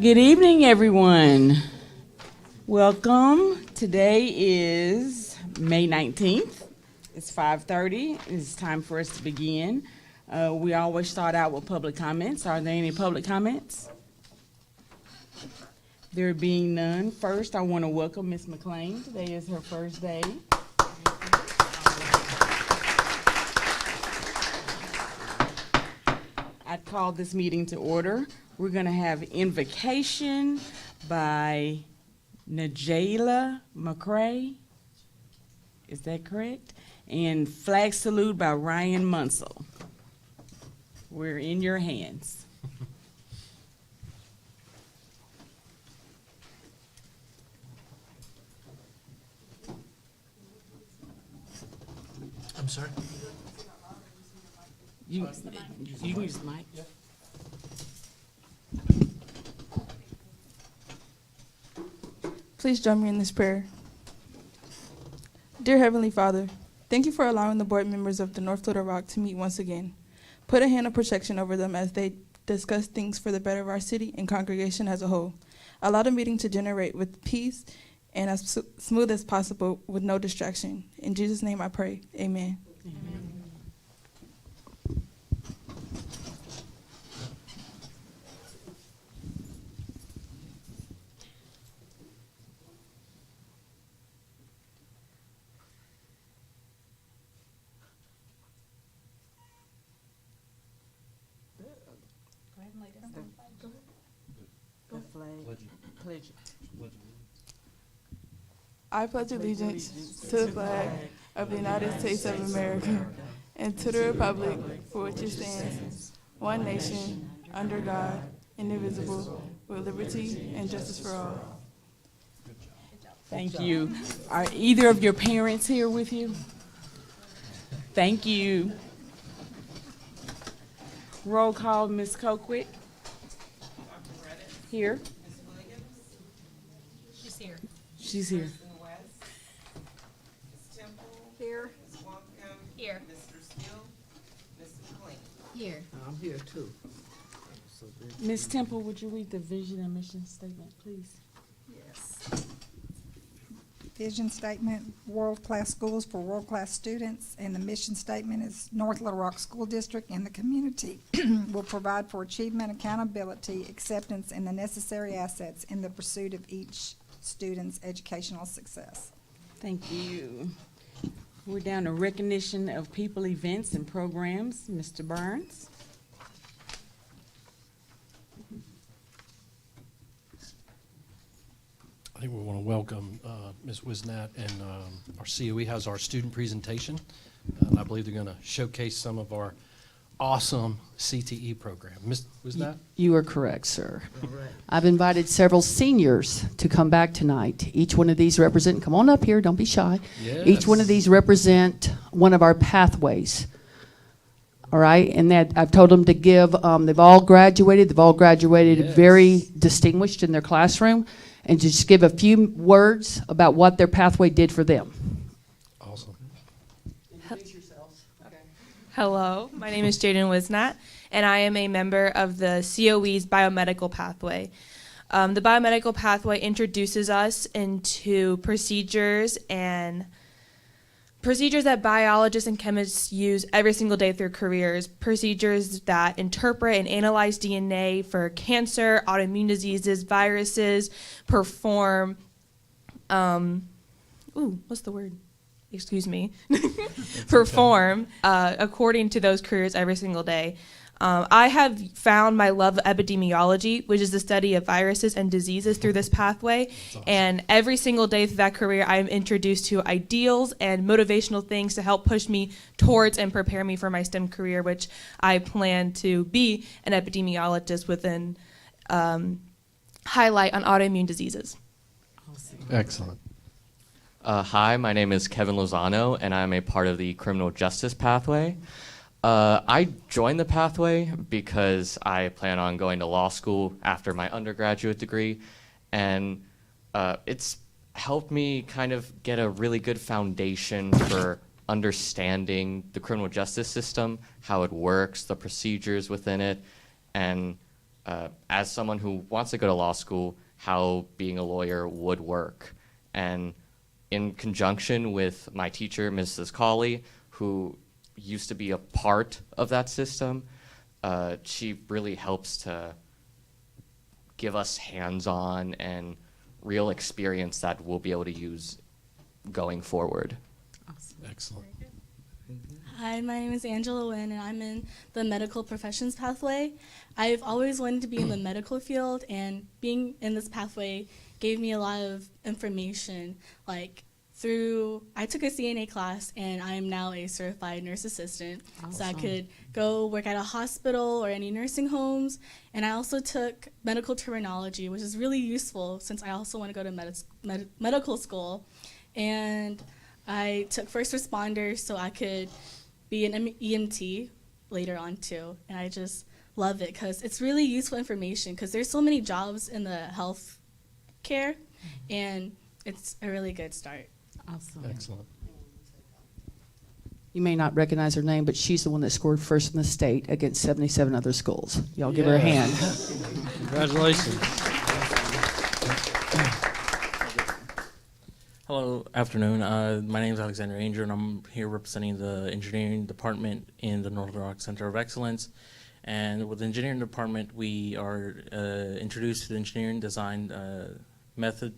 Good evening, everyone. Welcome. Today is May 19th. It's 5:30. It's time for us to begin. We always start out with public comments. Are there any public comments? There being none, first I want to welcome Ms. McLean. Today is her first day. I'd call this meeting to order. We're going to have invocation by Najela McCrae. Is that correct? And flag salute by Ryan Munsell. We're in your hands. I'm sorry? You can use the mic. Please join me in this prayer. Dear Heavenly Father, thank you for allowing the board members of the North Little Rock to meet once again. Put a hand of protection over them as they discuss things for the better of our city and congregation as a whole. Allow the meeting to generate with peace and as smooth as possible with no distraction. In Jesus' name I pray, amen. Amen. The flag. Pledge. I pledge allegiance to the flag of the United States of America and to the republic for which it stands, one nation, under God, indivisible, with liberty and justice for all. Thank you. Are either of your parents here with you? Thank you. Roll call, Ms. Coquick. Here. She's here. She's here. Here. Here. Here. I'm here too. Ms. Temple, would you read the vision and mission statement, please? Yes. Vision statement, world-class schools for world-class students, and the mission statement is North Little Rock School District and the community will provide for achievement, accountability, acceptance, and the necessary assets in the pursuit of each student's educational success. Thank you. We're down to recognition of people, events, and programs. Mr. Burns. I think we want to welcome Ms. Wisnat, and our COE has our student presentation. And I believe they're going to showcase some of our awesome CTE program. Ms. Wisnat? You are correct, sir. I've invited several seniors to come back tonight. Each one of these come on up here, don't be shy. Yes. Each one of these represent one of our pathways. All right, and that I've told them to give, they've all graduated Yes. very distinguished in their classroom, and just give a few words about what their pathway did for them. Awesome. Introduce yourselves. Okay. Hello, my name is Jaden Wisnat, and I am a member of the COE's biomedical pathway. The biomedical pathway introduces us into procedures that biologists and chemists use every single day through careers, procedures that interpret and analyze DNA for cancer, autoimmune diseases, viruses, perform, perform according to those careers every single day. I have found my love of epidemiology, which is the study of viruses and diseases through this pathway. Awesome. And every single day through that career, I am introduced to ideals and motivational things to help push me towards and prepare me for my STEM career, which I plan to be an epidemiologist with an highlight on autoimmune diseases. Excellent. Hi, my name is Kevin Lozano, and I'm a part of the criminal justice pathway. I joined the pathway because I plan on going to law school after my undergraduate degree, and it's helped me kind of get a really good foundation for understanding the criminal justice system, how it works, the procedures within it, and as someone who wants to go to law school, how being a lawyer would work. And in conjunction with my teacher, Mrs. Colley, who used to be a part of that system, she really helps to give us hands-on and real experience that we'll be able to use going forward. Excellent. Hi, my name is Angela Wynn, and I'm in the medical professions pathway. I've always wanted to be in the medical field, and being in this pathway gave me a lot of information. Like I took a CNA class, and I am now a certified nurse assistant. So I Awesome. could go work at a hospital or any nursing homes. And I also took medical terminology, which is really useful since I also want to go to medical school. And I took first responder so I could be an EMT later on too. And I just love it because it's really useful information because there's so many jobs in the health care, and it's a really good start. Awesome. Excellent. You may not recognize her name, but she's the one that scored first in the state against 77 other schools. Y'all give her a hand. Congratulations. Hello, afternoon. My name is Alexander Anger, and I'm here representing the engineering department in the North Little Rock Center of Excellence. And with the engineering department, we are introduced to the engineering design method,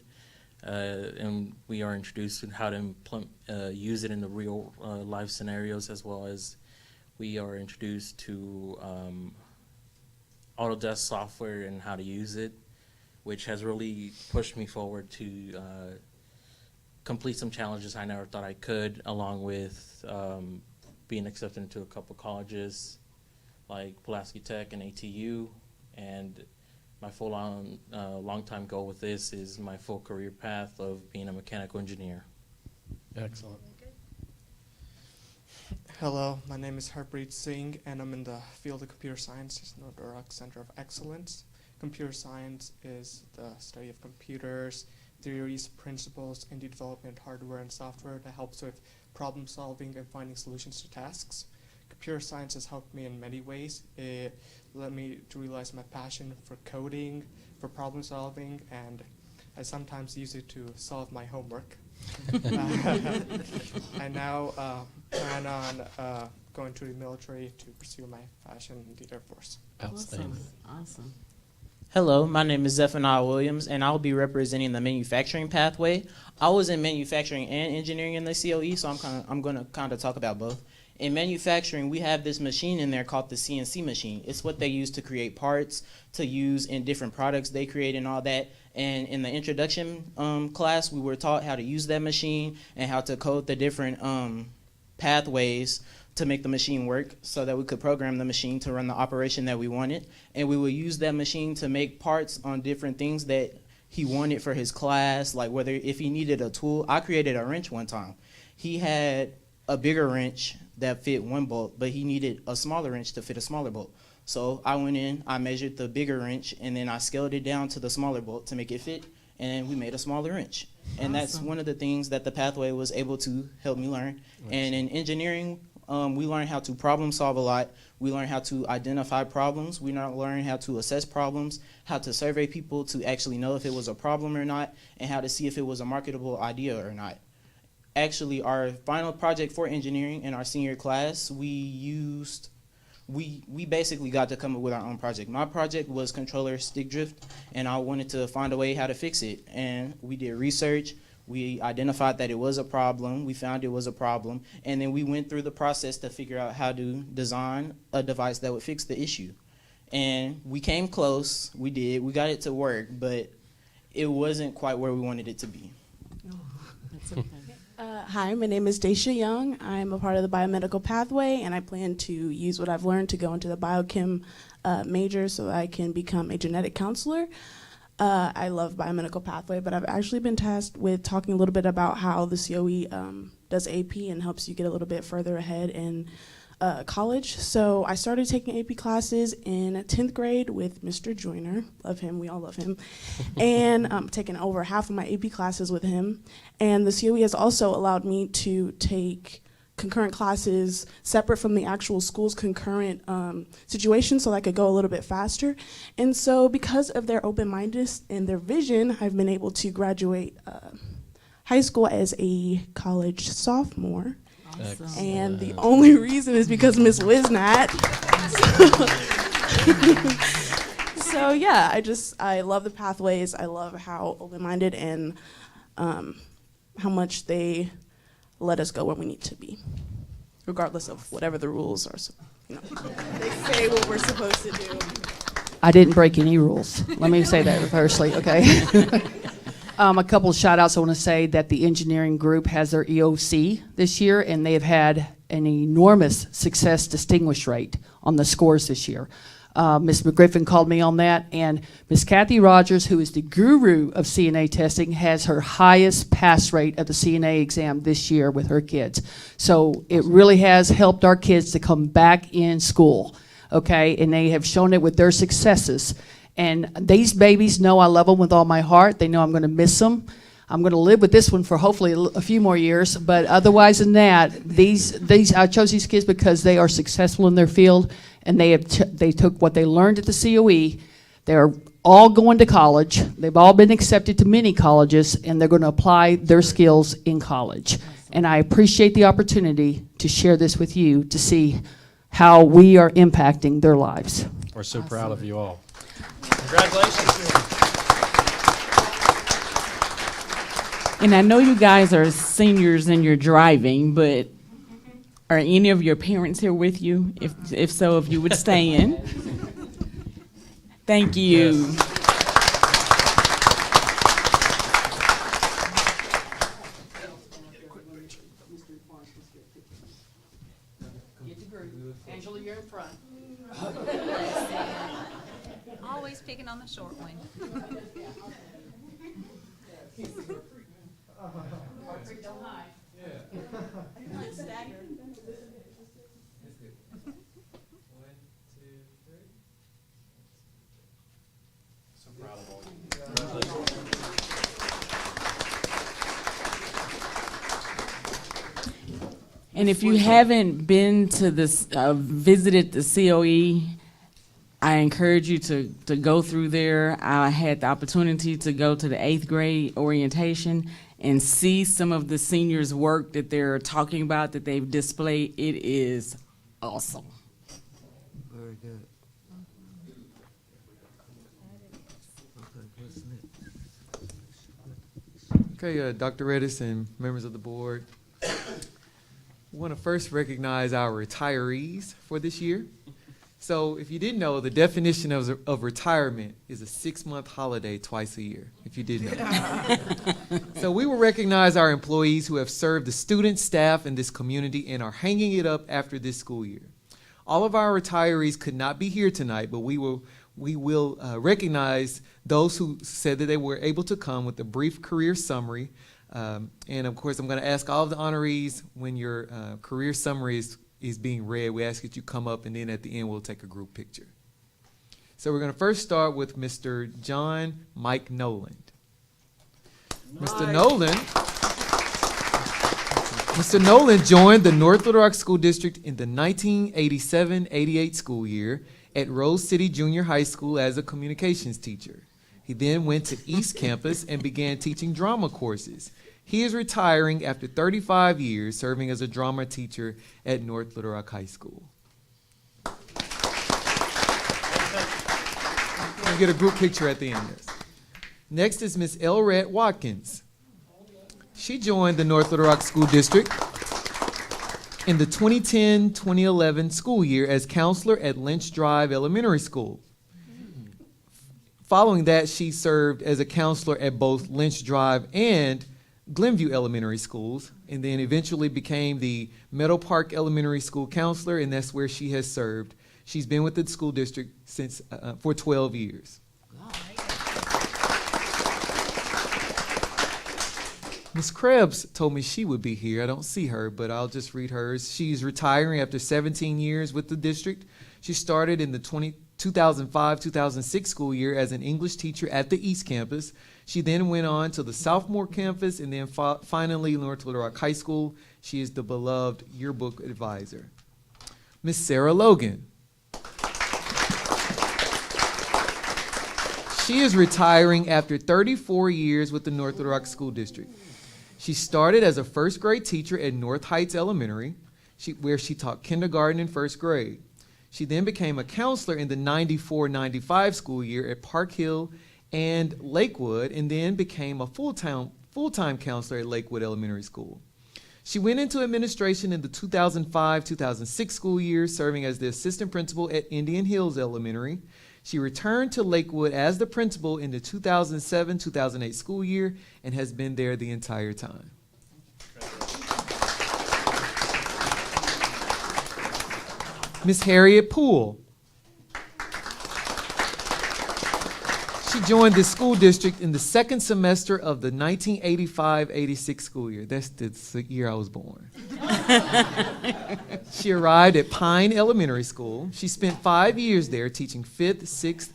and we are introduced to how to use it in the real life scenarios, as well as we are introduced to Autodesk software and how to use it, which has really pushed me forward to complete some challenges I never thought I could, along with being accepted into a couple colleges like Pulaski Tech and ATU. And my full long-time goal with this is my full career path of being a mechanical engineer. Excellent. Hello, my name is Harpreet Singh, and I'm in the field of computer science at North Little Rock Center of Excellence. Computer science is the study of computers, theories, principles, and the development of hardware and software that helps with problem solving and finding solutions to tasks. Computer science has helped me in many ways. It led me to realize my passion for coding, for problem solving, and I sometimes use it to solve my homework. I now plan on going to the military to pursue my passion in the Air Force. Outstanding. Awesome. Hello, my name is Zephaniah Williams, and I'll be representing the manufacturing pathway. I was in manufacturing and engineering in the COE, so I'm going to kind of talk about both. In manufacturing, we have this machine in there called the CNC machine. It's what they use to create parts, to use in different products they create and all that. And in the introduction class, we were taught how to use that machine and how to code the different pathways to make the machine work so that we could program the machine to run the operation that we wanted. And we would use that machine to make parts on different things that he wanted for his class, like whether if he needed a tool. I created a wrench one time. He had a bigger wrench that fit one bolt, but he needed a smaller wrench to fit a smaller bolt. So I went in, I measured the bigger wrench, and then I scaled it down to the smaller bolt to make it fit, and we made a smaller wrench. And that's one of the things that the pathway was able to help me learn. And in engineering, we learned how to problem solve a lot. We learned how to identify problems. We learned how to assess problems, how to survey people to actually know if it was a problem or not, and how to see if it was a marketable idea or not. Actually, our final project for engineering in our senior class, we basically got to come up with our own project. My project was controller stick drift, and I wanted to find a way how to fix it. And we did research. We identified that it was a problem. We found it was a problem. And then we went through the process to figure out how to design a device that would fix the issue. And we came close. We did. We got it to work, but it wasn't quite where we wanted it to be. Oh, that's okay. Hi, my name is Daisha Young. I'm a part of the biomedical pathway, and I plan to use what I've learned to go into the biochem major so that I can become a genetic counselor. I love biomedical pathway, but I've actually been tasked with talking a little bit about how the COE does AP and helps you get a little bit further ahead in college. So I started taking AP classes in 10th grade with Mr. Joyner. Love him, we all love him. And I'm taking over half of my AP classes with him. And the COE has also allowed me to take concurrent classes separate from the actual school's concurrent situation so that I could go a little bit faster. And so because of their open-mindedness and their vision, I've been able to graduate high school as a college sophomore. Awesome. And the only reason is because Miss Wisnat. So yeah, I love the pathways. I love how open-minded and how much they let us go where we need to be, regardless of whatever the rules are. So, they say what we're supposed to do. I didn't break any rules. Let me say that firstly, okay? A couple of shout outs. I want to say that the engineering group has their EOC this year, and they have had an enormous success distinguish rate on the scores this year. Ms. McGriffin called me on that, and Ms. Kathy Rogers, who is the guru of CNA testing, has her highest pass rate of the CNA exam this year with her kids. So it really has helped our kids to come back in school, okay? And they have shown it with their successes. And these babies know I love them with all my heart. They know I'm going to miss them. I'm going to live with this one for hopefully a few more years, but otherwise than that, I chose these kids because they are successful in their field, and they took what they learned at the COE. They're all going to college. They've all been accepted to many colleges, and they're going to apply their skills in college. And I appreciate the opportunity to share this with you to see how we are impacting their lives. We're so proud of you all. Congratulations. And I know you guys are seniors and you're driving, but are any of your parents here with you? If so, if you would stand. Thank you. Yes. Angela, you're in front. Always picking on the short one. So proud of all of you. Congratulations. And if you haven't been to this, visited the COE, I encourage you to go through there. I had the opportunity to go to the 8th grade orientation and see some of the seniors' work that they're talking about, that they've displayed. It is awesome. Very good. Okay, Dr. Redis and members of the board, we want to first recognize our retirees for this year. So if you didn't know, the definition of retirement is a 6-month holiday twice a year, if you didn't know. So we will recognize our employees who have served the students, staff, and this community and are hanging it up after this school year. All of our retirees could not be here tonight, but we will recognize those who said that they were able to come with a brief career summary. And of course, I'm going to ask all of the honorees, when your career summary is being read, we ask that you come up, and then at the end we'll take a group picture. So we're going to first start with Mr. John Mike Noland. Mr. Noland joined the North Little Rock School District in the 1987-88 school year at Rose City Junior High School as a communications teacher. He then went to East Campus and began teaching drama courses. He is retiring after 35 years serving as a drama teacher at North Little Rock High School. We'll get a group picture at the end. Next is Miss Elred Watkins. She joined the North Little Rock School District in the 2010-2011 school year as counselor at Lynch Drive Elementary School. Following that, she served as a counselor at both Lynch Drive and Glenview Elementary Schools, and then eventually became the Meadow Park Elementary School counselor, and that's where she has served. She's been with the school district since for 12 years. Ms. Krebs told me she would be here. I don't see her, but I'll just read hers. She's retiring after 17 years with the district. She started in the 2005-2006 school year as an English teacher at the East Campus. She then went on to the sophomore campus and then finally North Little Rock High School. She is the beloved yearbook advisor. Miss Sarah Logan. She is retiring after 34 years with the North Little Rock School District. She started as a first grade teacher at North Heights Elementary, where she taught kindergarten and first grade. She then became a counselor in the 94-95 school year at Park Hill and Lakewood, and then became a full-time counselor at Lakewood Elementary School. She went into administration in the 2005-2006 school year, serving as the assistant principal at Indian Hills Elementary. She returned to Lakewood as the principal in the 2007-2008 school year and has been there the entire time. Miss Harriet Poole. She joined the school district in the second semester of the 1985-86 school year. That's the year I was born. She arrived at Pine Elementary School. She spent 5 years there teaching 5th, 6th,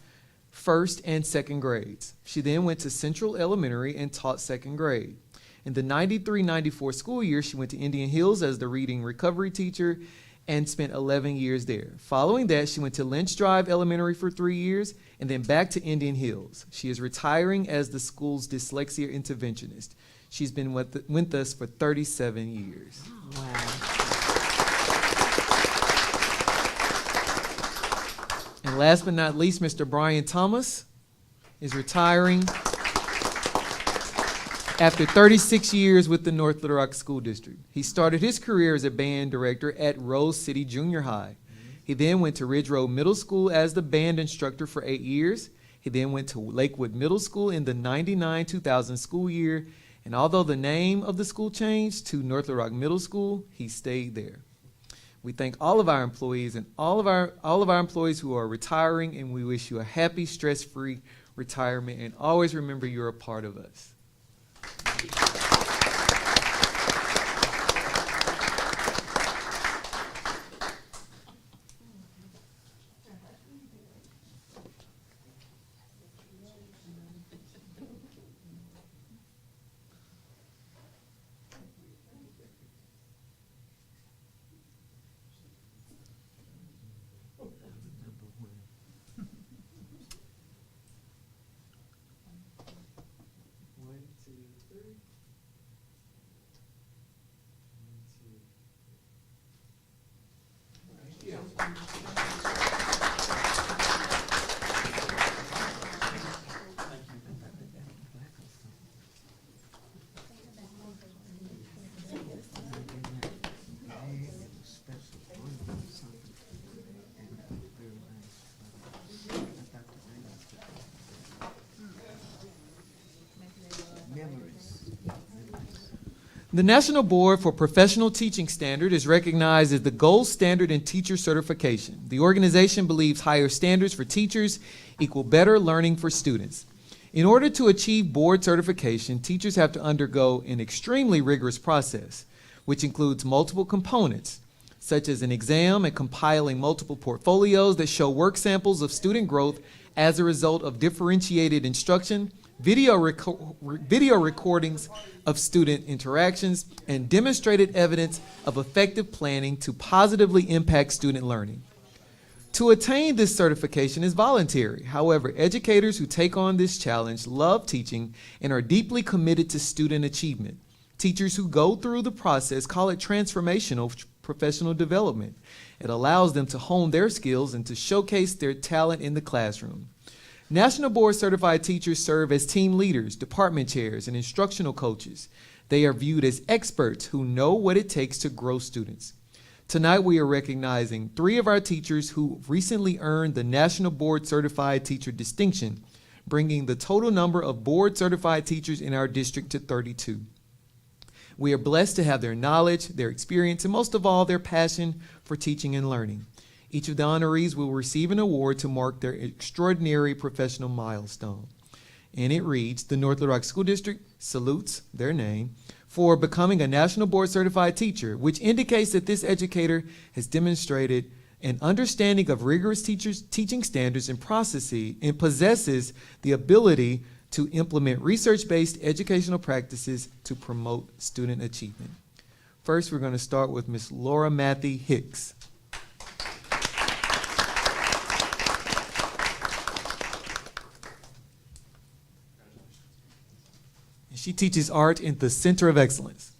1st, and 2nd grades. She then went to Central Elementary and taught 2nd grade. In the 93-94 school year, she went to Indian Hills as the reading recovery teacher and spent 11 years there. Following that, she went to Lynch Drive Elementary for 3 years and then back to Indian Hills. She is retiring as the school's dyslexia interventionist. She's been with us for 37 years. Wow. And last but not least, Mr. Brian Thomas is retiring after 36 years with the North Little Rock School District. He started his career as a band director at Rose City Junior High. He then went to Ridge Road Middle School as the band instructor for 8 years. He then went to Lakewood Middle School in the 99-2000 school year. And although the name of the school changed to North Little Rock Middle School, he stayed there. We thank all of our employees and all of our employees who are retiring, and we wish you a happy, stress-free retirement. And always remember you're a part of us. The National Board for Professional Teaching Standard is recognized as the gold standard in teacher certification. The organization believes higher standards for teachers equal better learning for students. In order to achieve board certification, teachers have to undergo an extremely rigorous process, which includes multiple components, such as an exam and compiling multiple portfolios that show work samples of student growth as a result of differentiated instruction, video recordings of student interactions, and demonstrated evidence of effective planning to positively impact student learning. To attain this certification is voluntary. However, educators who take on this challenge love teaching and are deeply committed to student achievement. Teachers who go through the process call it transformational professional development. It allows them to hone their skills and to showcase their talent in the classroom. National Board Certified teachers serve as team leaders, department chairs, and instructional coaches. They are viewed as experts who know what it takes to grow students. Tonight we are recognizing 3 of our teachers who recently earned the National Board Certified Teacher distinction, bringing the total number of board certified teachers in our district to 32. We are blessed to have their knowledge, their experience, and most of all, their passion for teaching and learning. Each of the honorees will receive an award to mark their extraordinary professional milestone. And it reads, the North Little Rock School District salutes their name for becoming a National Board Certified Teacher, which indicates that this educator has demonstrated an understanding of rigorous teaching standards and processes, and possesses the ability to implement research-based educational practices to promote student achievement. First, we're going to start with Ms. Laura Matthew Hicks. And she teaches art in the Center of Excellence.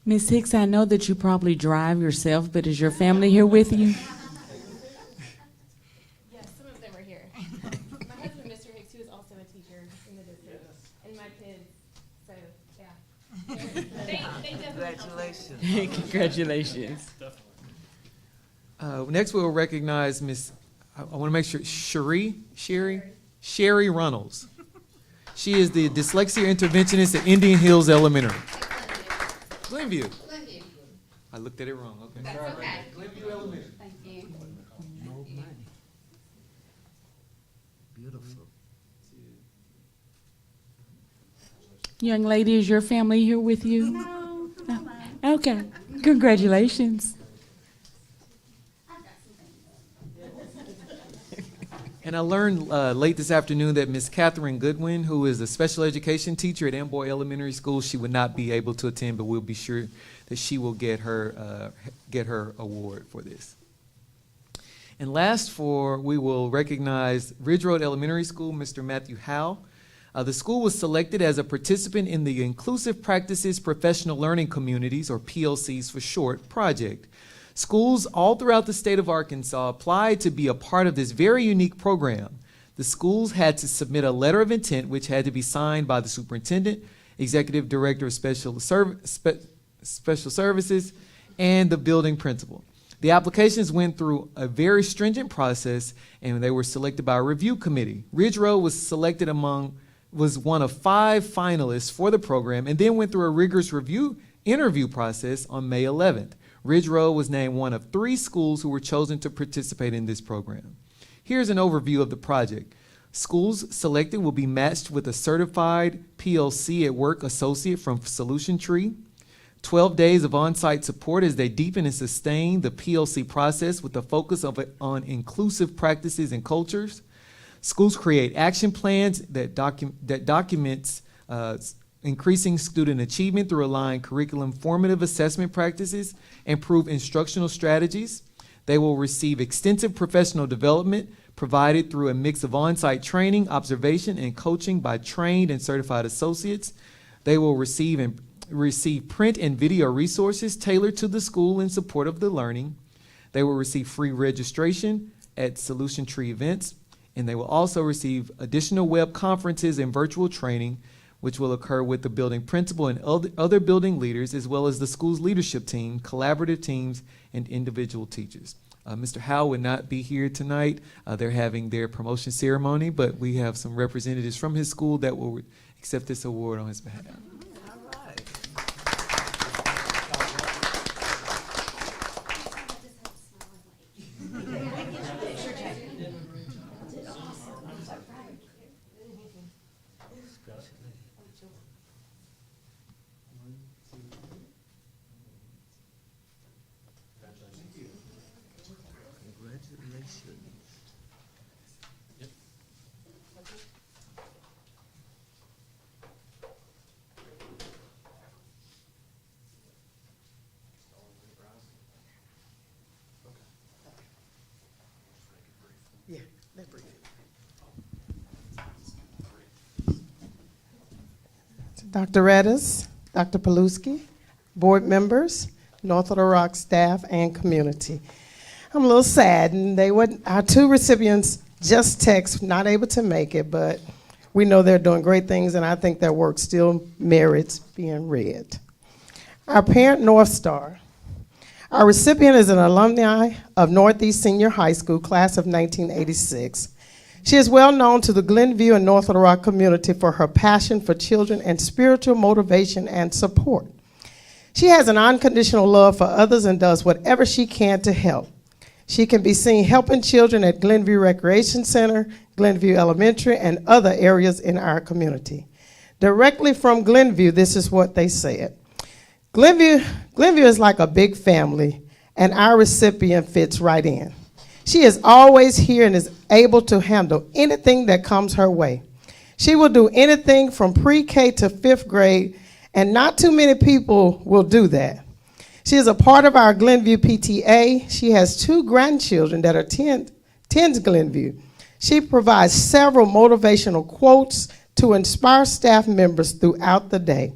Ms. Hicks, I know that you probably drive yourself, but is your family here with you? Yes, some of them are here. My husband, Mr. Hicks, who is also a teacher in the district, and my kids, so, yeah. They definitely Congratulations. Next, we'll recognize Miss, I want to make sure, Sherry Runnels. She is the dyslexia interventionist at Indian Hills Elementary. Glenview. I looked at it wrong. Okay. That's okay. Glenview Elementary. Thank you. Beautiful. Young lady, is your family here with you? No. Okay. Congratulations. And I learned late this afternoon that Miss Catherine Goodwin, who is a special education teacher at Amboy Elementary School, she would not be able to attend, but we'll be sure that she will get her award for this. And last, we will recognize Ridge Road Elementary School, Mr. Matthew Howe. The school was selected as a participant in the Inclusive Practices Professional Learning Communities, or PLCs for short, project. Schools all throughout the state of Arkansas applied to be a part of this very unique program. The schools had to submit a letter of intent, which had to be signed by the superintendent, executive director of special services, and the building principal. The applications went through a very stringent process, and they were selected by a review committee. Ridge Road was one of 5 finalists for the program, and then went through a rigorous interview process on May 11th. Ridge Road was named one of 3 schools who were chosen to participate in this program. Here's an overview of the project. Schools selected will be matched with a certified PLC at Work associate from Solution Tree. 12 days of on-site support as they deepen and sustain the PLC process with a focus on inclusive practices and cultures. Schools create action plans that documents increasing student achievement through aligned curriculum formative assessment practices, improve instructional strategies. They will receive extensive professional development provided through a mix of on-site training, observation, and coaching by trained and certified associates. They will receive print and video resources tailored to the school in support of the learning. They will receive free registration at Solution Tree events, and they will also receive additional web conferences and virtual training, which will occur with the building principal and other building leaders, as well as the school's leadership team, collaborative teams, and individual teachers. Mr. Howe would not be here tonight. They're having their promotion ceremony, but we have some representatives from his school that will accept this award on his behalf. Yeah, that's brief. Dr. Redis, Dr. Paluski, board members, North Little Rock staff, and community. I'm a little saddened. Our 2 recipients just text, not able to make it, but we know they're doing great things, and I think their work still merits being read. Our parent North Star. Our recipient is an alumni of Northeast Senior High School, class of 1986. She is well known to the Glenview and North Little Rock community for her passion for children and spiritual motivation and support. She has an unconditional love for others and does whatever she can to help. She can be seen helping children at Glenview Recreation Center, Glenview Elementary, and other areas in our community. Directly from Glenview, this is what they said. Glenview is like a big family, and our recipient fits right in. She is always here and is able to handle anything that comes her way. She will do anything from pre-K to 5th grade, and not too many people will do that. She is a part of our Glenview PTA. She has 2 grandchildren that attends Glenview. She provides several motivational quotes to inspire staff members throughout the day.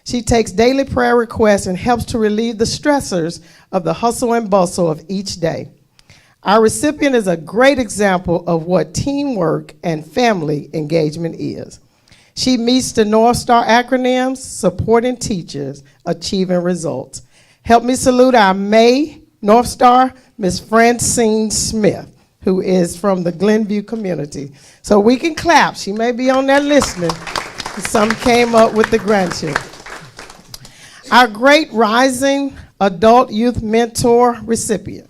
She takes daily prayer requests and helps to relieve the stressors of the hustle and bustle of each day. Our recipient is a great example of what teamwork and family engagement is. She meets the North Star acronyms, supporting teachers, achieving results. Help me salute our May North Star, Ms. Francine Smith, who is from the Glenview community. So we can clap. She may be on there listening. Some came up with the grandchildren. Our great rising adult youth mentor recipient.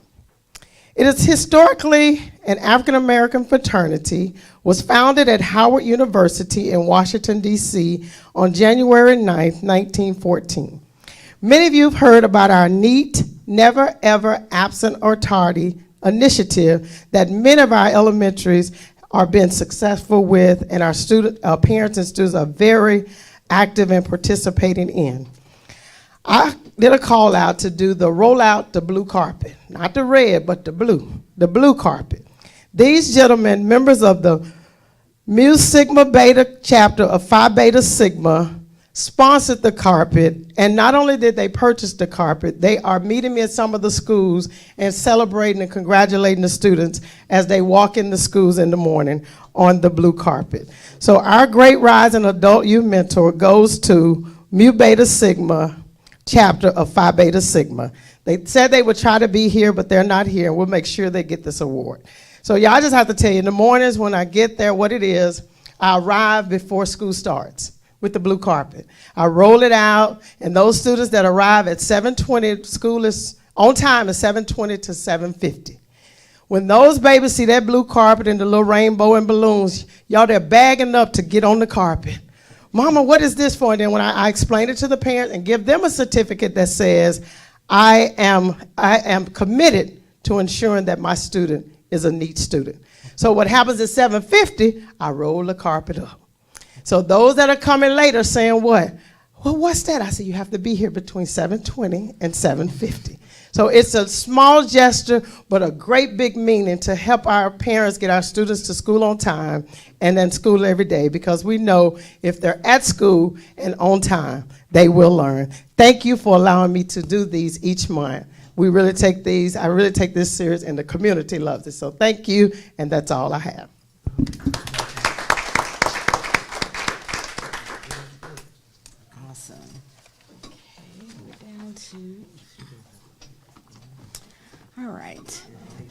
It is historically an African-American fraternity, was founded at Howard University in Washington, D.C. on January 9th, 1914. Many of you have heard about our neat, never ever absent or tardy initiative that many of our elementaries are being successful with, and our parents and students are very active and participating in. I did a call out to do the roll out the blue carpet, not the red, but the blue carpet. These gentlemen, members of the Mu Sigma Beta chapter of Phi Beta Sigma, sponsored the carpet, and not only did they purchase the carpet, they are meeting me at some of the schools and celebrating and congratulating the students as they walk in the schools in the morning on the blue carpet. So our great rising adult youth mentor goes to Mu Beta Sigma chapter of Phi Beta Sigma. They said they would try to be here, but they're not here, and we'll make sure they get this award. So y'all just have to tell you, in the mornings when I get there, what it is, I arrive before school starts with the blue carpet. I roll it out, and those students that arrive at 7:20, school is on time at 7:20 to 7:50. When those babies see that blue carpet and the little rainbow and balloons, y'all, they're bagging up to get on the carpet. Mama, what is this for? And then when I explain it to the parents and give them a certificate that says, I am committed to ensuring that my student is a neat student. So what happens at 7:50, I roll the carpet up. So those that are coming later saying what? Well, what's that? I said, you have to be here between 7:20 and 7:50. So it's a small gesture, but a great big meaning to help our parents get our students to school on time and then school every day, because we know if they're at school and on time, they will learn. Thank you for allowing me to do these each month. I really take this serious, and the community loves it. So thank you, and that's all I have. Awesome. Okay, we're down to, all right.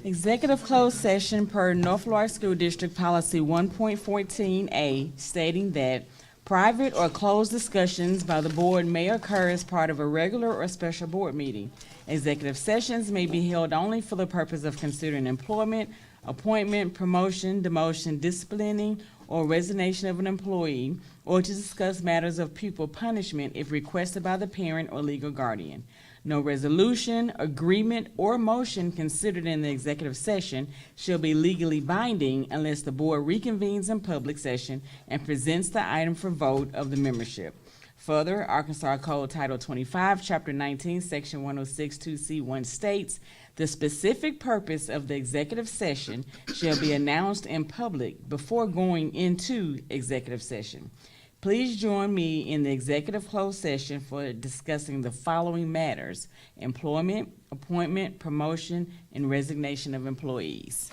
Executive closed session per North Florida School District Policy 1.14A, stating that private or closed discussions by the board may occur as part of a regular or special board meeting. Executive sessions may be held only for the purpose of considering employment, appointment, promotion, demotion, disciplining, or resignation of an employee, or to discuss matters of pupil punishment if requested by the parent or legal guardian. No resolution, agreement, or motion considered in the executive session shall be legally binding unless the board reconvenes in public session and presents the item for vote of the membership. Further, Arkansas Code Title 25, Chapter 19, Section 106(2)(c)(1) states, the specific purpose of the executive session shall be announced in public before going into executive session. Please join me in the executive closed session for discussing the following matters: employment, appointment, promotion, and resignation of employees.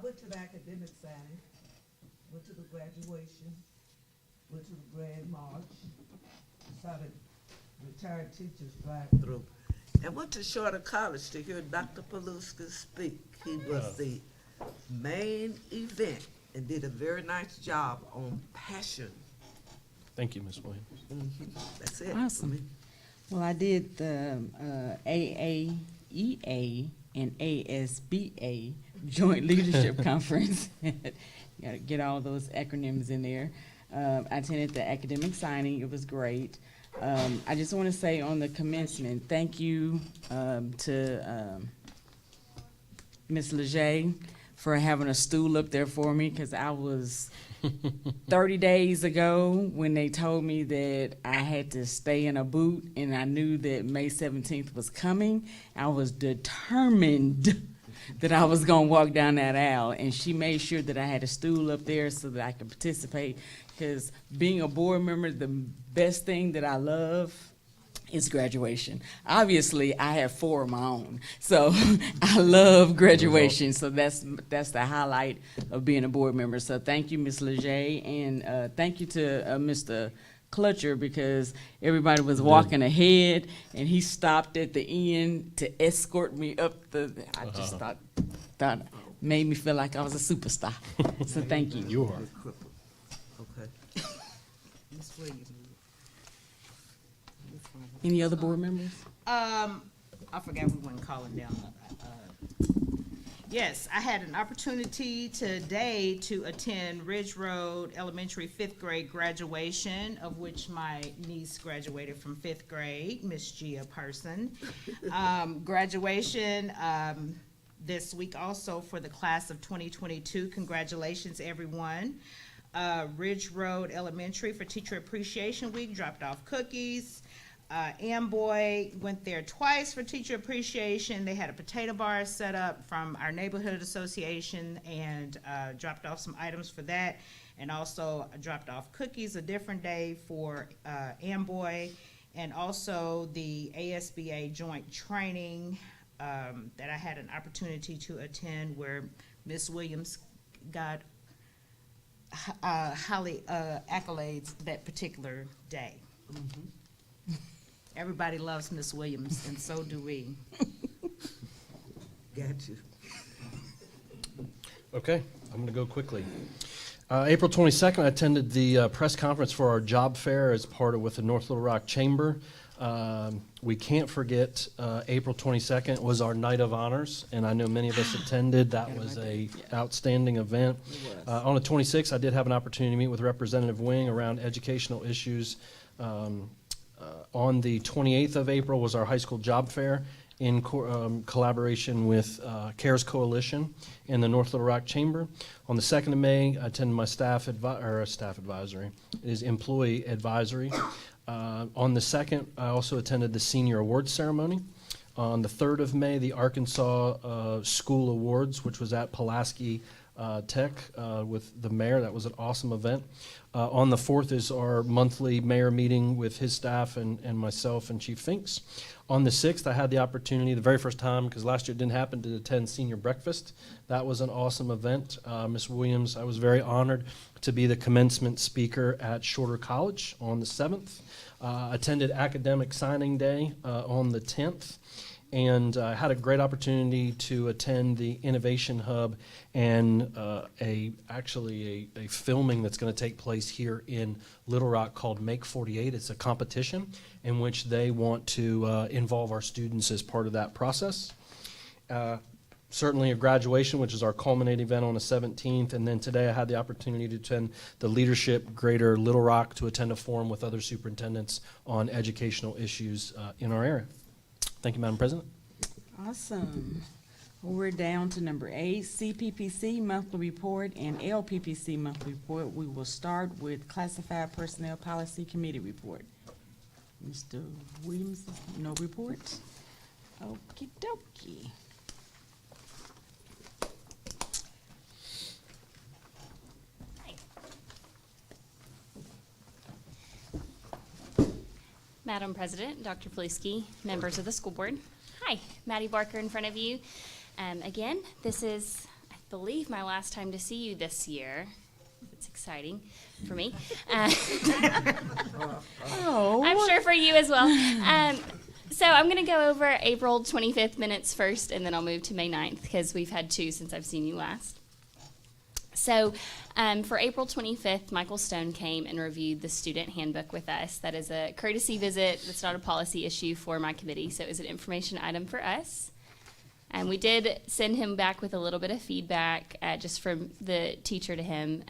went to the academic signing, went to the graduation, went to the grand march, saw the retired teachers drive through, and went to Shorter College to hear Dr. Paluska speak. He was the main event and did a very nice job on passion. Thank you, Ms. Williams. That's it. Awesome. Well, I did the AAEA and ASBA Joint Leadership Conference. Got to get all those acronyms in there. I attended the academic signing. It was great. I just want to say on the commencement, thank you to Ms. Leger for having a stool up there for me, because I was 30 days ago when they told me that I had to stay in a boot, and I knew that May 17th was coming. I was determined that I was going to walk down that aisle, and she made sure that I had a stool up there so that I could participate, because being a board member, the best thing that I love is graduation. Obviously, I have 4 of my own, so I love graduation. So that's the highlight of being a board member. So thank you, Ms. Leger, and thank you to Mr. Clutcher, because everybody was walking ahead, and he stopped at the end to escort me up the. I just thought made me feel like I was a superstar. So thank you. You are. Okay. Ms. Williams. Any other board members? I forgot we weren't calling down. Yes, I had an opportunity today to attend Ridge Road Elementary 5th grade graduation, of which my niece graduated from 5th grade, Miss Gia Person. Graduation this week also for the class of 2022. Congratulations, everyone. Ridge Road Elementary for Teacher Appreciation Week dropped off cookies. Amboy went there twice for teacher appreciation. They had a potato bar set up from our neighborhood association, and dropped off some items for that, and also dropped off cookies a different day for Amboy, and also the ASBA joint training that I had an opportunity to attend, where Miss Williams got highly accolades that particular day. Mm-hmm. Everybody loves Miss Williams, and so do we. Got you. Okay, I'm going to go quickly. April 22nd, I attended the press conference for our job fair as part of with the North Little Rock Chamber. We can't forget April 22nd was our Night of Honors, and I know many of us attended. That was a outstanding event. On the 26th, I did have an opportunity to meet with Representative Wing around educational issues. On the 28th of April was our high school job fair in collaboration with CARES Coalition and the North Little Rock Chamber. On the 2nd of May, I attended my staff advisory. It is employee advisory. On the 2nd, I also attended the senior awards ceremony. On the 3rd of May, the Arkansas School Awards, which was at Pulaski Tech with the mayor. That was an awesome event. On the 4th is our monthly mayor meeting with his staff and myself and Chief Finks. On the 6th, I had the opportunity, the very first time, because last year it didn't happen, to attend senior breakfast. That was an awesome event. Ms. Williams, I was very honored to be the commencement speaker at Shorter College on the 7th. Attended academic signing day on the 10th. And I had a great opportunity to attend the Innovation Hub and actually a filming that's going to take place here in Little Rock called Make 48. It's a competition in which they want to involve our students as part of that process. Certainly a graduation, which is our culminating event on the 17th. And then today I had the opportunity to attend the Leadership Greater Little Rock to attend a forum with other superintendents on educational issues in our area. Thank you, Madam President. Awesome. We're down to number 8, CPPC monthly report and LPPC monthly report. We will start with Classified Personnel Policy Committee report. Mr. Williams, no report? Okie dokie. Madam President, Dr. Paluski, members of the school board. Hi, Maddie Barker in front of you. Again, this is, I believe, my last time to see you this year. It's exciting for me. Oh. I'm sure for you as well. So I'm going to go over April 25th minutes first, and then I'll move to May 9th because we've had 2 since I've seen you last. So for April 25th, Michael Stone came and reviewed the student handbook with us. That is a courtesy visit. That's not a policy issue for my committee, so it was an information item for us. And we did send him back with a little bit of feedback just from the teacher to him.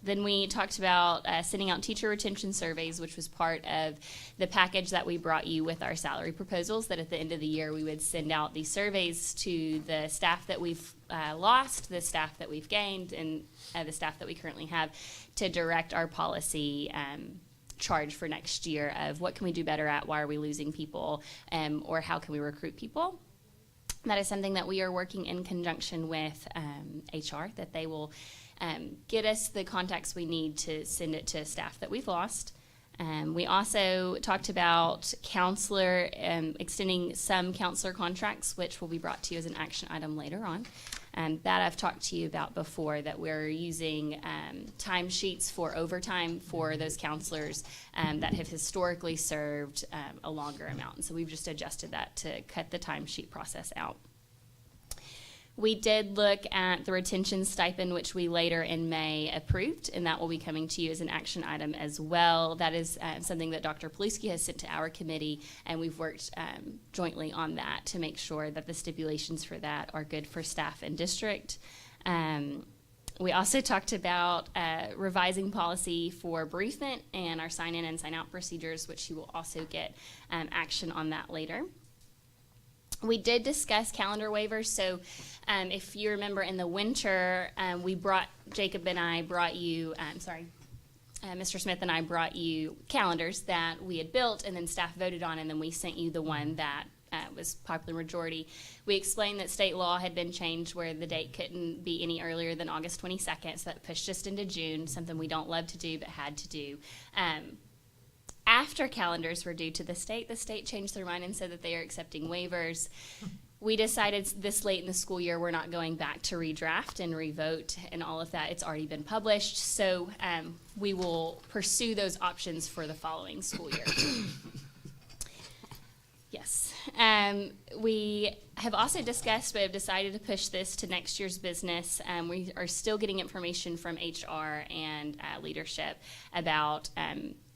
Then we talked about sending out teacher retention surveys, which was part of the package that we brought you with our salary proposals, that at the end of the year we would send out these surveys to the staff that we've lost, the staff that we've gained, and the staff that we currently have to direct our policy charge for next year of what can we do better at, why are we losing people, or how can we recruit people. That is something that we are working in conjunction with HR, that they will get us the contacts we need to send it to staff that we've lost. We also talked about counselor, extending some counselor contracts, which will be brought to you as an action item later on. That I've talked to you about before, that we're using timesheets for overtime for those counselors that have historically served a longer amount. And so we've just adjusted that to cut the timesheet process out. We did look at the retention stipend, which we later in May approved, and that will be coming to you as an action item as well. That is something that Dr. Paluski has sent to our committee, and we've worked jointly on that to make sure that the stipulations for that are good for staff and district. We also talked about revising policy for bereavement and our sign-in and sign-out procedures, which you will also get action on that later. We did discuss calendar waivers, so if you remember in the winter, Jacob and I brought you, Mr. Smith and I brought you calendars that we had built and then staff voted on, and then we sent you the one that was popular majority. We explained that state law had been changed where the date couldn't be any earlier than August 22nd, so that pushed us into June, something we don't love to do but had to do. After calendars were due to the state changed their mind and said that they are accepting waivers. We decided this late in the school year we're not going back to redraft and revote and all of that. It's already been published, so we will pursue those options for the following school year. Yes. We have also discussed, but have decided to push this to next year's business. We are still getting information from HR and leadership about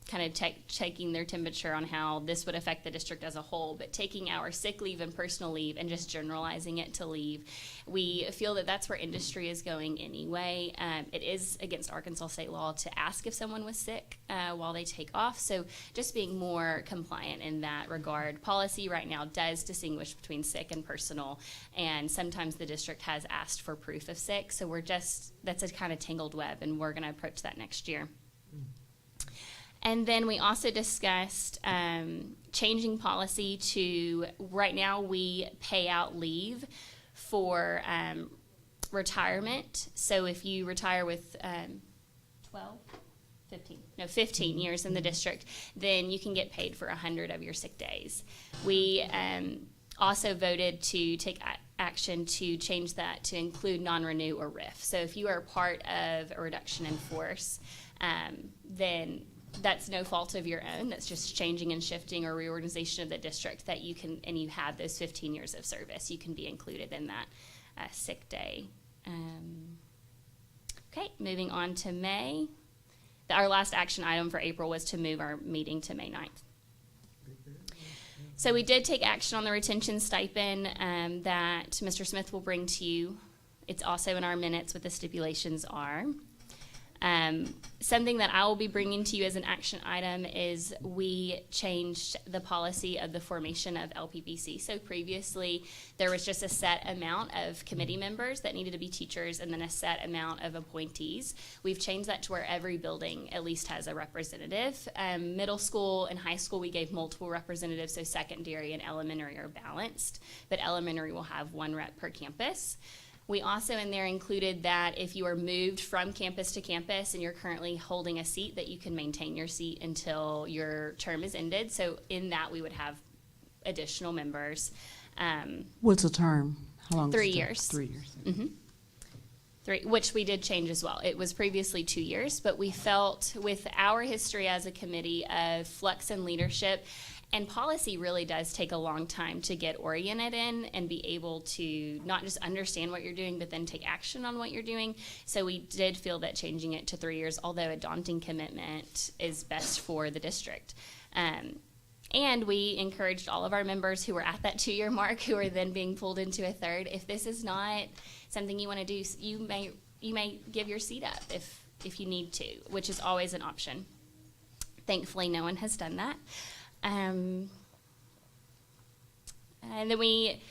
kind of taking their temperature on how this would affect the district as a whole, but taking our sick leave and personal leave and just generalizing it to leave. We feel that that's where industry is going anyway. It is against Arkansas state law to ask if someone was sick while they take off, so just being more compliant in that regard. Policy right now does distinguish between sick and personal, and sometimes the district has asked for proof of sick, so that's a kind of tangled web, and we're going to approach that next year. And then we also discussed changing policy to, right now we pay out leave for retirement. So if you retire with 15 years in the district, then you can get paid for 100 of your sick days. We also voted to take action to change that to include non-renew or RIF. So if you are part of a reduction in force, then that's no fault of your own. That's just changing and shifting or reorganization of the district that you can, and you have those 15 years of service. You can be included in that sick day. Okay, moving on to May. Our last action item for April was to move our meeting to May 9th. So we did take action on the retention stipend that Mr. Smith will bring to you. It's also in our minutes what the stipulations are. Something that I will be bringing to you as an action item is we changed the policy of the formation of LPPC. So previously there was just a set amount of committee members that needed to be teachers and then a set amount of appointees. We've changed that to where every building at least has a representative. Middle school and high school we gave multiple representatives, so secondary and elementary are balanced, but elementary will have one rep per campus. We also in there included that if you are moved from campus to campus and you're currently holding a seat, that you can maintain your seat until your term is ended. So in that we would have additional members. What's a term? How long? 3 years. 3 years. Mm-hmm. 3, which we did change as well. It was previously 2 years, but we felt with our history as a committee of flux and leadership, and policy really does take a long time to get oriented in and be able to not just understand what you're doing, but then take action on what you're doing. So we did feel that changing it to 3 years, although a daunting commitment, is best for the district. And we encouraged all of our members who were at that 2-year mark, who are then being pulled into a third, if this is not something you want to do, you may give your seat up if you need to, which is always an option. Thankfully, no one has done that. And then we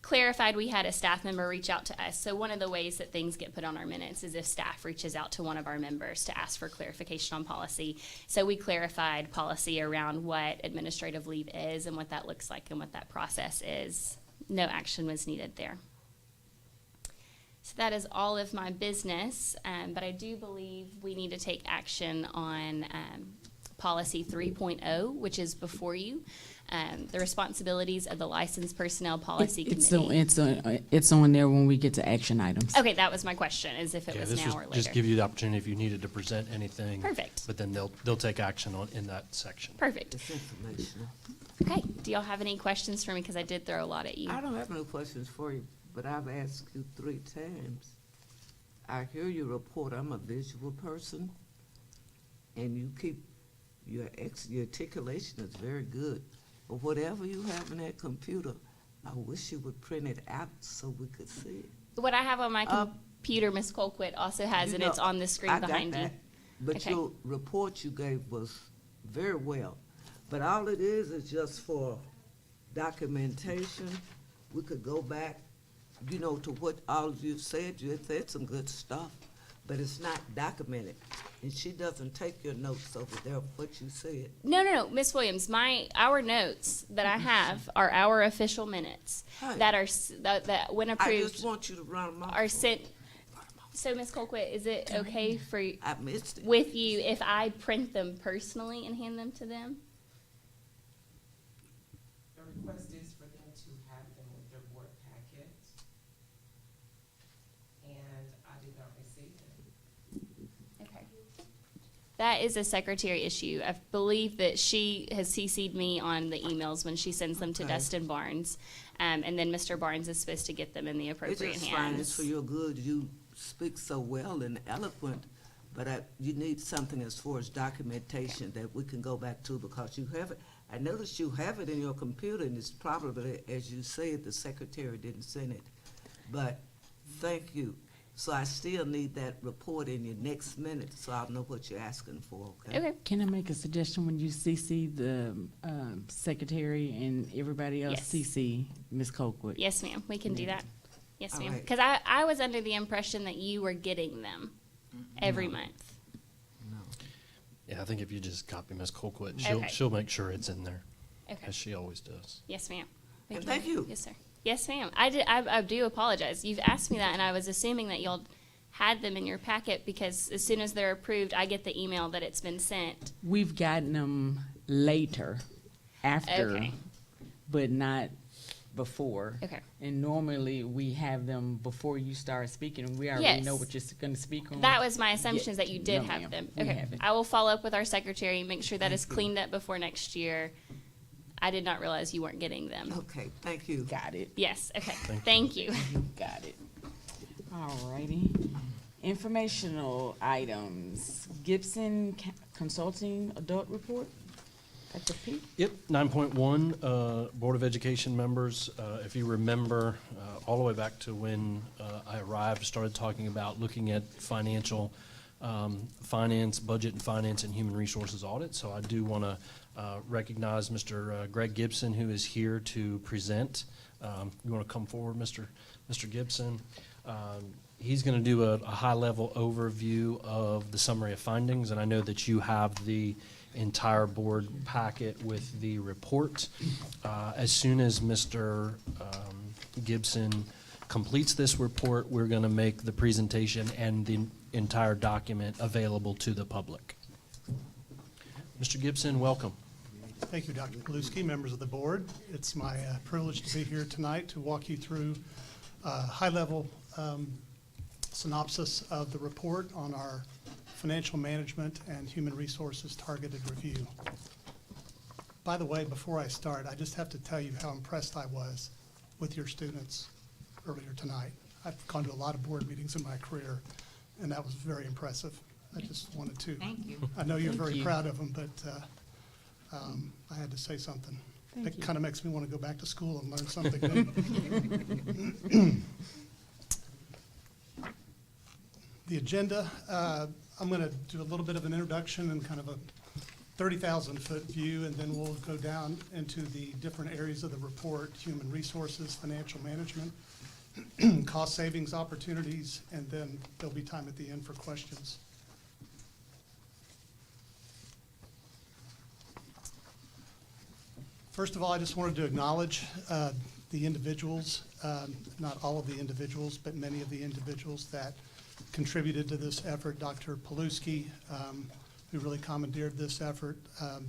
clarified we had a staff member reach out to us. So one of the ways that things get put on our minutes is if staff reaches out to one of our members to ask for clarification on policy. So we clarified policy around what administrative leave is and what that looks like and what that process is. No action was needed there. So that is all of my business, but I do believe we need to take action on policy 3.0, which is before you. The responsibilities of the licensed personnel policy committee. It's on there when we get to action items. Okay, that was my question, is if it was now or later. Just give you the opportunity if you needed to present anything. Perfect. But then they'll take action in that section. Perfect. It's informational. Okay, do y'all have any questions for me? Because I did throw a lot at you. I don't have no questions for you, but I've asked you 3 times. I hear your report. I'm a visual person, and you keep your articulation is very good. But whatever you have in that computer, I wish you would print it out so we could see it. What I have on my computer, Ms. Colquitt also has, and it's on the screen behind you. But Okay. your report you gave was very well. But all it is just for documentation. We could go back, to what all of you said. You had said some good stuff, but it's not documented. And she doesn't take your notes over there of what you said. No, Ms. Williams, our notes that I have are our official minutes that are that when approved. I just want you to run them off. Are sent. So, Ms. Colquitt, is it okay for I missed it. with you if I print them personally and hand them to them? The request is for them to have them with their board packet, and I did not receive them. Okay. That is a secretary issue. I believe that she has CC'd me on the emails when she sends them to Dustin Barnes, and then Mr. Barnes is supposed to get them in the appropriate It's just hands. fine. It's for your good. You speak so well and eloquent, but you need something as far as documentation that we can go back to, because you have it. I noticed you have it in your computer, and it's probably, as you said, the secretary didn't send it. But thank you. So I still need that report in your next minute, so I'll know what you're asking for, okay? Okay. Can I make a suggestion when you CC the secretary and everybody else Yes. CC Ms. Colquitt? Yes, ma'am. We can do that. Yes, All ma'am. right. Because I was under the impression that you were getting them every month. No. Yeah, I think if you just copy Ms. Colquitt, Okay. she'll make sure it's in there, Okay. as she always does. Yes, ma'am. And thank you. Yes, sir. Yes, ma'am. I do apologize. You've asked me that, and I was assuming that y'all had them in your packet, because as soon as they're approved, I get the email that it's been sent. We've gotten them later, after, Okay. but not before. Okay. And normally we have them before you start speaking. We already know Yes. what you're going to speak on. That was my assumption, is that you did No, have ma'am. them. We Okay. have it. I will follow up with our secretary, make sure that is cleaned up before next year. I did not realize you weren't getting them. Okay, thank you. Got it. Yes, okay. Thank you. Got it. All righty. Informational items. Gibson Consulting Adult Report. Dr. Pete? Yep, 9.1, Board of Education members, if you remember, all the way back to when I arrived, started talking about looking at finance, budget and finance and human resources audit. So I do want to recognize Mr. Greg Gibson, who is here to present. You want to come forward, Mr. Gibson? He's going to do a high-level overview of the summary of findings, and I know that you have the entire board packet with the report. As soon as Mr. Gibson completes this report, we're going to make the presentation and the entire document available to the public. Mr. Gibson, welcome. Thank you, Dr. Paluski, members of the board. It's my privilege to be here tonight to walk you through a high-level synopsis of the report on our financial management and human resources targeted review. By the way, before I start, I just have to tell you how impressed I was with your students earlier tonight. I've gone to a lot of board meetings in my career, and that was very impressive. I just wanted to. Thank you. I know you're Thank very you. proud of them, but I had to say something. Thank It you. kind of makes me want to go back to school and learn something new. The agenda, I'm going to do a little bit of an introduction and kind of a 30,000-foot view, and then we'll go down into the different areas of the report: human resources, financial management, cost savings opportunities, and then there'll be time at the end for questions. First of all, I just wanted to acknowledge the individuals, not all of the individuals, but many of the individuals that contributed to this effort. Dr. Paluski, who really commandeered this effort.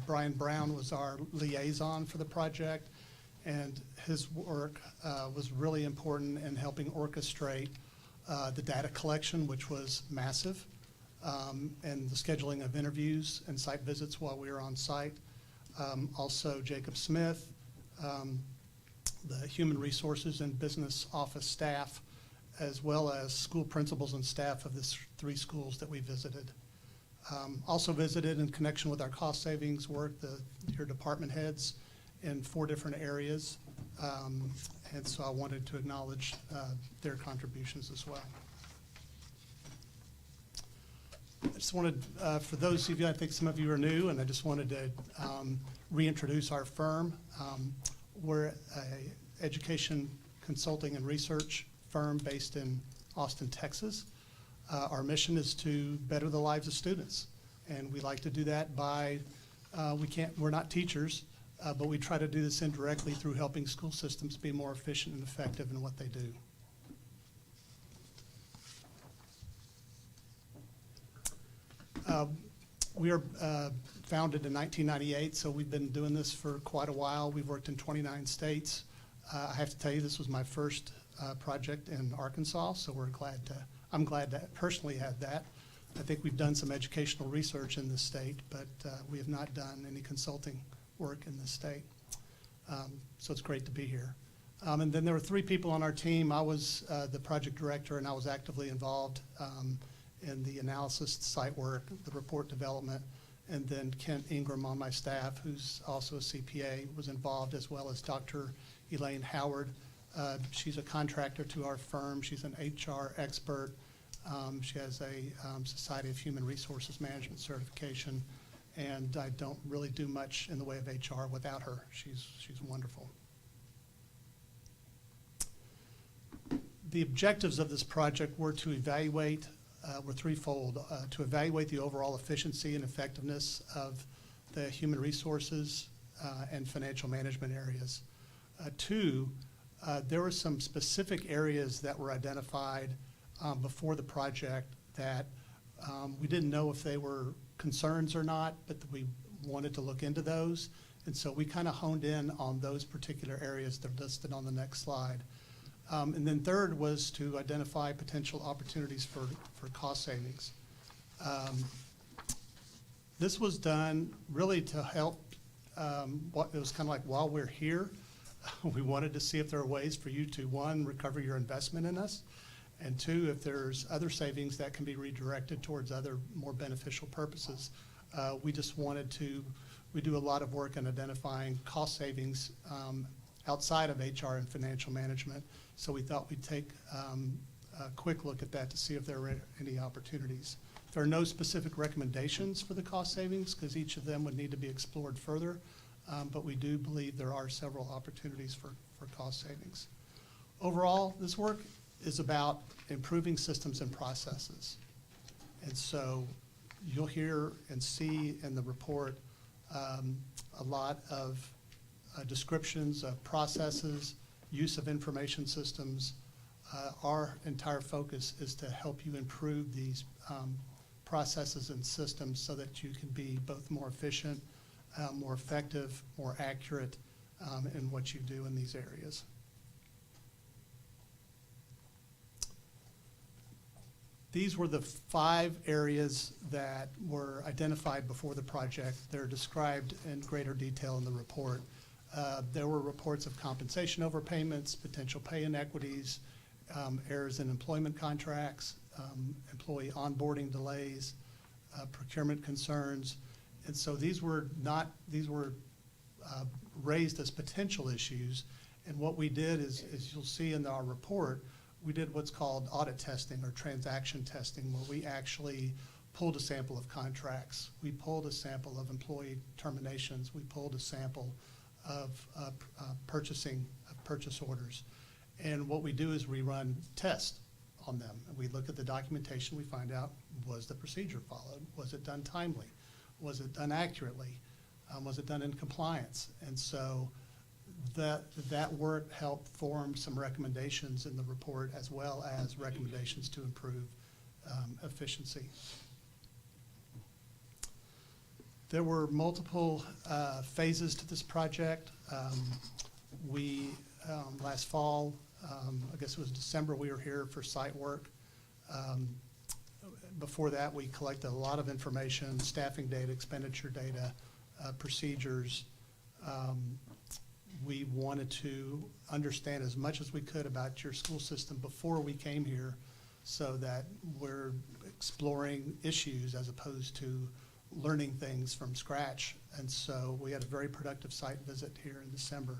Brian Brown was our liaison for the project, and his work was really important in helping orchestrate the data collection, which was massive, and the scheduling of interviews and site visits while we were on site. Also, Jacob Smith, the human resources and business office staff, as well as school principals and staff of the 3 schools that we visited. Also visited in connection with our cost savings work, your department heads in 4 different areas. And so I wanted to acknowledge their contributions as well. I just wanted, for those of you, I think some of you are new, and I just wanted to reintroduce our firm. We're an education consulting and research firm based in Austin, Texas. Our mission is to better the lives of students, and we like to do that by, we're not teachers, but we try to do this indirectly through helping school systems be more efficient and effective in what they do. We are founded in 1998, so we've been doing this for quite a while. We've worked in 29 states. I have to tell you, this was my first project in Arkansas, so I'm glad to personally have that. I think we've done some educational research in this state, but we have not done any consulting work in this state. So it's great to be here. And then there were 3 people on our team. I was the project director, and I was actively involved in the analysis, the site work, the report development, and then Kent Ingram on my staff, who's also a CPA, was involved, as well as Dr. Elaine Howard. She's a contractor to our firm. She's an HR expert. She has a Society of Human Resources Management certification, and I don't really do much in the way of HR without her. She's wonderful. The objectives of this project were to evaluate, were threefold: to evaluate the overall efficiency and effectiveness of the human resources and financial management areas. 2, there were some specific areas that were identified before the project that we didn't know if they were concerns or not, but we wanted to look into those. And so we kind of honed in on those particular areas that are listed on the next slide. And then 3rd was to identify potential opportunities for cost savings. This was done really to help, it was kind of like while we're here, we wanted to see if there are ways for you to, 1, recover your investment in us, and 2, if there's other savings that can be redirected towards other more beneficial purposes. We just wanted to, we do a lot of work in identifying cost savings outside of HR and financial management, so we thought we'd take a quick look at that to see if there were any opportunities. There are no specific recommendations for the cost savings because each of them would need to be explored further, but we do believe there are several opportunities for cost savings. Overall, this work is about improving systems and processes. And so you'll hear and see in the report a lot of descriptions of processes, use of information systems. Our entire focus is to help you improve these processes and systems so that you can be both more efficient, more effective, more accurate in what you do in these areas. These were the 5 areas that were identified before the project. They're described in greater detail in the report. There were reports of compensation overpayments, potential pay inequities, errors in employment contracts, employee onboarding delays, procurement concerns. And so these were raised as potential issues. And what we did is, as you'll see in our report, we did what's called audit testing or transaction testing, where we actually pulled a sample of contracts. We pulled a sample of employee terminations. We pulled a sample of purchase orders. And what we do is we run tests on them. And we look at the documentation. We find out, was the procedure followed? Was it done timely? Was it done accurately? Was it done in compliance? And so that work helped form some recommendations in the report, as well as recommendations to improve efficiency. There were multiple phases to this project. Last fall, I guess it was December, we were here for site work. Before that, we collected a lot of information, staffing data, expenditure data, procedures. We wanted to understand as much as we could about your school system before we came here, so that we're exploring issues as opposed to learning things from scratch. And so we had a very productive site visit here in December.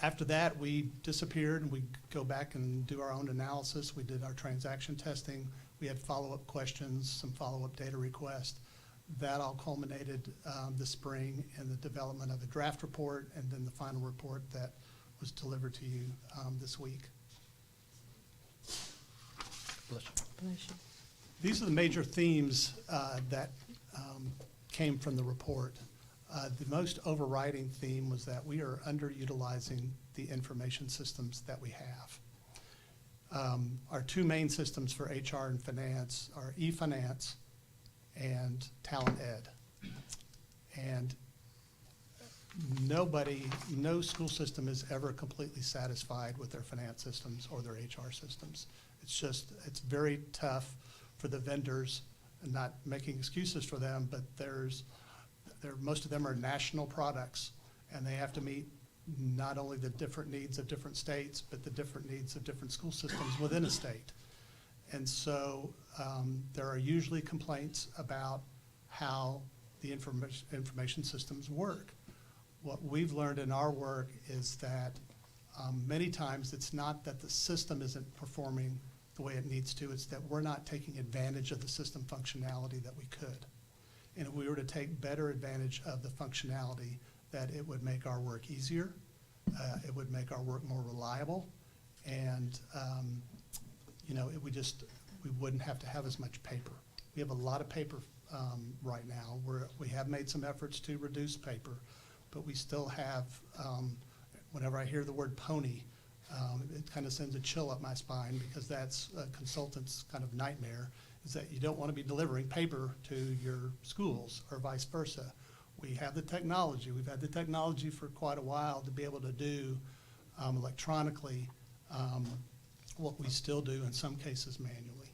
After that, we disappeared and we go back and do our own analysis. We did our transaction testing. We had follow-up questions, some follow-up data requests. That all culminated this spring in the development of a draft report and then the final report that was delivered to you this week. Bless you. Bless you. These are the major themes that came from the report. The most overriding theme was that we are underutilizing the information systems that we have. Our 2 main systems for HR and finance are eFinance and Talent Ed. And no school system is ever completely satisfied with their finance systems or their HR systems. It's very tough for the vendors, and not making excuses for them, but most of them are national products, and they have to meet not only the different needs of different states, but the different needs of different school systems within a state. And so there are usually complaints about how the information systems work. What we've learned in our work is that many times it's not that the system isn't performing the way it needs to, it's that we're not taking advantage of the system functionality that we could. And if we were to take better advantage of the functionality, that it would make our work easier, it would make our work more reliable, and we wouldn't have to have as much paper. We have a lot of paper right now. We have made some efforts to reduce paper, but we still have, whenever I hear the word pony, it kind of sends a chill up my spine, because that's a consultant's kind of nightmare, is that you don't want to be delivering paper to your schools or vice versa. We have the technology. We've had the technology for quite a while to be able to do electronically what we still do in some cases manually.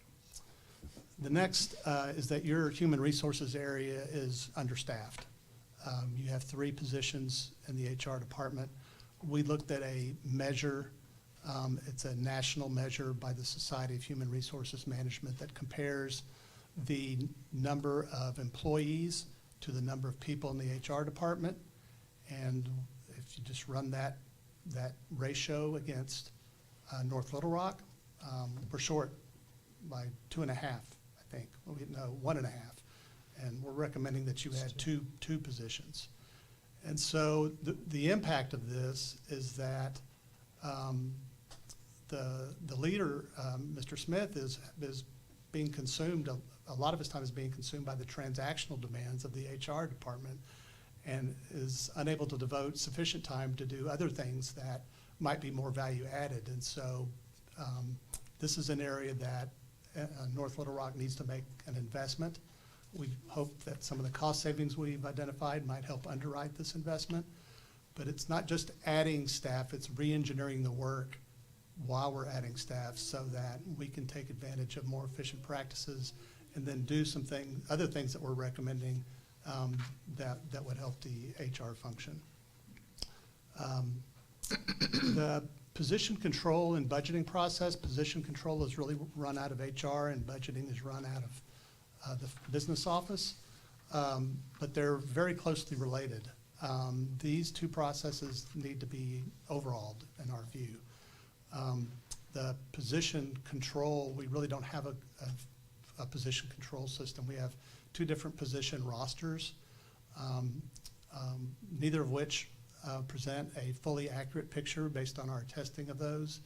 The next is that your human resources area is understaffed. You have 3 positions in the HR department. We looked at a measure, it's a national measure by the Society of Human Resources Management that compares the number of employees to the number of people in the HR department. And if you just run that ratio against North Little Rock, we're short by 2.5, I think. Well, no, 1.5. And we're recommending that you add two positions. And so the impact of this is that the leader, Mr. Smith, is being consumed, a lot of his time is being consumed by the transactional demands of the HR department, and is unable to devote sufficient time to do other things that might be more value added. And so this is an area that North Little Rock needs to make an investment. We hope that some of the cost savings we've identified might help underwrite this investment. But it's not just adding staff, it's re-engineering the work while we're adding staff so that we can take advantage of more efficient practices and then do some other things that we're recommending that would help the HR function. The position control and budgeting process, position control is really run out of HR and budgeting is run out of the business office, but they're very closely related. These two processes need to be overhauled in our view. The position control, we really don't have a position control system. We have two different position rosters, neither of which present a fully accurate picture based on our testing of those.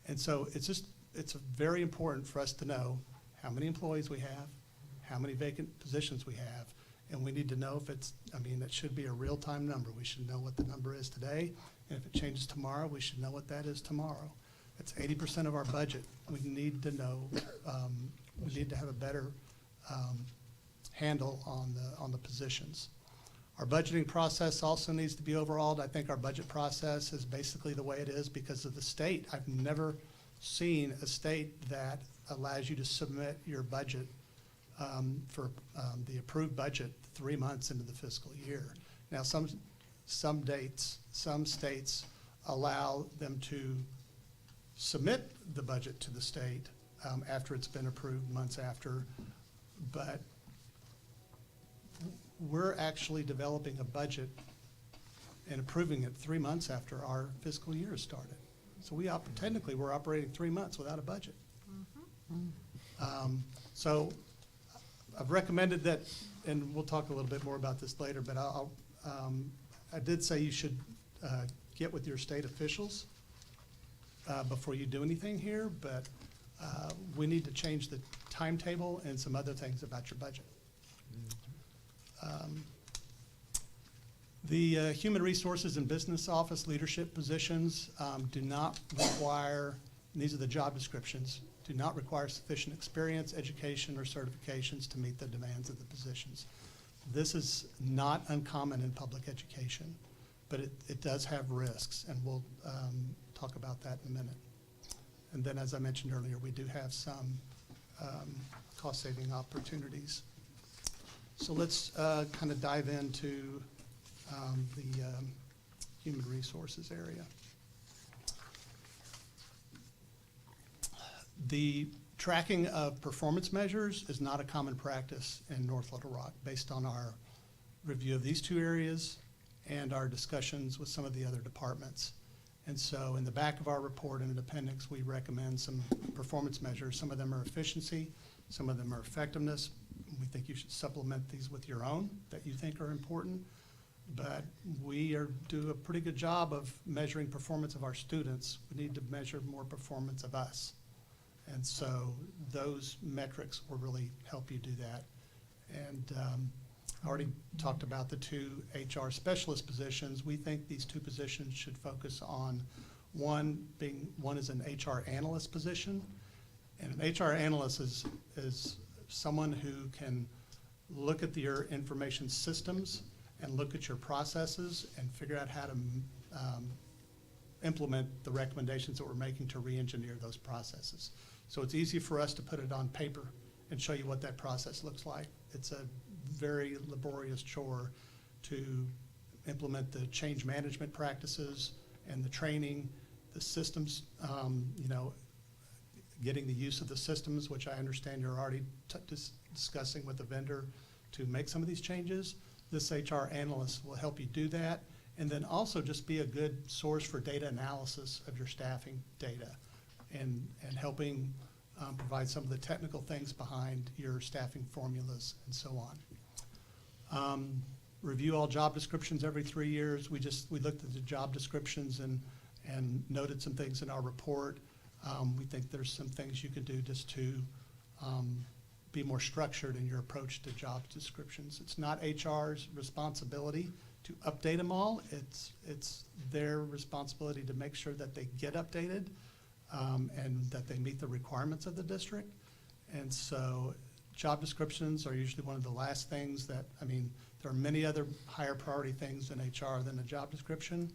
And so it's very important for us to know how many employees we have, how many vacant positions we have, and we need to know if it should be a real-time number. We should know what the number is today, and if it changes tomorrow, we should know what that is tomorrow. It's 80% of our budget. We need to know, we need to have a better handle on the positions. Our budgeting process also needs to be overhauled. I think our budget process is basically the way it is because of the state. I've never seen a state that allows you to submit your budget for the approved budget 3 months into the fiscal year. Now, some states allow them to submit the budget to the state after it's been approved months after, but we're actually developing a budget and approving it 3 months after our fiscal year has started. So technically we're operating 3 months without a budget. So I've recommended that, and we'll talk a little bit more about this later, but I did say you should get with your state officials before you do anything here, but we need to change the timetable and some other things about your budget. The human resources and business office leadership positions do not require, and these are the job descriptions, do not require sufficient experience, education, or certifications to meet the demands of the positions. This is not uncommon in public education, but it does have risks, and we'll talk about that in a minute. And then, as I mentioned earlier, we do have some cost-saving opportunities. So let's kind of dive into the human resources area. The tracking of performance measures is not a common practice in North Little Rock based on our review of these two areas and our discussions with some of the other departments. And so in the back of our report in an appendix, we recommend some performance measures. Some of them are efficiency, some of them are effectiveness. We think you should supplement these with your own that you think are important. But we do a pretty good job of measuring performance of our students. We need to measure more performance of us. And so those metrics will really help you do that. And I already talked about the two HR specialist positions. We think these two positions should focus on one is an HR analyst position. And an HR analyst is someone who can look at your information systems and look at your processes and figure out how to implement the recommendations that we're making to re-engineer those processes. So it's easy for us to put it on paper and show you what that process looks like. It's a very laborious chore to implement the change management practices and the training, the systems, getting the use of the systems, which I understand you're already discussing with the vendor to make some of these changes. This HR analyst will help you do that, and then also just be a good source for data analysis of your staffing data and helping provide some of the technical things behind your staffing formulas and so on. Review all job descriptions every 3 years. We looked at the job descriptions and noted some things in our report. We think there's some things you can do just to be more structured in your approach to job descriptions. It's not HR's responsibility to update them all. It's their responsibility to make sure that they get updated and that they meet the requirements of the district. And so job descriptions are usually one of the last things there are many other higher priority things in HR than a job description,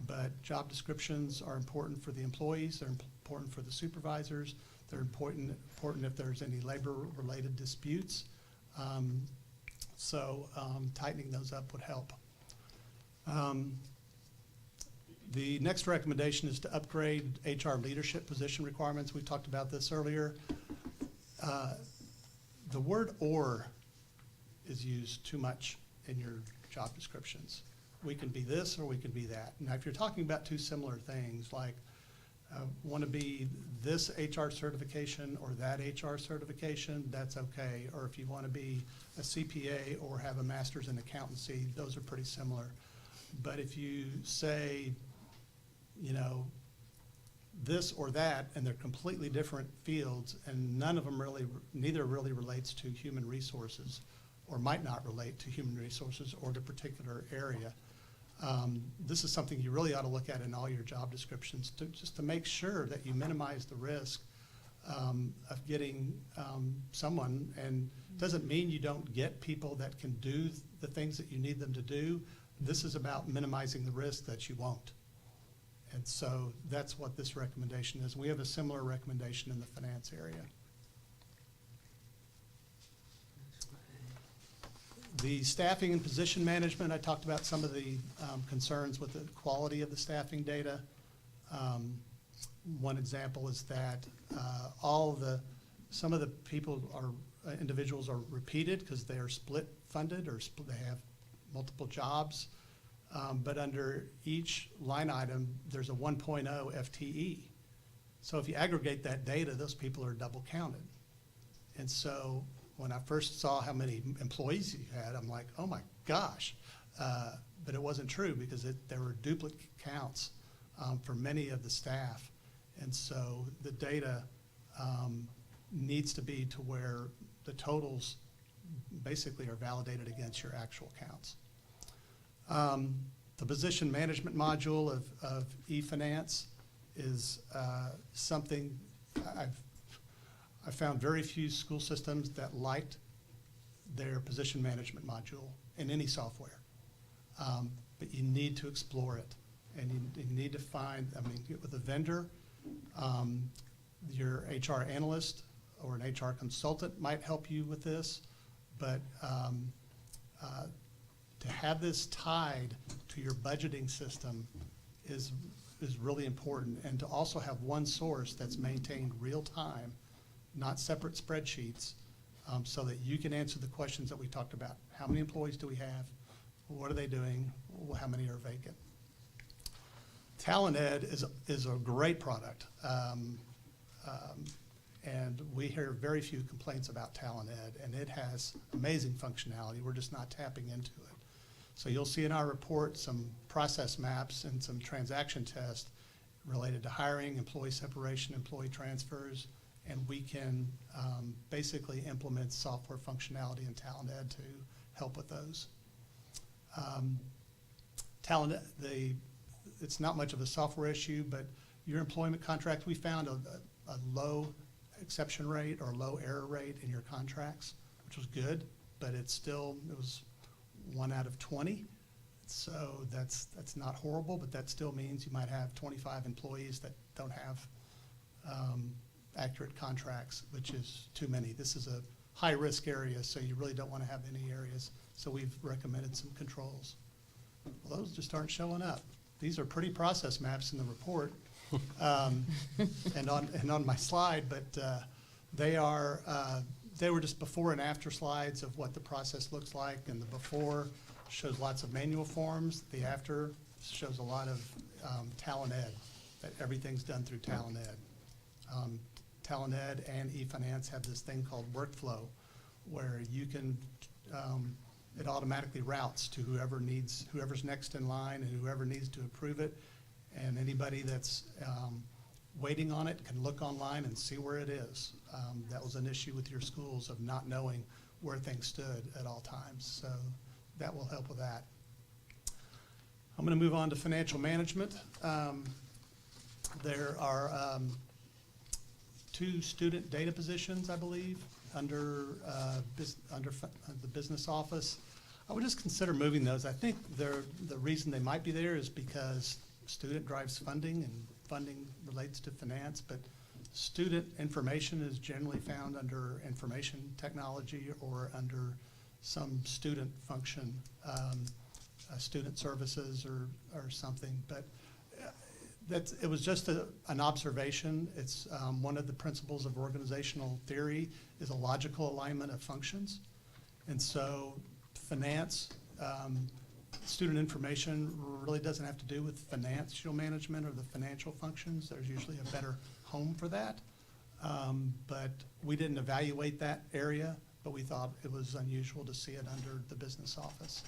but job descriptions are important for the employees, they're important for the supervisors. They're important if there's any labor-related disputes. Tightening those up would help. The next recommendation is to upgrade HR leadership position requirements. We talked about this earlier. The word "or" is used too much in your job descriptions. We can be this or we can be that. Now, if you're talking about two similar things, like want to be this HR certification or that HR certification, that's okay. Or if you want to be a CPA or have a master's in accountancy, those are pretty similar. But if you say, you know, this or that, and they're completely different fields, and neither really relates to human resources, or might not relate to human resources or the particular area. This is something you really ought to look at in all your job descriptions, just to make sure that you minimize the risk of getting someone, and doesn't mean you don't get people that can do the things that you need them to do. This is about minimizing the risk that you won't. And so that's what this recommendation is. We have a similar recommendation in the finance area. The staffing and position management, I talked about some of the concerns with the quality of the staffing data. One example is that some of the individuals are repeated because they are split funded or they have multiple jobs. But under each line item, there's a 1.0 FTE. So if you aggregate that data, those people are double counted. And so when I first saw how many employees you had, I'm like, oh my gosh. But it wasn't true because there were duplicate counts for many of the staff. And so the data needs to be to where the totals basically are validated against your actual counts. The position management module of eFinance is something I found very few school systems that liked their position management module in any software. But you need to explore it, and you need to find, get with a vendor, your HR analyst or an HR consultant might help you with this, but to have this tied to your budgeting system is really important, and to also have one source that's maintained real time, not separate spreadsheets, so that you can answer the questions that we talked about. How many employees do we have? What are they doing? How many are vacant? TalentEd is a great product, and we hear very few complaints about TalentEd, and it has amazing functionality. We're just not tapping into it. So you'll see in our report some process maps and some transaction tests related to hiring, employee separation, employee transfers, and we can basically implement software functionality in TalentEd to help with those. It's not much of a software issue, but your employment contracts, we found a low exception rate or low error rate in your contracts, which was good, but it was 1 out of 20. So that's not horrible, but that still means you might have 25 employees that don't have accurate contracts, which is too many. This is a high-risk area, so you really don't want to have any areas. So we've recommended some controls. Well, those just aren't showing up. These are pretty process maps in the report and on my slide, but they were just before and after slides of what the process looks like, and the before shows lots of manual forms. The after shows a lot of TalentEd, that everything's done through TalentEd. TalentEd and eFinance have this thing called workflow, where you can, it automatically routes to whoever's next in line and whoever needs to approve it. And anybody that's waiting on it can look online and see where it is. That was an issue with your schools of not knowing where things stood at all times. So that will help with that. I'm going to move on to financial management. There are 2 student data positions, I believe, under the business office. I would just consider moving those. I think the reason they might be there is because student drives funding, and funding relates to finance, but student information is generally found under information technology or under some student function, student services or something. But it was just an observation. It's one of the principles of organizational theory is a logical alignment of functions. And so finance, student information really doesn't have to do with financial management or the financial functions. There's usually a better home for that. But we didn't evaluate that area, but we thought it was unusual to see it under the business office.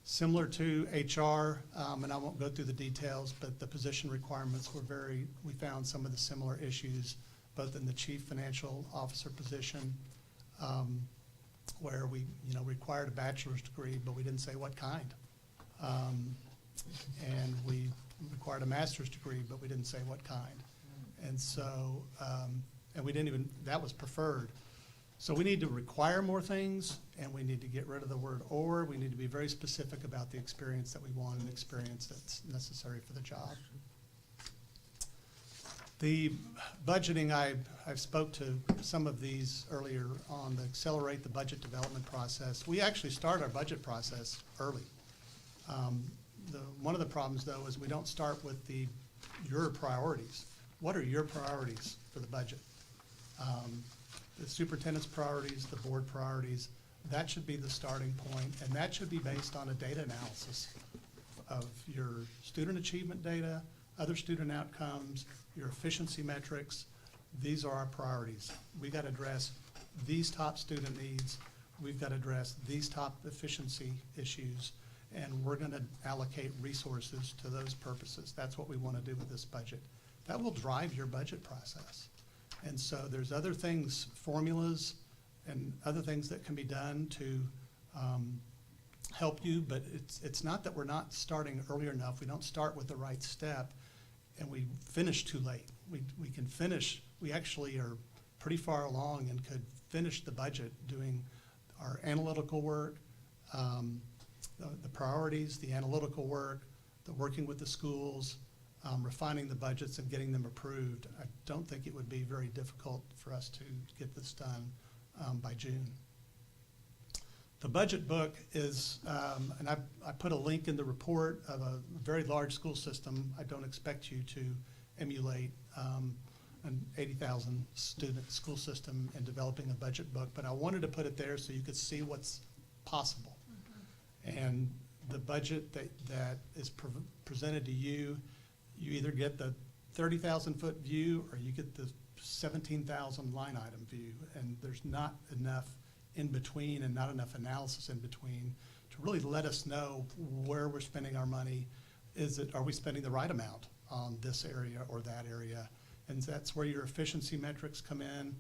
Similar to HR, and I won't go through the details, but the position requirements were we found some of the similar issues, both in the chief financial officer position, where we required a bachelor's degree, but we didn't say what kind. And we required a master's degree, but we didn't say what kind. And so, and we didn't even, that was preferred. So we need to require more things, and we need to get rid of the word or. We need to be very specific about the experience that we want and the experience that's necessary for the job. The budgeting, I've spoke to some of these earlier on to accelerate the budget development process. We actually start our budget process early. One of the problems, though, is we don't start with your priorities. What are your priorities for the budget? The superintendent's priorities, the board priorities, that should be the starting point, and that should be based on a data analysis of your student achievement data, other student outcomes, your efficiency metrics. These are our priorities. We've got to address these top student needs. We've got to address these top efficiency issues, and we're going to allocate resources to those purposes. That's what we want to do with this budget. That will drive your budget process. And so there's other things, formulas and other things that can be done to help you, but it's not that we're not starting earlier enough. We don't start with the right step and we finish too late. We can finish, we actually are pretty far along and could finish the budget doing our analytical work, the priorities, the analytical work, the working with the schools, refining the budgets and getting them approved. I don't think it would be very difficult for us to get this done by June. The budget book is, and I put a link in the report of a very large school system. I don't expect you to emulate an 80,000 student school system in developing a budget book, but I wanted to put it there so you could see what's possible. And the budget that is presented to you, you either get the 30,000 foot view or you get the 17,000 line item view, and there's not enough in between and not enough analysis in between to really let us know where we're spending our money. Are we spending the right amount on this area or that area? And that's where your efficiency metrics come in.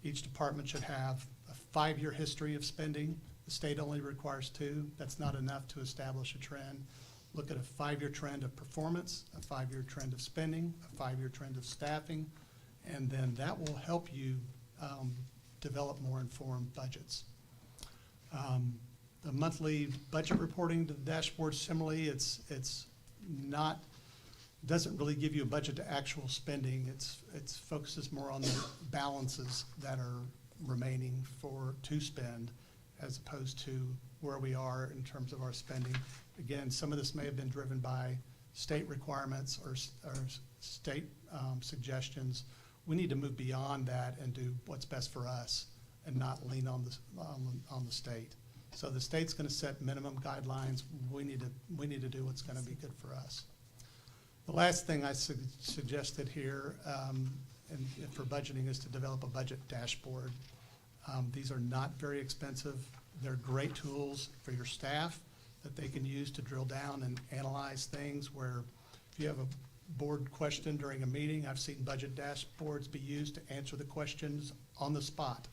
Each department should have a 5-year history of spending. The state only requires 2. That's not enough to establish a trend. Look at a 5-year trend of performance, a 5-year trend of spending, a 5-year trend of staffing, and then that will help you develop more informed budgets. The monthly budget reporting to the dashboard, similarly, it's not, doesn't really give you a budget to actual spending. It focuses more on the balances that are remaining to spend as opposed to where we are in terms of our spending. Again, some of this may have been driven by state requirements or state suggestions. We need to move beyond that and do what's best for us and not lean on the state. So the state's going to set minimum guidelines. We need to do what's going to be good for us. The last thing I suggested here and for budgeting is to develop a budget dashboard. These are not very expensive. They're great tools for your staff that they can use to drill down and analyze things where if you have a board question during a meeting, I've seen budget dashboards be used to answer the questions on the spot.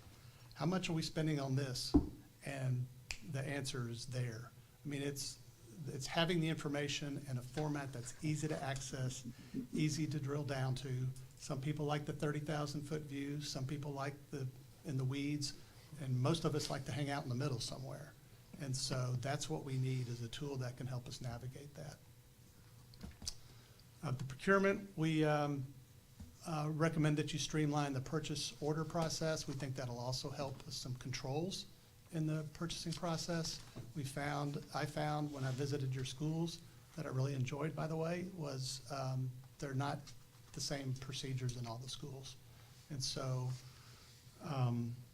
How much are we spending on this? And the answer is there. I mean, it's having the information in a format that's easy to access, easy to drill down to. Some people like the 30,000 foot view, some people like in the weeds, and most of us like to hang out in the middle somewhere. And so that's what we need is a tool that can help us navigate that. The procurement, we recommend that you streamline the purchase order process. We think that'll also help with some controls in the purchasing process. I found when I visited your schools that I really enjoyed, by the way, was they're not the same procedures in all the schools. And so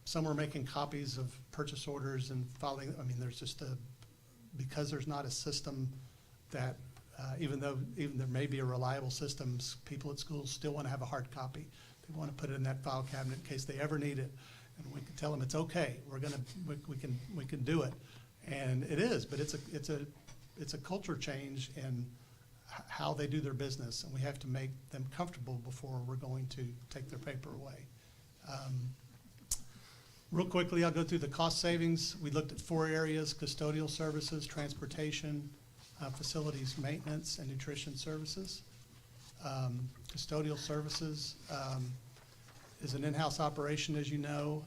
some are making copies of purchase orders and filing. I mean, there's just because there's not a system that, even though there may be a reliable system, people at schools still want to have a hard copy. They want to put it in that file cabinet in case they ever need it. And we can tell them it's okay. We can do it. And it is, but it's a culture change in how they do their business, and we have to make them comfortable before we're going to take their paper away. Real quickly, I'll go through the cost savings. We looked at 4 areas: custodial services, transportation, facilities maintenance, and nutrition services. Custodial services is an in-house operation, as you know.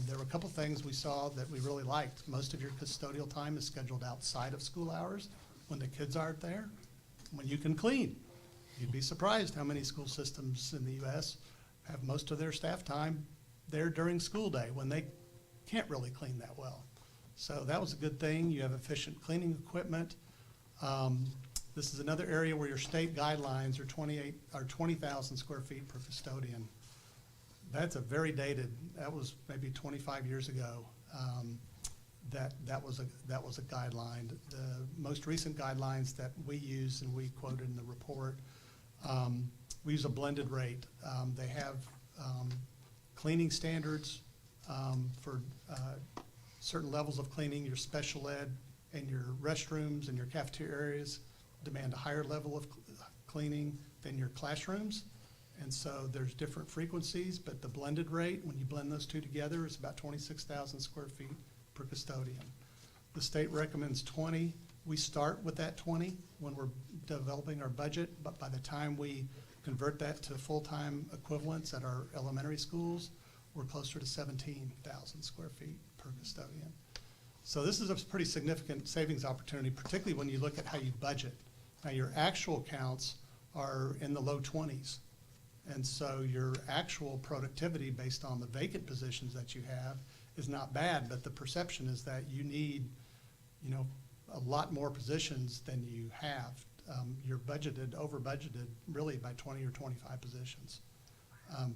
There were a couple things we saw that we really liked. Most of your custodial time is scheduled outside of school hours when the kids aren't there, when you can clean. You'd be surprised how many school systems in the U.S. have most of their staff time there during school day when they can't really clean that well. So that was a good thing. You have efficient cleaning equipment. This is another area where your state guidelines are 20,000 square feet per custodian. That's a very dated. That was maybe 25 years ago. That was a guideline. The most recent guidelines that we use and we quoted in the report, we use a blended rate. They have cleaning standards for certain levels of cleaning. Your special ed and your restrooms and your cafeteria areas demand a higher level of cleaning than your classrooms. And so there's different frequencies, but the blended rate, when you blend those two together, is about 26,000 square feet per custodian. The state recommends 20. We start with that 20 when we're developing our budget, but by the time we convert that to full-time equivalents at our elementary schools, we're closer to 17,000 square feet per custodian. So this is a pretty significant savings opportunity, particularly when you look at how you budget. Now, your actual counts are in the low 20s. And so your actual productivity based on the vacant positions that you have is not bad, but the perception is that you need, a lot more positions than you have. You're over budgeted really by 20 or 25 positions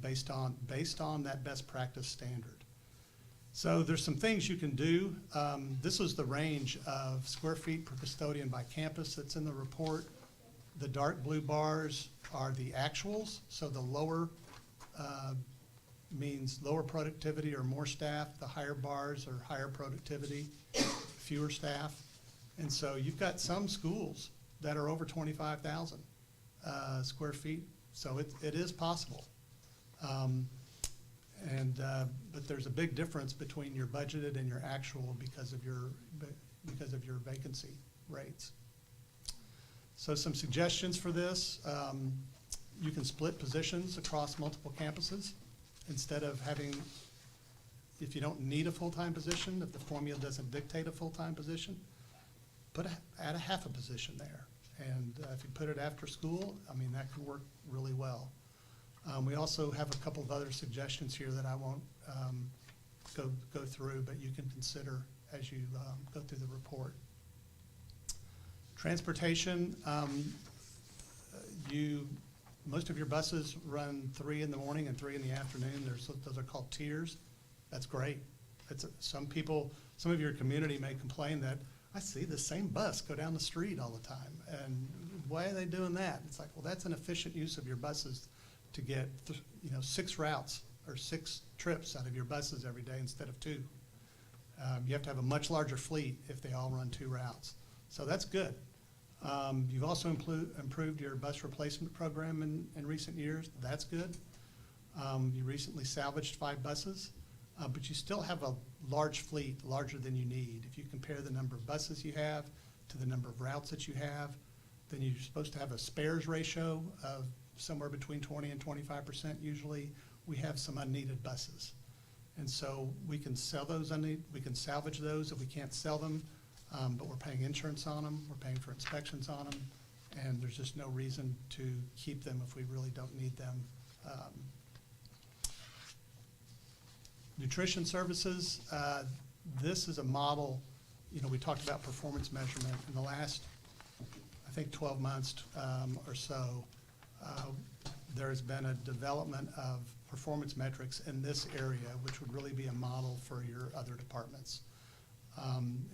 based on that best practice standard. So there's some things you can do. This was the range of square feet per custodian by campus that's in the report. The dark blue bars are the actuals, so the lower means lower productivity or more staff. The higher bars are higher productivity, fewer staff. And so you've got some schools that are over 25,000 square feet, so it is possible. But there's a big difference between your budgeted and your actual because of your vacancy rates. So some suggestions for this, you can split positions across multiple campuses instead of having, if you don't need a full-time position, if the formula doesn't dictate a full-time position, add a half a position there. And if you put it after school, that can work really well. We also have a couple of other suggestions here that I won't go through, but you can consider as you go through the report. Transportation, most of your buses run 3 in the morning and 3 in the afternoon. Those are called tiers. That's great. Some of your community may complain that I see the same bus go down the street all the time, and why are they doing that? It's like, well, that's an efficient use of your buses to get 6 routes or 6 trips out of your buses every day instead of 2. You have to have a much larger fleet if they all run 2 routes. So that's good. You've also improved your bus replacement program in recent years. That's good. You recently salvaged 5 buses, but you still have a large fleet, larger than you need. If you compare the number of buses you have to the number of routes that you have, then you're supposed to have a spares ratio of somewhere between 20 and 25% usually. We have some unneeded buses. And so we can sell those, we can salvage those if we can't sell them, but we're paying insurance on them, we're paying for inspections on them, and there's just no reason to keep them if we really don't need them. Nutrition services, this is a model, we talked about performance measurement. In the last, I think, 12 months or so, there's been a development of performance metrics in this area, which would really be a model for your other departments.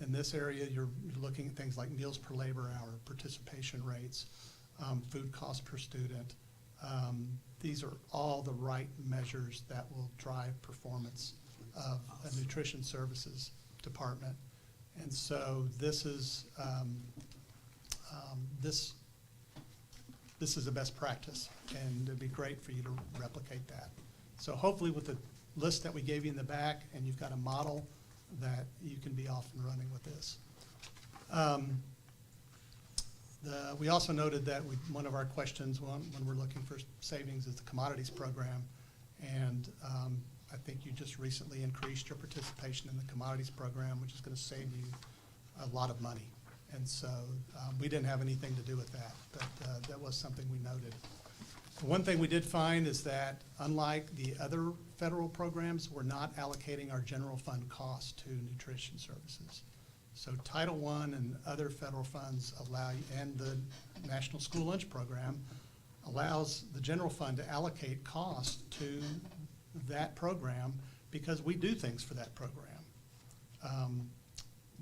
In this area, you're looking at things like meals per labor hour, participation rates, food cost per student. These are all the right measures that will drive performance of a nutrition services department. And so this is this is a best practice, and it'd be great for you to replicate that. So hopefully with the list that we gave you in the back, and you've got a model, that you can be off and running with this. We also noted that one of our questions when we're looking for savings is the commodities program, and I think you just recently increased your participation in the commodities program, which is going to save you a lot of money. And so we didn't have anything to do with that, but that was something we noted. The one thing we did find is that unlike the other federal programs, we're not allocating our general fund costs to nutrition services. So Title I and other federal funds allow, and the National School Lunch Program allows the general fund to allocate costs to that program because we do things for that program.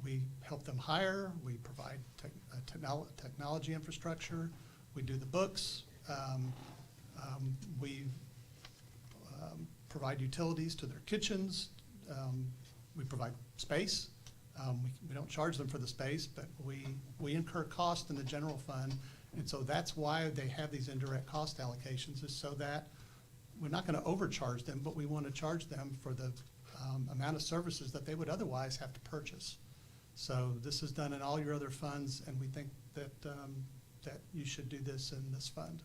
We help them hire, we provide technology infrastructure, we do the books, we provide utilities to their kitchens, we provide space. We don't charge them for the space, but we incur cost in the general fund, and so that's why they have these indirect cost allocations, is so that we're not going to overcharge them, but we want to charge them for the amount of services that they would otherwise have to purchase. So this is done in all your other funds, and we think that that you should do this in this fund.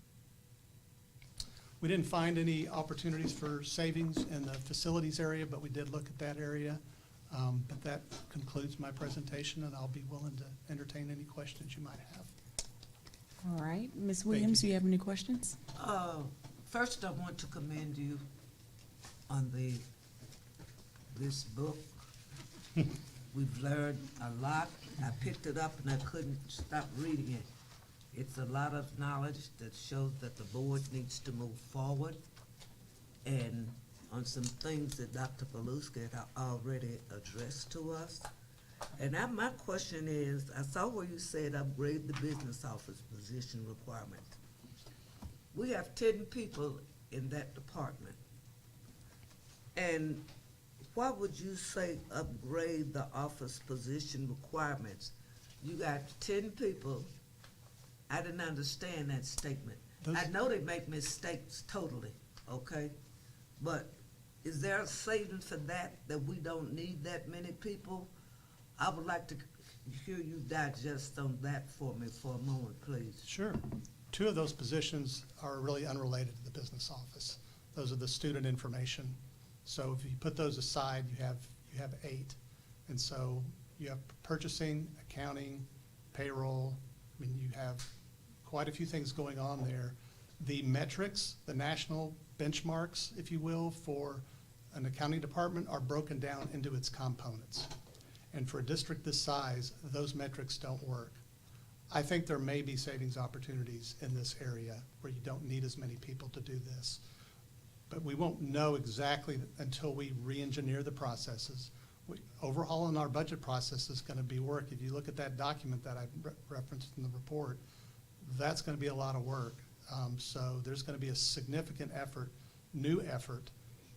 We didn't find any opportunities for savings in the facilities area, but we did look at that area. But that concludes my presentation, and I'll be willing to entertain any questions you might have. All right, Ms. Williams, do you have any questions? First, I want to commend you on this book. We've learned a lot. I picked it up and I couldn't stop reading it. It's a lot of knowledge that shows that the board needs to move forward, and on some things that Dr. Paluski had already addressed to us. And now my question is, I saw where you said upgrade the business office position requirement. We have 10 people in that department. And why would you say upgrade the office position requirements? You got 10 people. I didn't understand that statement. I know they make mistakes totally, okay? But is there a saving for that we don't need that many people? I would like to hear you digest on that for me for a moment, please. Sure. 2 of those positions are really unrelated to the business office. Those are the student information. So if you put those aside, you have 8. And so you have purchasing, accounting, payroll. I mean, you have quite a few things going on there. The metrics, the national benchmarks, if you will, for an accounting department are broken down into its components. And for a district this size, those metrics don't work. I think there may be savings opportunities in this area where you don't need as many people to do this. But we won't know exactly until we re-engineer the processes. Overhauling our budget process is going to be work. If you look at that document that I referenced in the report, that's going to be a lot of work. So there's going to be a significant effort, new effort,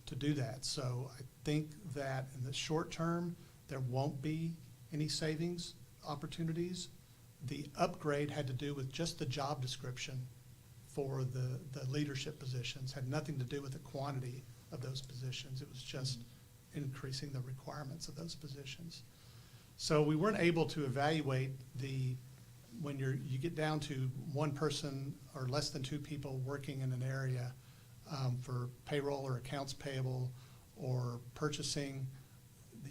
to do that. So I think that in the short term, there won't be any savings opportunities. The upgrade had to do with just the job description for the leadership positions, had nothing to do with the quantity of those positions. It was just increasing the requirements of those positions. So we weren't able to evaluate when you get down to 1 person or less than 2 people working in an area for payroll or accounts payable or purchasing,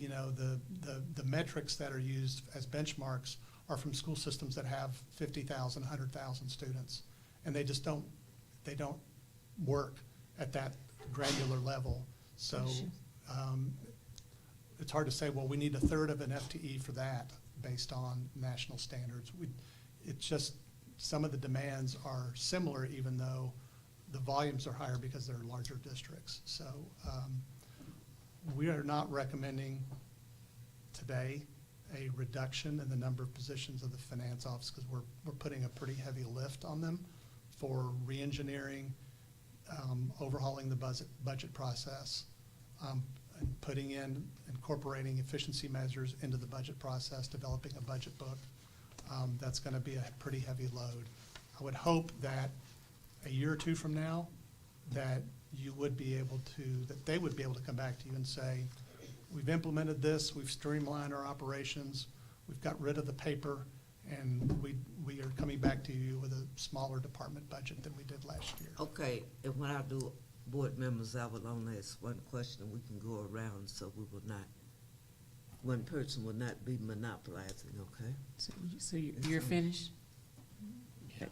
the metrics that are used as benchmarks are from school systems that have 50,000, 100,000 students, and they just don't work at that granular level. So it's hard to say, well, we need a third of an FTE for that based on national standards. It's just some of the demands are similar, even though the volumes are higher because they're larger districts. So we are not recommending today a reduction in the number of positions of the finance office because we're putting a pretty heavy lift on them for re-engineering, overhauling the budget process, and incorporating efficiency measures into the budget process, developing a budget book. That's going to be a pretty heavy load. I would hope that a year or two from now that you would be able to, that they would be able to come back to you and say, we've implemented this, we've streamlined our operations, we've got rid of the paper, and we are coming back to you with a smaller department budget than we did last year. Okay, and when I do board members, I will only ask one question, and we can go around so we will not, one person will not be monopolizing, okay? So you're finished?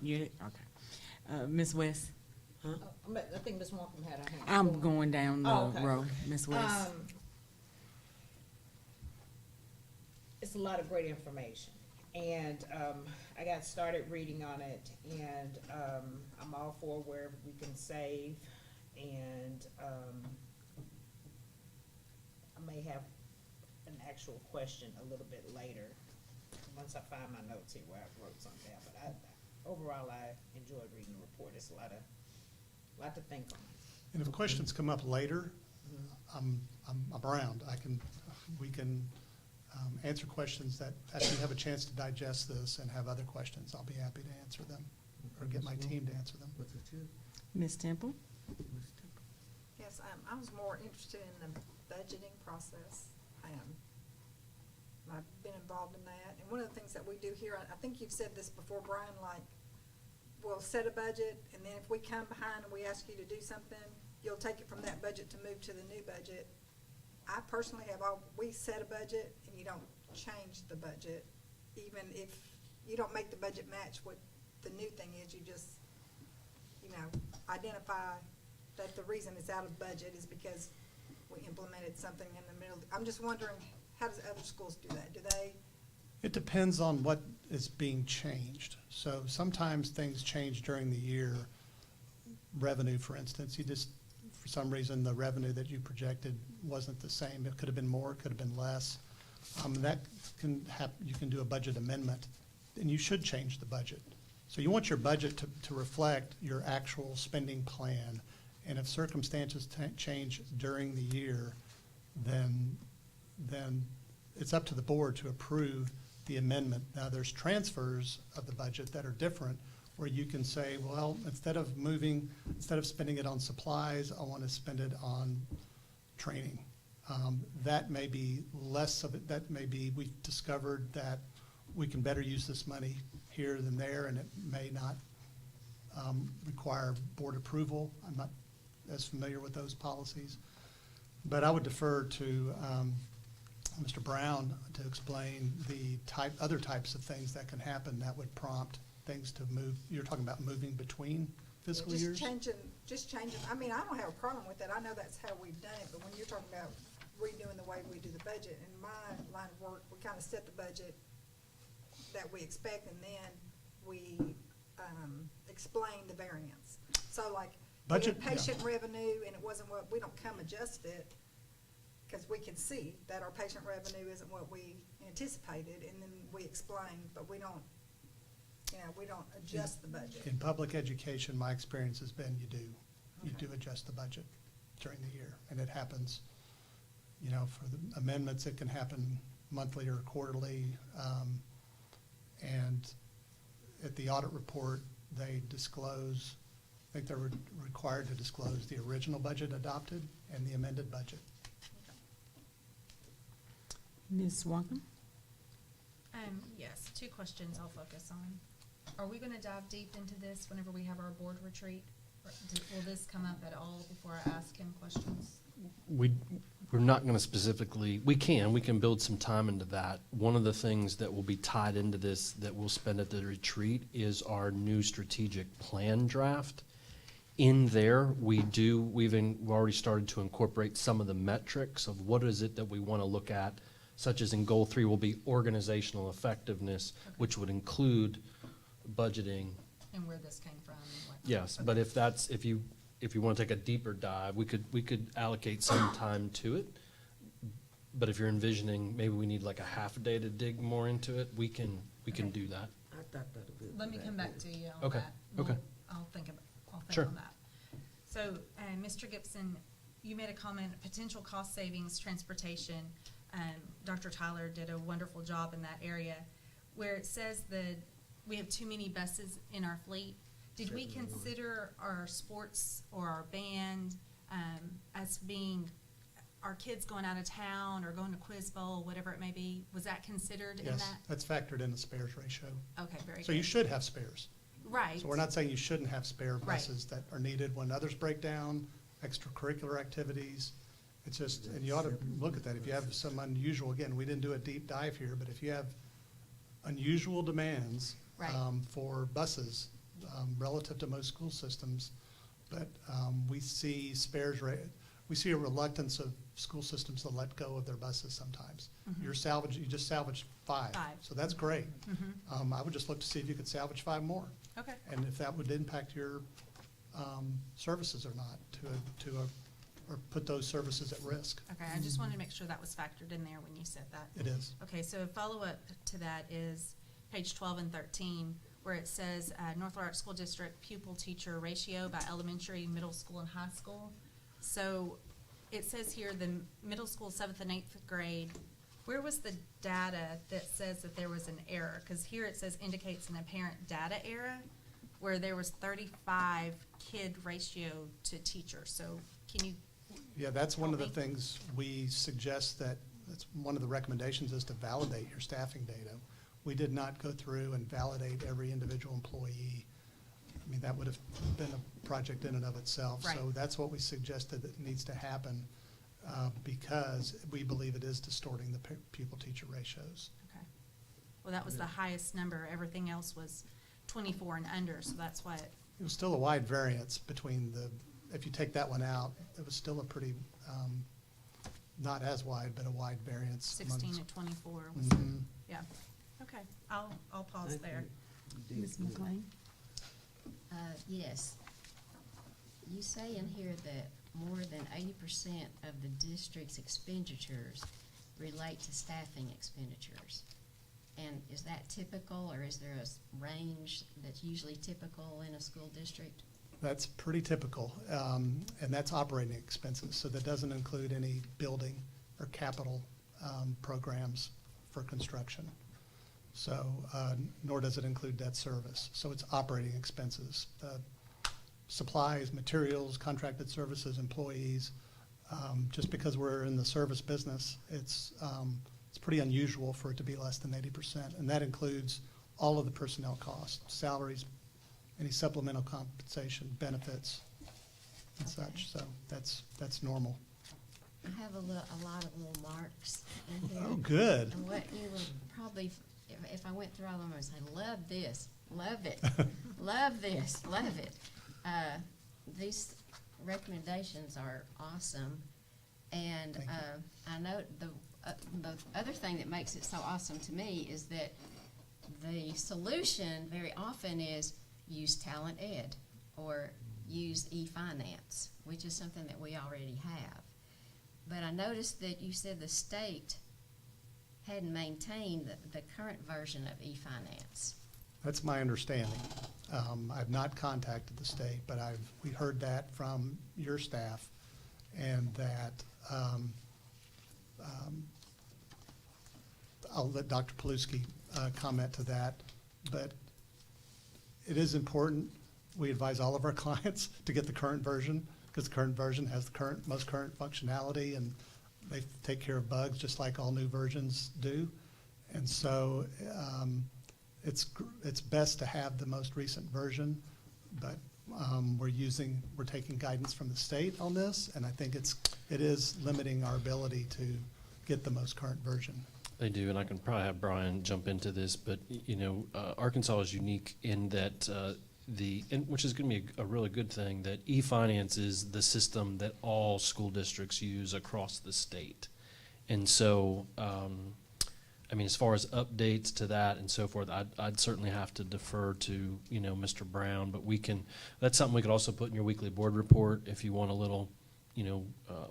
You okay. Ms. West? I think Ms. Waltham had her hand. I'm going down the Oh, okay. row. Ms. West? It's a lot of great information, and I got started reading on it, and I'm all for where we can save, and I may have an actual question a little bit later, once I find my notes here where I wrote something down, but overall, I enjoyed reading the report. It's a lot to think on. And if questions come up later, I'm around. We can answer questions that after you have a chance to digest this and have other questions, I'll be happy to answer them or get my team to answer them. Ms. Temple? Yes, I was more interested in the budgeting process. I've been involved in that. And one of the things that we do here, I think you've said this before, Brian, like, we'll set a budget, and then if we come behind and we ask you to do something, you'll take it from that budget to move to the new budget. I personally we set a budget, and you don't change the budget. Even if you don't make the budget match what the new thing is, you just, identify that the reason it's out of budget is because we implemented something in the middle. I'm just wondering, how does other schools do that? Do they? It depends on what is being changed. So sometimes things change during the year. Revenue, for instance, for some reason, the revenue that you projected wasn't the same. It could have been more, it could have been less. That can happen. You can do a budget amendment, and you should change the budget. So you want your budget to reflect your actual spending plan. And if circumstances change during the year, then it's up to the board to approve the amendment. Now, there's transfers of the budget that are different, where you can say, well, instead of spending it on supplies, I want to spend it on training. That may be less of it. That may be, we've discovered that we can better use this money here than there, and it may not require board approval. I'm not as familiar with those policies. But I would defer to Mr. Brown to explain the other types of things that can happen that would prompt things to move. You're talking about moving between fiscal years? Just changing. I mean, I don't have a problem with that. I know that's how we've done it, but when you're talking about redoing the way we do the budget, in my line of work, we kind of set the budget that we expect, and then we explain the variance. So like, budget, we had patient revenue, and it wasn't what, we don't come adjust it, because we can see that our patient revenue isn't what we anticipated, and then we explain, but we don't, we don't adjust the budget. In public education, my experience has been you do adjust the budget during the year, and it happens, for the amendments, it can happen monthly or quarterly, and at the audit report, they disclose, I think they're required to disclose the original budget adopted and the amended budget. Ms. Walker? Yes, 2 questions I'll focus on. Are we going to dive deep into this whenever we have our board retreat, Will this come up at all before I ask him questions? We're not going to specifically, we can build some time into that. One of the things that will be tied into this that we'll spend at the retreat is our new strategic plan draft. In there, we've already started to incorporate some of the metrics of what is it that we want to look at, such as in goal 3 will be organizational effectiveness, which would include budgeting. And where this came from and what? Yes, but if you want to take a deeper dive, we could allocate some time to it. But if you're envisioning maybe we need like a half a day to dig more into it, we can do that. I thought that would be. Let me come back to you on Okay, that. okay. I'll think Sure. on that. So, Mr. Gibson, you made a comment, potential cost savings, transportation. Dr. Tyler did a wonderful job in that area, where it says that we have too many buses in our fleet. Did we consider our sports or our band as being our kids going out of town or going to Quiz Bowl, whatever it may be? Was that considered in Yes, that? that's factored in the spares ratio. Okay, very good. So you should have spares. Right. So we're not saying you shouldn't have spare Right. buses that are needed when others break down, extracurricular activities. It's just, and you ought to look at that. If you have some unusual, again, we didn't do a deep dive here, but if you have unusual demands Right. For buses relative to most school systems, but we see spares rate, we see a reluctance of school systems to let go of their buses sometimes. Mhm. You just salvaged 5. So that's great. I would just look to see if you could salvage 5 more. Okay. And if that would impact your services or not, or put those services at risk. Okay, I just wanted to make sure that was factored in there when you said that. It is. Okay, so a follow-up to that is page 12 and 13, where it says North Little Rock School District pupil-teacher ratio by elementary, middle school, and high school. So it says here the middle school 7th and 8th grade. Where was the data that says that there was an error? Because here it says indicates an apparent data error, where there was 35 kid ratio to teacher. So can you? Yeah, that's one of the Help me. things we suggest that's one of the recommendations is to validate your staffing data. We did not go through and validate every individual employee. I mean, that would have been a project in and of itself. So Right. that's what we suggested that needs to happen because we believe it is distorting the pupil-teacher ratios. Okay. Well, that was the highest number. Everything else was 24 and under, so that's why it. It was still a wide variance between if you take that one out, it was still a pretty, not as wide, but a wide variance. 16 to 24 was, Mhm. yeah. Okay, I'll pause there. Ms. McLean? Yes. You say in here that more than 80% of the district's expenditures relate to staffing expenditures. And is that typical, or is there a range that's usually typical in a school district? That's pretty typical, and that's operating expenses, so that doesn't include any building or capital programs for construction. So, nor does it include debt service. So it's operating expenses, supplies, materials, contracted services, employees. Just because we're in the service business, it's pretty unusual for it to be less than 80%, and that includes all of the personnel costs, salaries, any supplemental compensation, benefits, and such. So that's normal. I have a lot of little marks in here. Oh, good. And what you would probably, if I went through all of them, I would say, love this, love it, love this, love it. These recommendations are awesome. And I know the other thing that makes it so awesome to me is that the solution very often is use Talent Ed or use e-finance, which is something that we already have. But I noticed that you said the state hadn't maintained the current version of e-finance. That's my understanding. I've not contacted the state, but we heard that from your staff, and that I'll let Dr. Paluski comment to that. But it is important, we advise all of our clients to get the current version, because the current version has the most current functionality, and they take care of bugs just like all new versions do. And so it's best to have the most recent version, but We're taking guidance from the state on this, and I think it is limiting our ability to get the most current version. They do, and I can probably have Brian jump into this, but Arkansas is unique in that which is going to be a really good thing, that e-finance is the system that all school districts use across the state. And so, as far as updates to that and so forth, I'd certainly have to defer to, Mr. Brown, but that's something we could also put in your weekly board report if you want a little,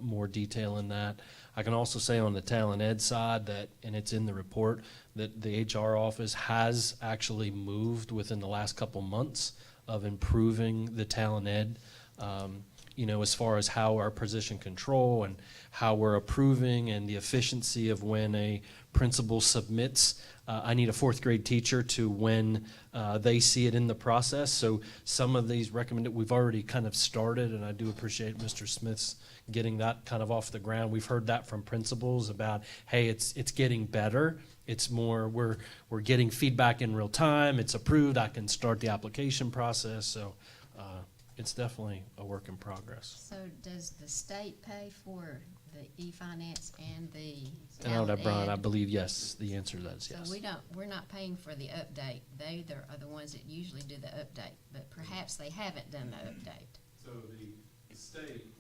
more detail in that. I can also say on the talent ed side that, and it's in the report, that the HR office has actually moved within the last couple months of improving the talent ed, as far as how our position control and how we're approving and the efficiency of when a principal submits. I need a fourth grade teacher to when they see it in the process. So some of these we've already kind of started, and I do appreciate Mr. Smith's getting that kind of off the ground. We've heard that from principals about, hey, it's getting better. It's more, we're getting feedback in real time. It's approved. I can start the application process. So it's definitely a work in progress. So does the state pay for the e-finance and the And I would have Brian, talent I ed? believe yes. The answer to that is yes. So we're not paying for the update. They are the ones that usually do the update, but perhaps they haven't done the update. So the state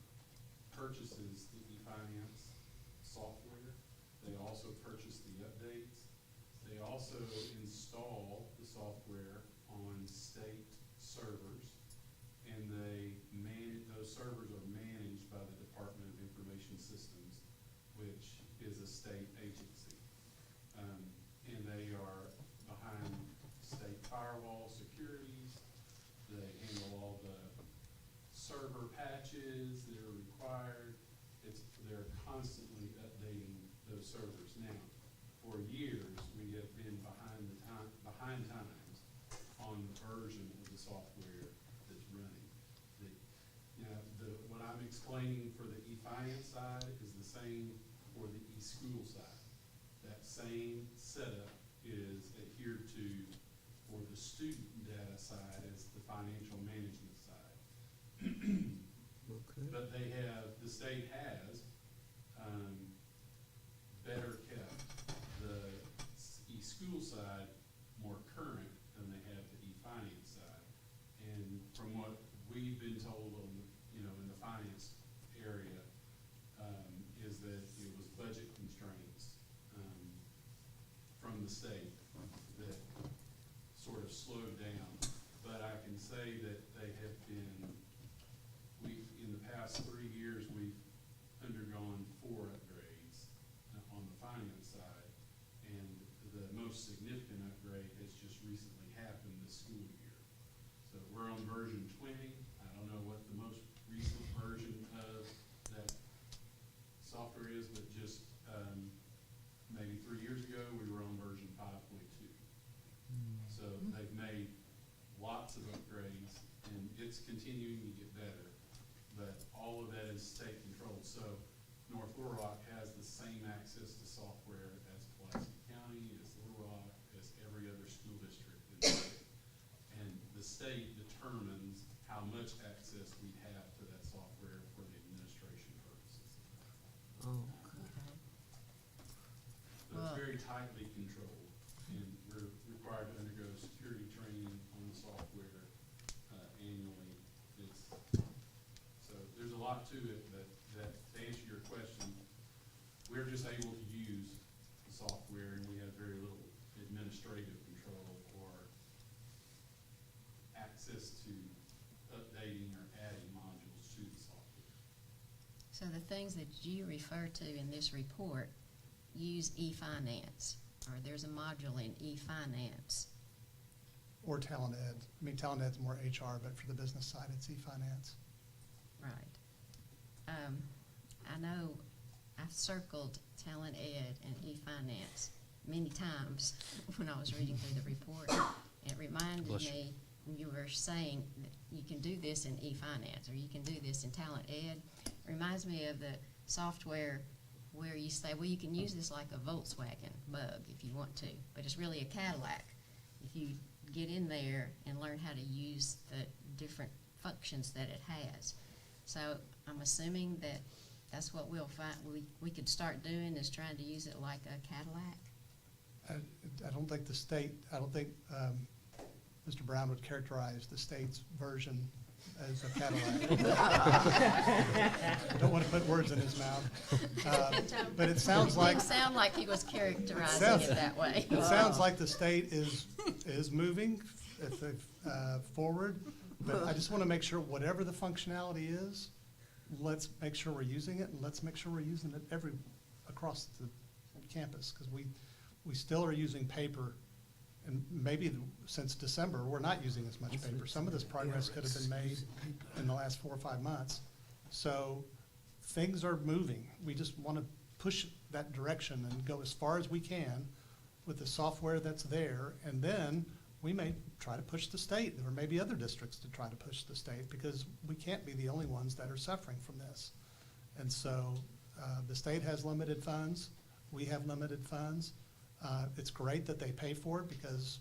purchases the e-finance software. They also purchase the updates. They also install the software on state servers, and those servers are managed by the Department of Information Systems, which is a state agency. And they are behind state firewall securities. They handle all the server patches that are required. They're constantly updating those servers. Now, for years, we have been behind times on the version of the software that's running. What I'm explaining for the e-finance side is the same for the e-school side. That same setup is adhered to for the student data side as the financial management side. Okay. But the state has better kept the e-school side more current than they have the e-finance side. And from what we've been told in the finance area, is that it was budget constraints from the state that sort of slowed down. But I can say that they have been, in the past 3 years, we've undergone 4 upgrades on the finance side, and the most significant upgrade has just recently happened this school year. So we're on version 20. I don't know what the most recent version of that software is, but just maybe 3 years ago, we were on version 5.2. So they've made lots of upgrades, and it's continuing to get better, but all of that is state controlled. So North Little Rock has the same access to software as Pulaski County, as Little Rock, as every other school district in the state. And the state determines how much access we have to that software for the administration purposes. Oh. So it's very tightly controlled, and we're required to undergo security training on the software annually. So there's a lot to it, but to answer your question, we're just able to use the software, and we have very little administrative control or access to updating or adding modules to the software. So the things that you refer to in this report use e-finance, or there's a module in e-finance. Or talent ed. I mean, talent ed's more HR, but for the business side, it's e-finance. Right. I know I've circled talent ed and e-finance many times when I was reading through the report. It reminded me, when you were saying that you can do this in e-finance, or you can do this in talent ed. It reminds me of the software where you say, well, you can use this like a Volkswagen Bug if you want to, but it's really a Cadillac. If you get in there and learn how to use the different functions that it has. So I'm assuming that that's what we'll find, we could start doing, is trying to use it like a Cadillac. I don't think Mr. Brown would characterize the state's version as a Cadillac. I don't want to put words in his mouth. But it sounds like. It didn't sound like he was characterizing it that way. It sounds like the state is moving forward, but I just want to make sure whatever the functionality is, let's make sure we're using it, and let's make sure we're using it across the campus, because we still are using paper. And maybe since December, we're not using as much paper. Some of this progress could have been made in the last 4 or 5 months. So things are moving. We just want to push that direction and go as far as we can with the software that's there. And then we may try to push the state. There may be other districts to try to push the state, because we can't be the only ones that are suffering from this. And so the state has limited funds. We have limited funds. It's great that they pay for it, because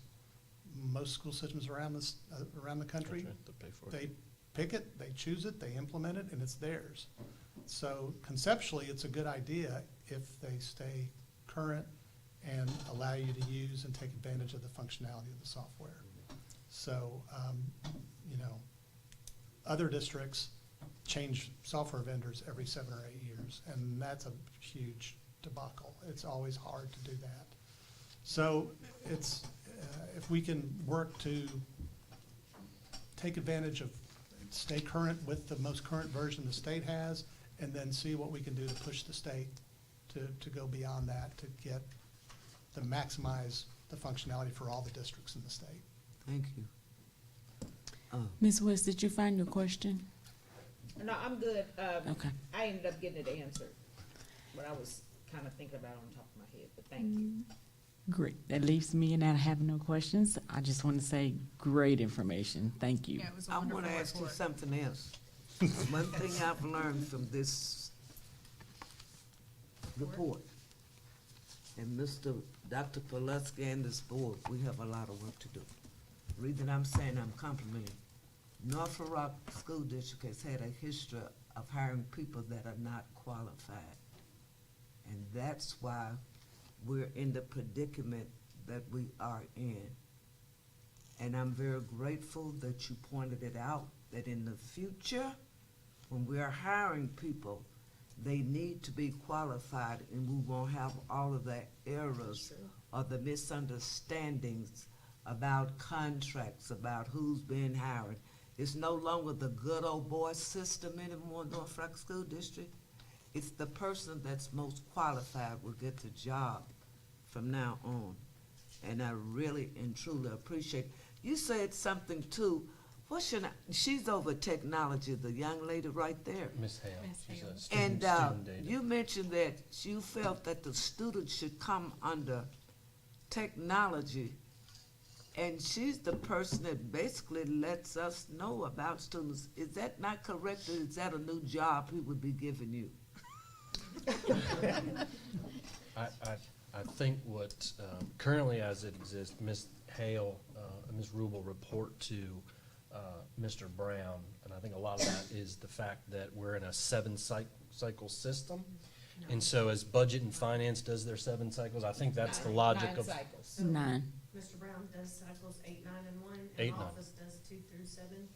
most school systems around the country, they pick it, they choose it, they implement it, and it's theirs. So conceptually, it's a good idea if they stay current and allow you to use and take advantage of the functionality of the software. So, other districts change software vendors every 7 or 8 years, and that's a huge debacle. It's always hard to do that. So it's, if we can work to take advantage of, stay current with the most current version the state has, and then see what we can do to push the state to go beyond that, to maximize the functionality for all the districts in the state. Thank you. Ms. West, did you find your question? No, I'm good. Okay. I ended up getting it answered, but I was kind of thinking about it on top of my head, but thank you. Great. That leaves me and I have no questions. I just want to say great information. Thank you. Yeah, it was a I wonderful want to ask you report. something else. One thing I've learned from this report, and Dr. Pulaski and this board, we have a lot of work to do. The reason I'm saying I'm complimenting, North Little Rock School District has had a history of hiring people that are not qualified. And that's why we're in the predicament that we are in. And I'm very grateful that you pointed it out, that in the future, when we're hiring people, they need to be qualified, and we won't have all of the errors or the misunderstandings about contracts, about who's being hired. It's no longer the good old boy system anymore in North Rock School District. It's the person that's most qualified will get the job from now on. And I really and truly appreciate it. You said something too. What's your name? She's over technology, the young lady right there. Ms. Hale. She's a And student data. you mentioned that you felt that the students should come under technology. And she's the person that basically lets us know about students. Is that not correct, or is that a new job he would be giving you? I think what currently as it exists, Ms. Hale, Ms. Rube will report to Mr. Brown, and I think a lot of that is the fact that we're in a 7-cycle system. And so as budget and finance does their 7 cycles, I think that's the logic 9 of. cycles. 9. Mr. Brown does cycles 8, 9, and 1, and 8, the 9. office does 2 through 7.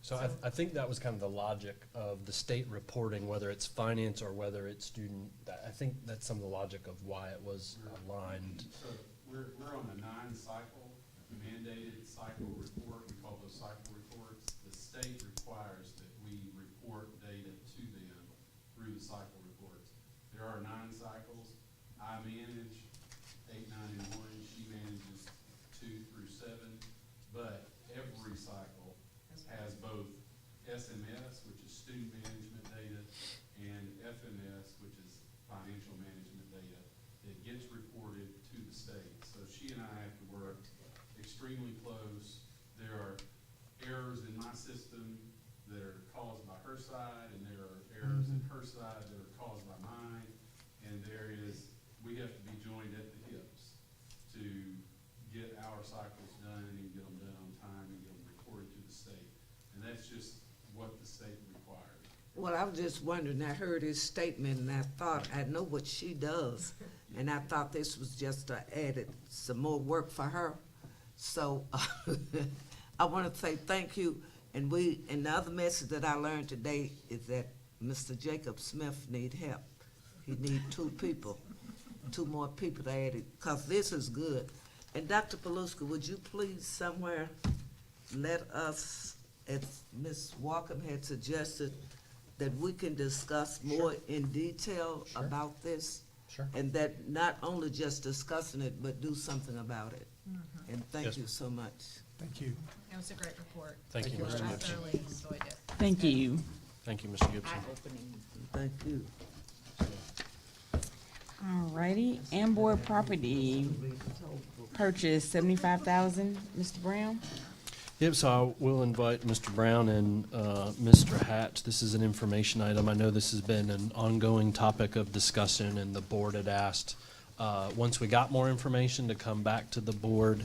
So I think that was kind of the logic of the state reporting, whether it's finance or whether it's student. I think that's some of the logic of why it was aligned. So we're on a 9-cycle mandated cycle report. We call those cycle reports. The state requires that we report data to them through the cycle reports. There are 9 cycles. I manage 8, 9, and 1. She manages 2 through 7. But every cycle has both SMS, which is student management data, and FMS, which is financial management data, that gets reported to the state. So she and I have to work extremely close. There are errors in my system that are caused by her side, and there are errors in her side that are caused by mine. And we have to be joined at the hips to get our cycles done and get them done on time and get them reported to the state. And that's just what the state requires. Well, I was just wondering, I heard his statement and I thought, I know what she does. And I thought this was just added some more work for her. So I want to say thank you. And the other message that I learned today is that Mr. Jacob Smith need help. He need two more people to add it, because this is good. And Dr. Paluska, would you please somewhere let us, as Ms. Walkham had suggested, that we can discuss more in detail about this? Sure. And that not only just discussing it, but do something about it. Mhm. And thank Yes, you so much. Thank you. It was a great report. Thank you, Mr. I Gibson. thoroughly enjoyed it. Thank you. Thank you, Mr. Gibson. Eye-opening. Thank you. Alrighty, Amboy property purchase, 75,000, Mr. Brown? Yep, so I will invite Mr. Brown and Mr. Hatch. This is an information item. I know this has been an ongoing topic of discussion, and the board had asked, once we got more information, to come back to the board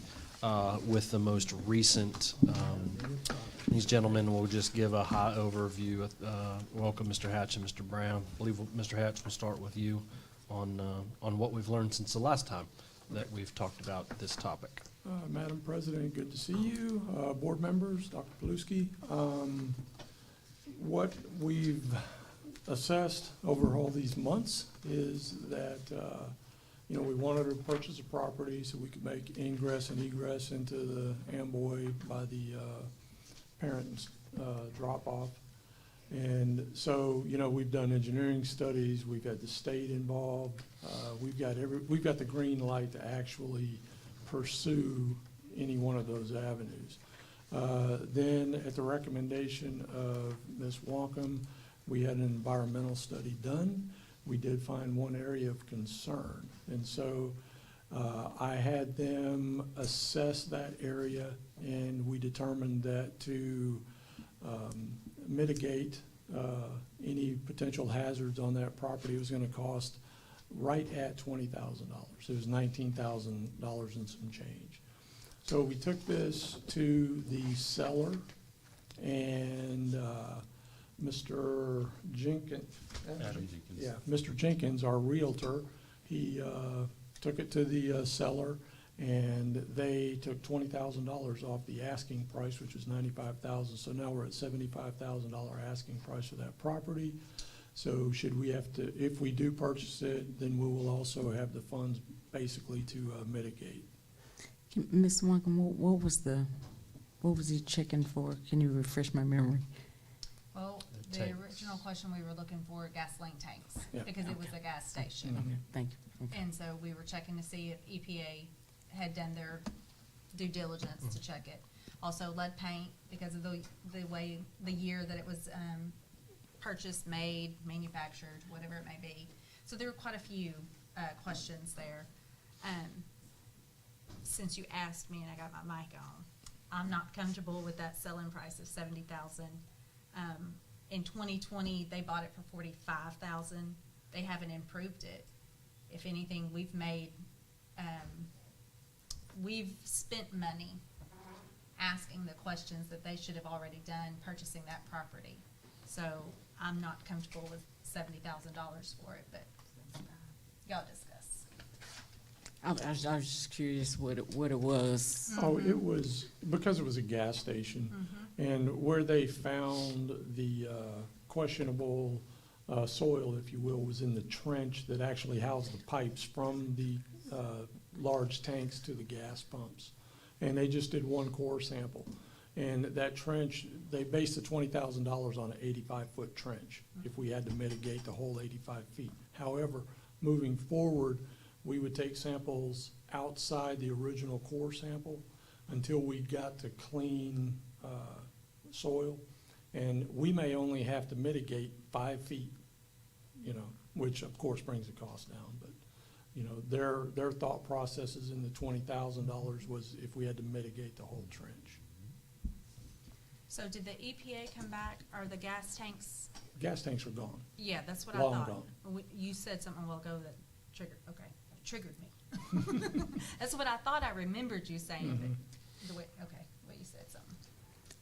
with the most recent. These gentlemen will just give a high overview. Welcome, Mr. Hatch and Mr. Brown. I believe, Mr. Hatch, we'll start with you on what we've learned since the last time that we've talked about this topic. Madam President, good to see you. Board members, Dr. Paluski. What we've assessed over all these months is that, we wanted to purchase a property so we could make ingress and egress into the Amboy by the parents' drop-off. And so, we've done engineering studies, we've had the state involved, we've got the green light to actually pursue any one of those avenues. Then, at the recommendation of Ms. Walkham, we had an environmental study done. We did find one area of concern, and so I had them assess that area, and we determined that to mitigate any potential hazards on that property, it was going to cost right at $20,000. It was $19,000 and some change. So we took this to the seller, and Mr. Jenkins. Adam Jenkins. Yeah, Mr. Jenkins, our realtor, he took it to the seller, and they took $20,000 off the asking price, which was $95,000. So now we're at $75,000 asking price for that property. So should we have to, if we do purchase it, then we will also have the funds basically to mitigate. Ms. Walkham, what was he checking for? Can you refresh my memory? Well, The the tanks. original question we were looking for gasoline tanks, Yeah. because it was a gas station. Okay, thank you. Okay. And so we were checking to see if EPA had done their due diligence to check it. Also lead paint, because of the way, the year that it was purchased, made, manufactured, whatever it may be. So there were quite a few questions there. Since you asked me and I got my mic on, I'm not comfortable with that selling price of $70,000. In 2020, they bought it for $45,000. They haven't improved it. If anything, we've spent money asking the questions that they should have already done purchasing that property. So I'm not comfortable with $70,000 for it, but y'all discuss. I was just curious what it was. Oh, it was, because it was a gas station, and where they found the questionable soil, if you will, was in the trench that actually housed the pipes from the large tanks to the gas pumps. And they just did one core sample. And that trench, they based the $20,000 on an 85-foot trench, if we had to mitigate the whole 85 feet. However, moving forward, we would take samples outside the original core sample until we got to clean soil. And we may only have to mitigate 5 feet, which of course brings the cost down. But, their thought processes in the $20,000 was if we had to mitigate the whole trench. So did the EPA come back, or the gas tanks? Gas tanks are gone. Yeah, that's what Long I thought. gone. You said something a while ago that triggered me. That's what I thought I remembered you saying, but the way, what you said something.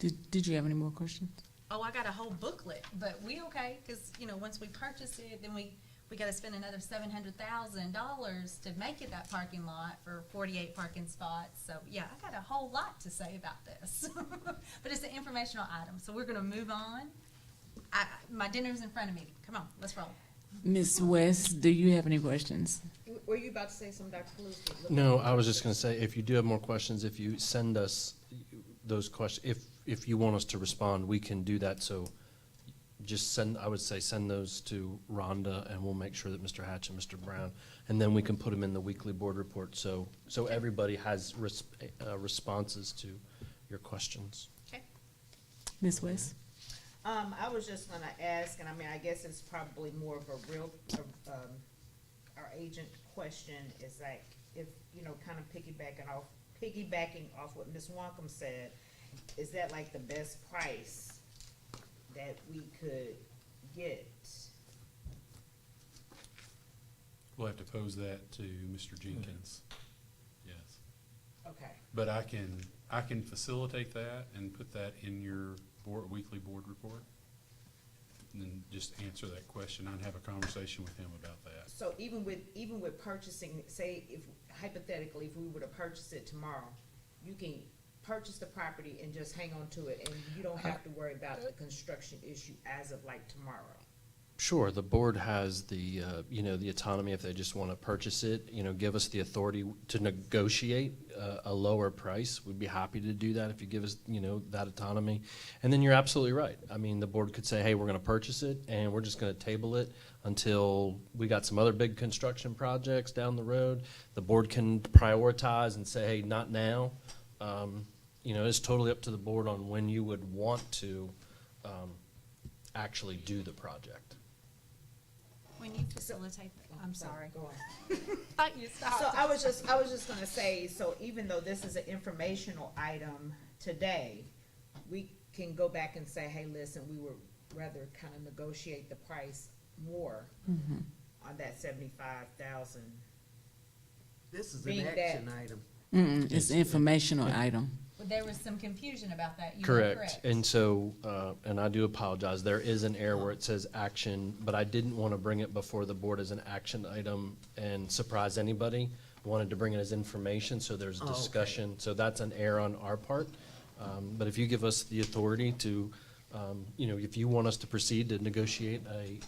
Did you have any more questions? Oh, I got a whole booklet, but we okay, because, once we purchase it, then we gotta spend another $700,000 to make it that parking lot for 48 parking spots. So, yeah, I got a whole lot to say about this. But it's an informational item, so we're gonna move on. My dinner's in front of me. Come on, let's roll. Ms. West, do you have any questions? Were you about to say something, Dr. Paluski? No, I was just gonna say, if you do have more questions, if you send us those questions, if you want us to respond, we can do that, so just send, I would say, send those to Rhonda, and we'll make sure that Mr. Hatch and Mr. Brown, and then we can put them in the weekly board report, so everybody has responses to your questions. Okay. Ms. West? I was just gonna ask, and I mean, I guess it's probably more of a real, our agent question is like, if, kind of piggybacking off what Ms. Wancom said, is that like the best price that we could get? We'll have to pose that to Mr. Jenkins. Yes. Okay. But I can facilitate that and put that in your weekly board report. And then just answer that question and have a conversation with him about that. So even with purchasing, say if hypothetically, if we were to purchase it tomorrow, you can purchase the property and just hang on to it, and you don't have to worry about the construction issue as of like tomorrow. Sure, the board has the, the autonomy if they just want to purchase it, give us the authority to negotiate a lower price. We'd be happy to do that if you give us, that autonomy. And then you're absolutely right. I mean, the board could say, hey, we're going to purchase it, and we're just going to table it until we got some other big construction projects down the road. The board can prioritize and say, hey, not now. It's totally up to the board on when you would want to actually do the project. When you facilitate, I'm sorry. Go on. Thought you stopped. So I was just gonna say, so even though this is an informational item today, we can go back and say, hey, listen, we would rather kind of negotiate the price more on that 75,000. This is Being an action item. It's an informational item. Well, there was some confusion about that. You are Correct. And so, and I do apologize, there is an error where it says action, but I didn't want to bring it before the board as an action item and surprise anybody. Wanted to bring it as information, so there's discussion. So that's an error on our part. But if you give us the authority to, if you want us to proceed to negotiate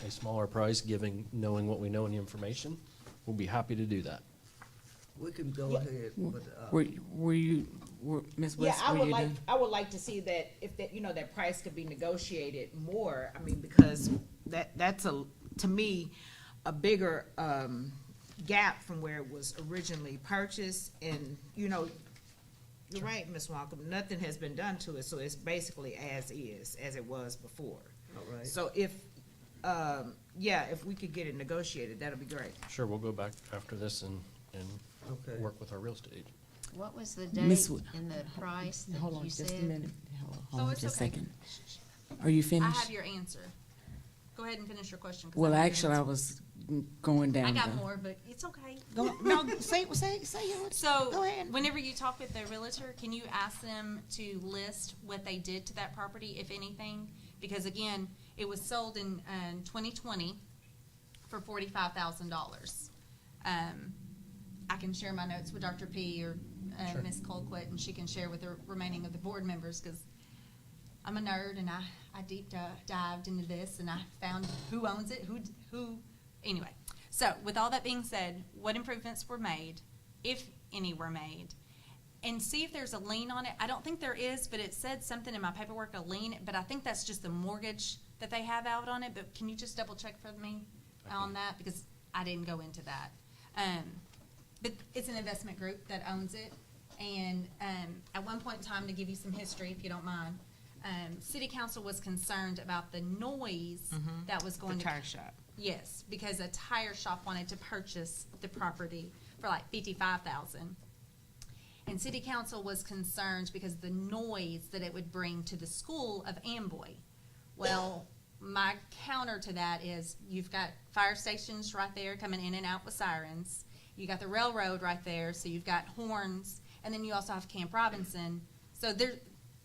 a smaller price, knowing what we know in the information, we'll be happy to do that. We can go ahead with, Ms. Yeah, West, were you done? I would like to see that if that, that price could be negotiated more. I mean, because that's to me, a bigger, gap from where it was originally purchased. And, you're right, Ms. Wancom, nothing has been done to it, so it's basically as is, as it was before. all right. So if we could get it negotiated, that'd be great. Sure, we'll go back after this and Okay. work with our real estate agent. What was the Miss date W- and the price Hold that on you just a said? minute. Hold on it's just a okay. second. Are you I finished? have your answer. Go ahead and finish your question. 'cause I Well, have your actually, I answer. was going down. I got the- more, but it's okay. No, say yours. So, Go ahead. whenever you talk with the realtor, can you ask them to list what they did to that property, if anything? Because again, it was sold in 2020 for $45,000. I can share my notes with Dr. P or Sure. Ms. Colquitt, and she can share with the remaining of the board members, because I'm a nerd and I deep dived into this and I found who owns it, who, anyway. So with all that being said, what improvements were made, if any were made, and see if there's a lien on it. I don't think there is, but it said something in my paperwork, a lien, but I think that's just the mortgage that they have out on it. But can you just double check for me on that, because I didn't go into that. But it's an investment group that owns it. And at one point in time, to give you some history, if you don't mind, City Council was concerned about the noise that was going The to tire shop. Yes, because a tire shop wanted to purchase the property for like $55,000. And City Council was concerned because the noise that it would bring to the school of Amboy. Well, my counter to that is you've got fire stations right there coming in and out with sirens. You got the railroad right there, so you've got horns, and then you also have Camp Robinson. So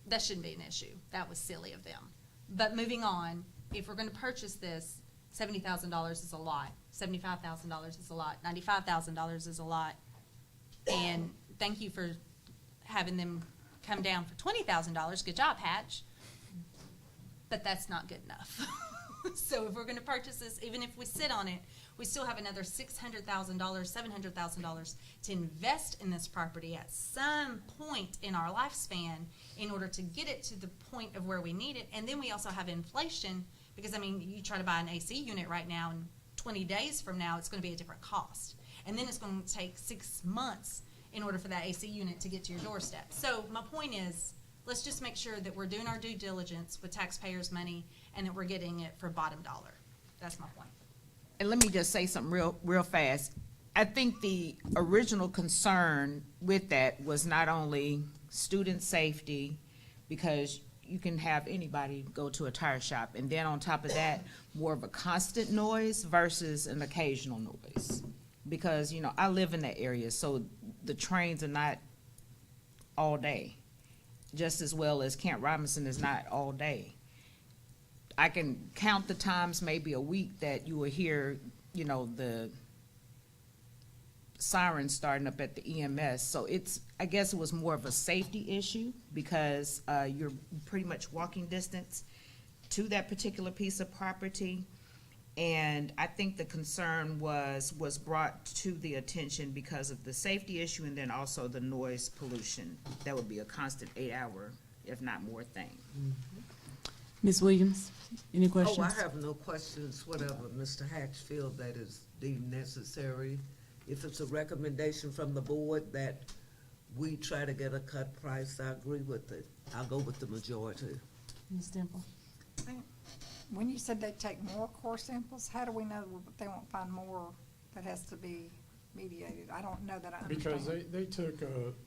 that shouldn't be an issue. That was silly of them. But moving on, if we're gonna purchase this, $70,000 is a lot, $75,000 is a lot, $95,000 is a lot. And thank you for having them come down for $20,000, good job, Hatch. But that's not good enough. So if we're gonna purchase this, even if we sit on it, we still have another $600,000, $700,000 to invest in this property at some point in our lifespan in order to get it to the point of where we need it. And then we also have inflation, because I mean, you try to buy an AC unit right now, and 20 days from now, it's gonna be a different cost. And then it's gonna take 6 months in order for that AC unit to get to your doorstep. So my point is, let's just make sure that we're doing our due diligence with taxpayers' money and that we're getting it for bottom dollar. That's my point. And let me just say something real fast. I think the original concern with that was not only student safety, because you can have anybody go to a tire shop, and then on top of that, more of a constant noise versus an occasional noise. Because, you know, I live in that area, so the trains are not all day, just as well as Camp Robinson is not all day. I can count the times maybe a week that you will hear, you know, the sirens starting up at the EMS. So it's, I guess it was more of a safety issue, because you're pretty much walking distance to that particular piece of property. And I think the concern was brought to the attention because of the safety issue, and then also the noise pollution. That would be a constant 8-hour, if not more, thing. Ms. Williams, any questions? Oh, I have no questions, whatever Mr. Hatchfield that is deemed necessary. If it's a recommendation from the board that we try to get a cut price, I agree with it. I'll go with the majority. Ms. Dimple? When you said they take more core samples, how do we know they won't find more that has to be mediated? I don't know that I understand. Because they took,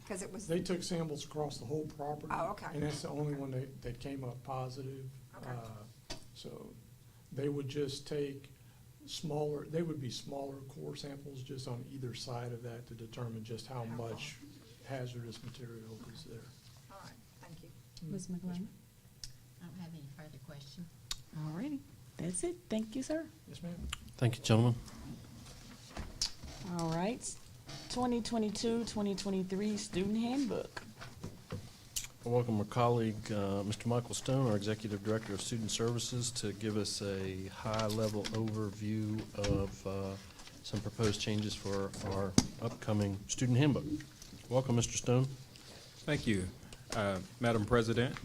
'Cause it was- they took samples across the whole property. Oh, okay. And that's the only one that came up positive. Okay. So they would just take smaller, they would be smaller core samples just on either side of that to determine just how much hazardous material is there. All right, thank you. Ms. McLean? I don't have any further questions. All righty, that's it. Thank you, sir. Yes, ma'am. Thank you, gentlemen. All right, 2022-2023 Student Handbook. I welcome our colleague, Mr. Michael Stone, our Executive Director of Student Services, to give us a high-level overview of some proposed changes for our upcoming student handbook. Welcome, Mr. Stone. Thank you. Madam President,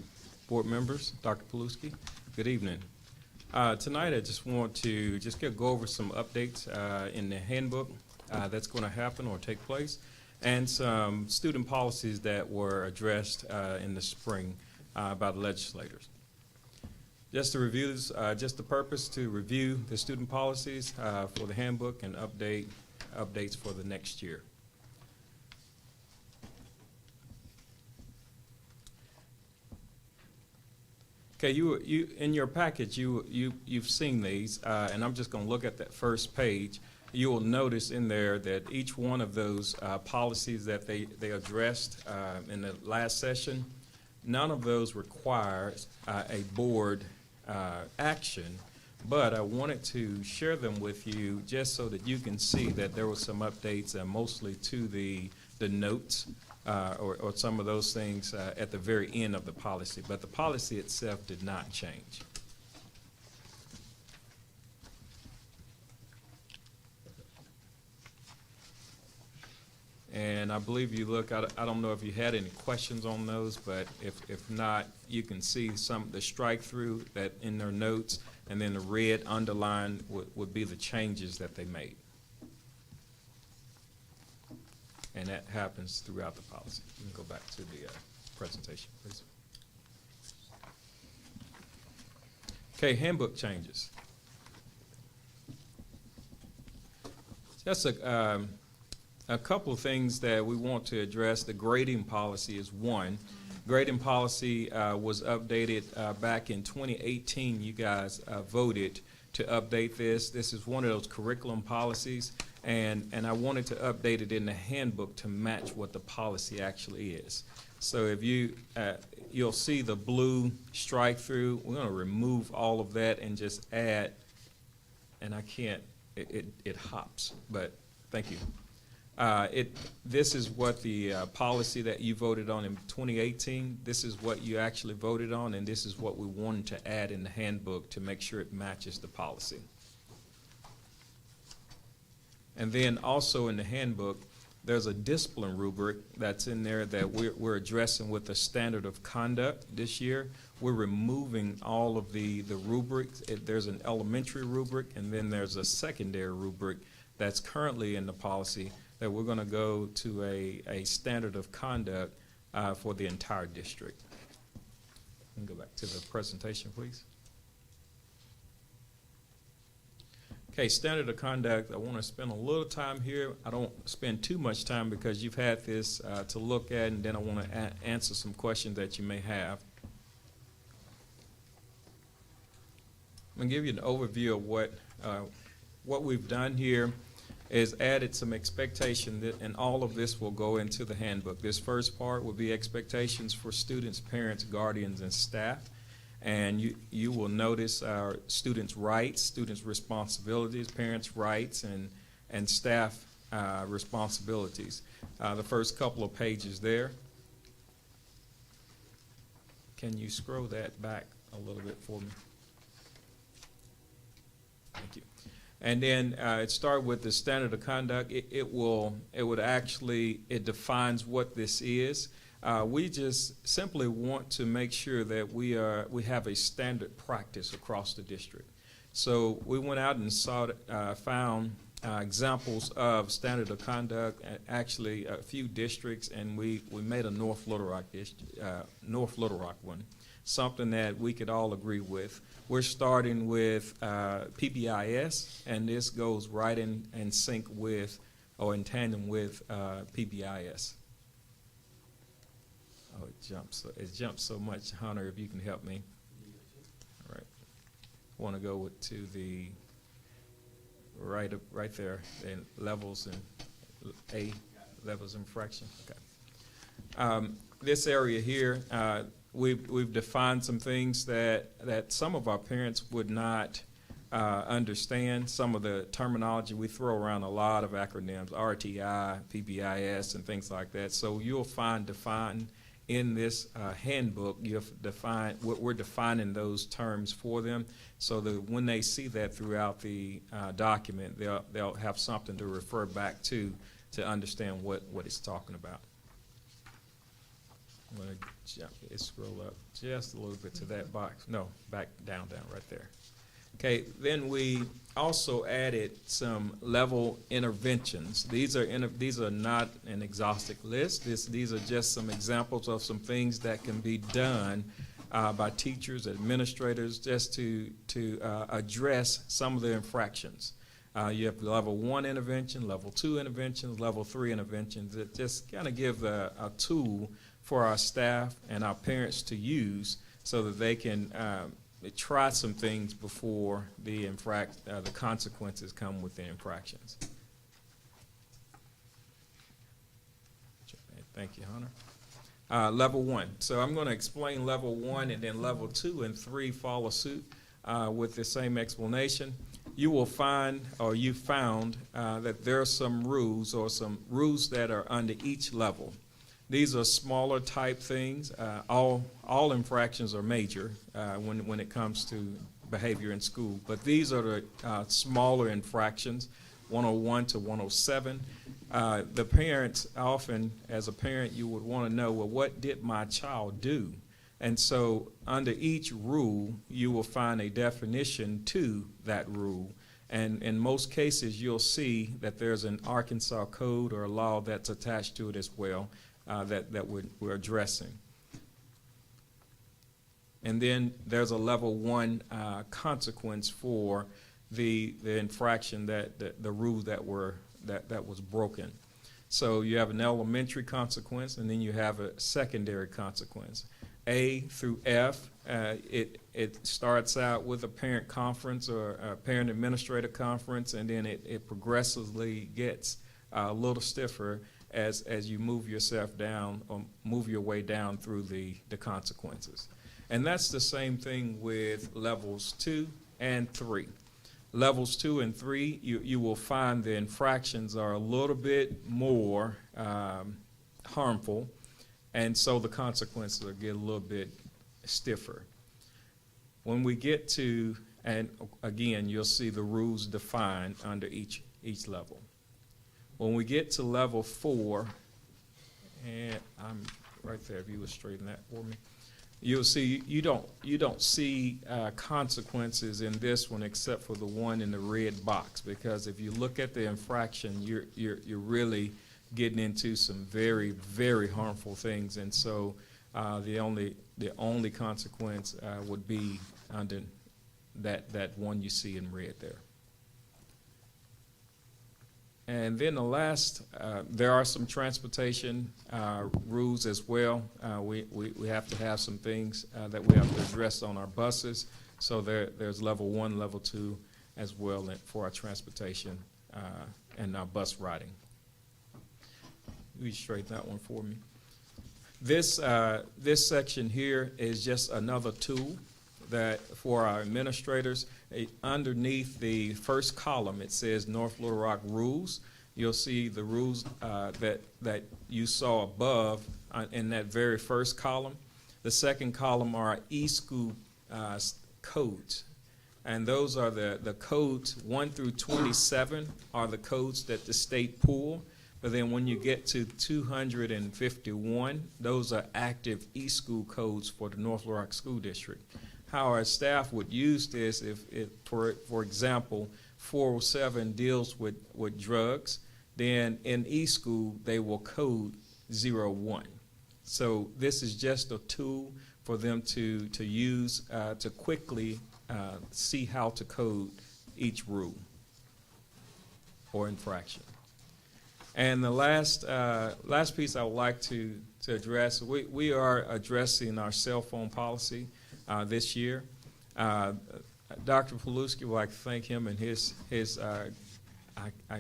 board members, Dr. Paluski, good evening. Tonight, I just want to go over some updates in the handbook that's going to happen or take place, and some student policies that were addressed in the spring by the legislators. Just to review this, just the purpose to review the student policies for the handbook and updates for the next year. Okay, you in your package, you've seen these, and I'm just going to look at that first page. You will notice in there that each one of those policies that they addressed in the last session, none of those requires a board action, but I wanted to share them with you just so that you can see that there were some updates, mostly to the notes or some of those things at the very end of the policy, but the policy itself did not change. And I believe you look, I don't know if you had any questions on those, but if not, you can see some, the strike through that in their notes, and then the red underline would be the changes that they made. And that happens throughout the policy. You can go back to the presentation, please. Okay, handbook changes. Just a couple of things that we want to address. The grading policy is one. Grading policy was updated back in 2018. You guys voted to update this. This is one of those curriculum policies, and I wanted to update it in the handbook to match what the policy actually is. So if you, you'll see the blue strike through. We're going to remove all of that and just add, and I can't, it hops, but thank you. This is what the policy that you voted on in 2018, this is what you actually voted on, and this is what we wanted to add in the handbook to make sure it matches the policy. And then also in the handbook, there's a discipline rubric that's in there that we're addressing with the standard of conduct this year. We're removing all of the rubrics. There's an elementary rubric, and then there's a secondary rubric that's currently in the policy that we're going to go to a standard of conduct for the entire district. Go back to the presentation, please. Okay, standard of conduct, I want to spend a little time here. I don't spend too much time because you've had this to look at, and then I want to answer some questions that you may have. I'm going to give you an overview of what we've done here is added some expectation that, and all of this will go into the handbook. This first part will be expectations for students, parents, guardians, and staff. And you will notice our students' rights, students' responsibilities, parents' rights, and staff responsibilities. The first couple of pages there. Can you scroll that back a little bit for me? Thank you. And then it started with the standard of conduct. It defines what this is. We just simply want to make sure that we have a standard practice across the district. So we went out and found examples of standard of conduct at actually a few districts, and we made a North Little Rock one, something that we could all agree with. We're starting with PBIS, and this goes right in sync with, or in tandem with PBIS. Oh, it jumps so much. Hunter, if you can help me. All right. I want to go to the right there, and levels and A, levels and fraction. Okay. This area here, we've defined some things that some of our parents would not understand. Some of the terminology, we throw around a lot of acronyms, RTI, PBIS, and things like that. So you'll find defined in this handbook, we're defining those terms for them, so that when they see that throughout the document, they'll have something to refer back to understand what it's talking about. I'm going to scroll up just a little bit to that box. No, back down right there. Okay, then we also added some level interventions. These are not an exhaustive list. These are just some examples of some things that can be done by teachers, administrators, just to address some of the infractions. You have level 1 intervention, level 2 interventions, level 3 interventions that just kind of give a tool for our staff and our parents to use so that they can try some things before the consequences come with the infractions. Thank you, Hunter. Level 1. So I'm going to explain level 1, and then level 2 and 3 follow suit with the same explanation. You will find, or you found, that there are some rules that are under each level. These are smaller type things. All infractions are major when it comes to behavior in school, but these are the smaller infractions, 101 to 107. The parents often, as a parent, you would want to know, well, what did my child do? And so under each rule, you will find a definition to that rule. And in most cases, you'll see that there's an Arkansas code or a law that's attached to it as well. That we're addressing. And then there's a level 1 consequence for the infraction the rule that was broken. So you have an elementary consequence, and then you have a secondary consequence. A through F, it starts out with a parent conference or a parent administrator conference, and then it progressively gets a little stiffer as you move yourself down or move your way down through the consequences. And that's the same thing with levels 2 and 3. Levels 2 and 3, you will find the infractions are a little bit more harmful, and so the consequences will get a little bit stiffer. When we get to, and again, you'll see the rules defined under each level. When we get to level 4, and I'm right there, if you would straighten that for me, you'll see you don't see consequences in this one except for the one in the red box, because if you look at the infraction, you're really getting into some very, very harmful things, and so the only consequence would be under that one you see in red there. And then the last, there are some transportation rules as well. We have to have some things that we have to address on our buses. So there's level 1, level 2 as well for our transportation and our bus riding. You straighten that one for me. This section here is just another tool that for our administrators. Underneath the first column, it says North Little Rock rules. You'll see the rules that you saw above in that very first column. The second column are e-school codes. And those are the codes 1 through 27 are the codes that the state pulled. But then when you get to 251, those are active e-school codes for the North Little Rock School District. How our staff would use this if for example, 407 deals with drugs, then in e-school they will code 01. So this is just a tool for them to use to quickly see how to code each rule or infraction. And the last piece I would like to address, we are addressing our cell phone policy this year. Dr. Paluski, would like to thank him and his I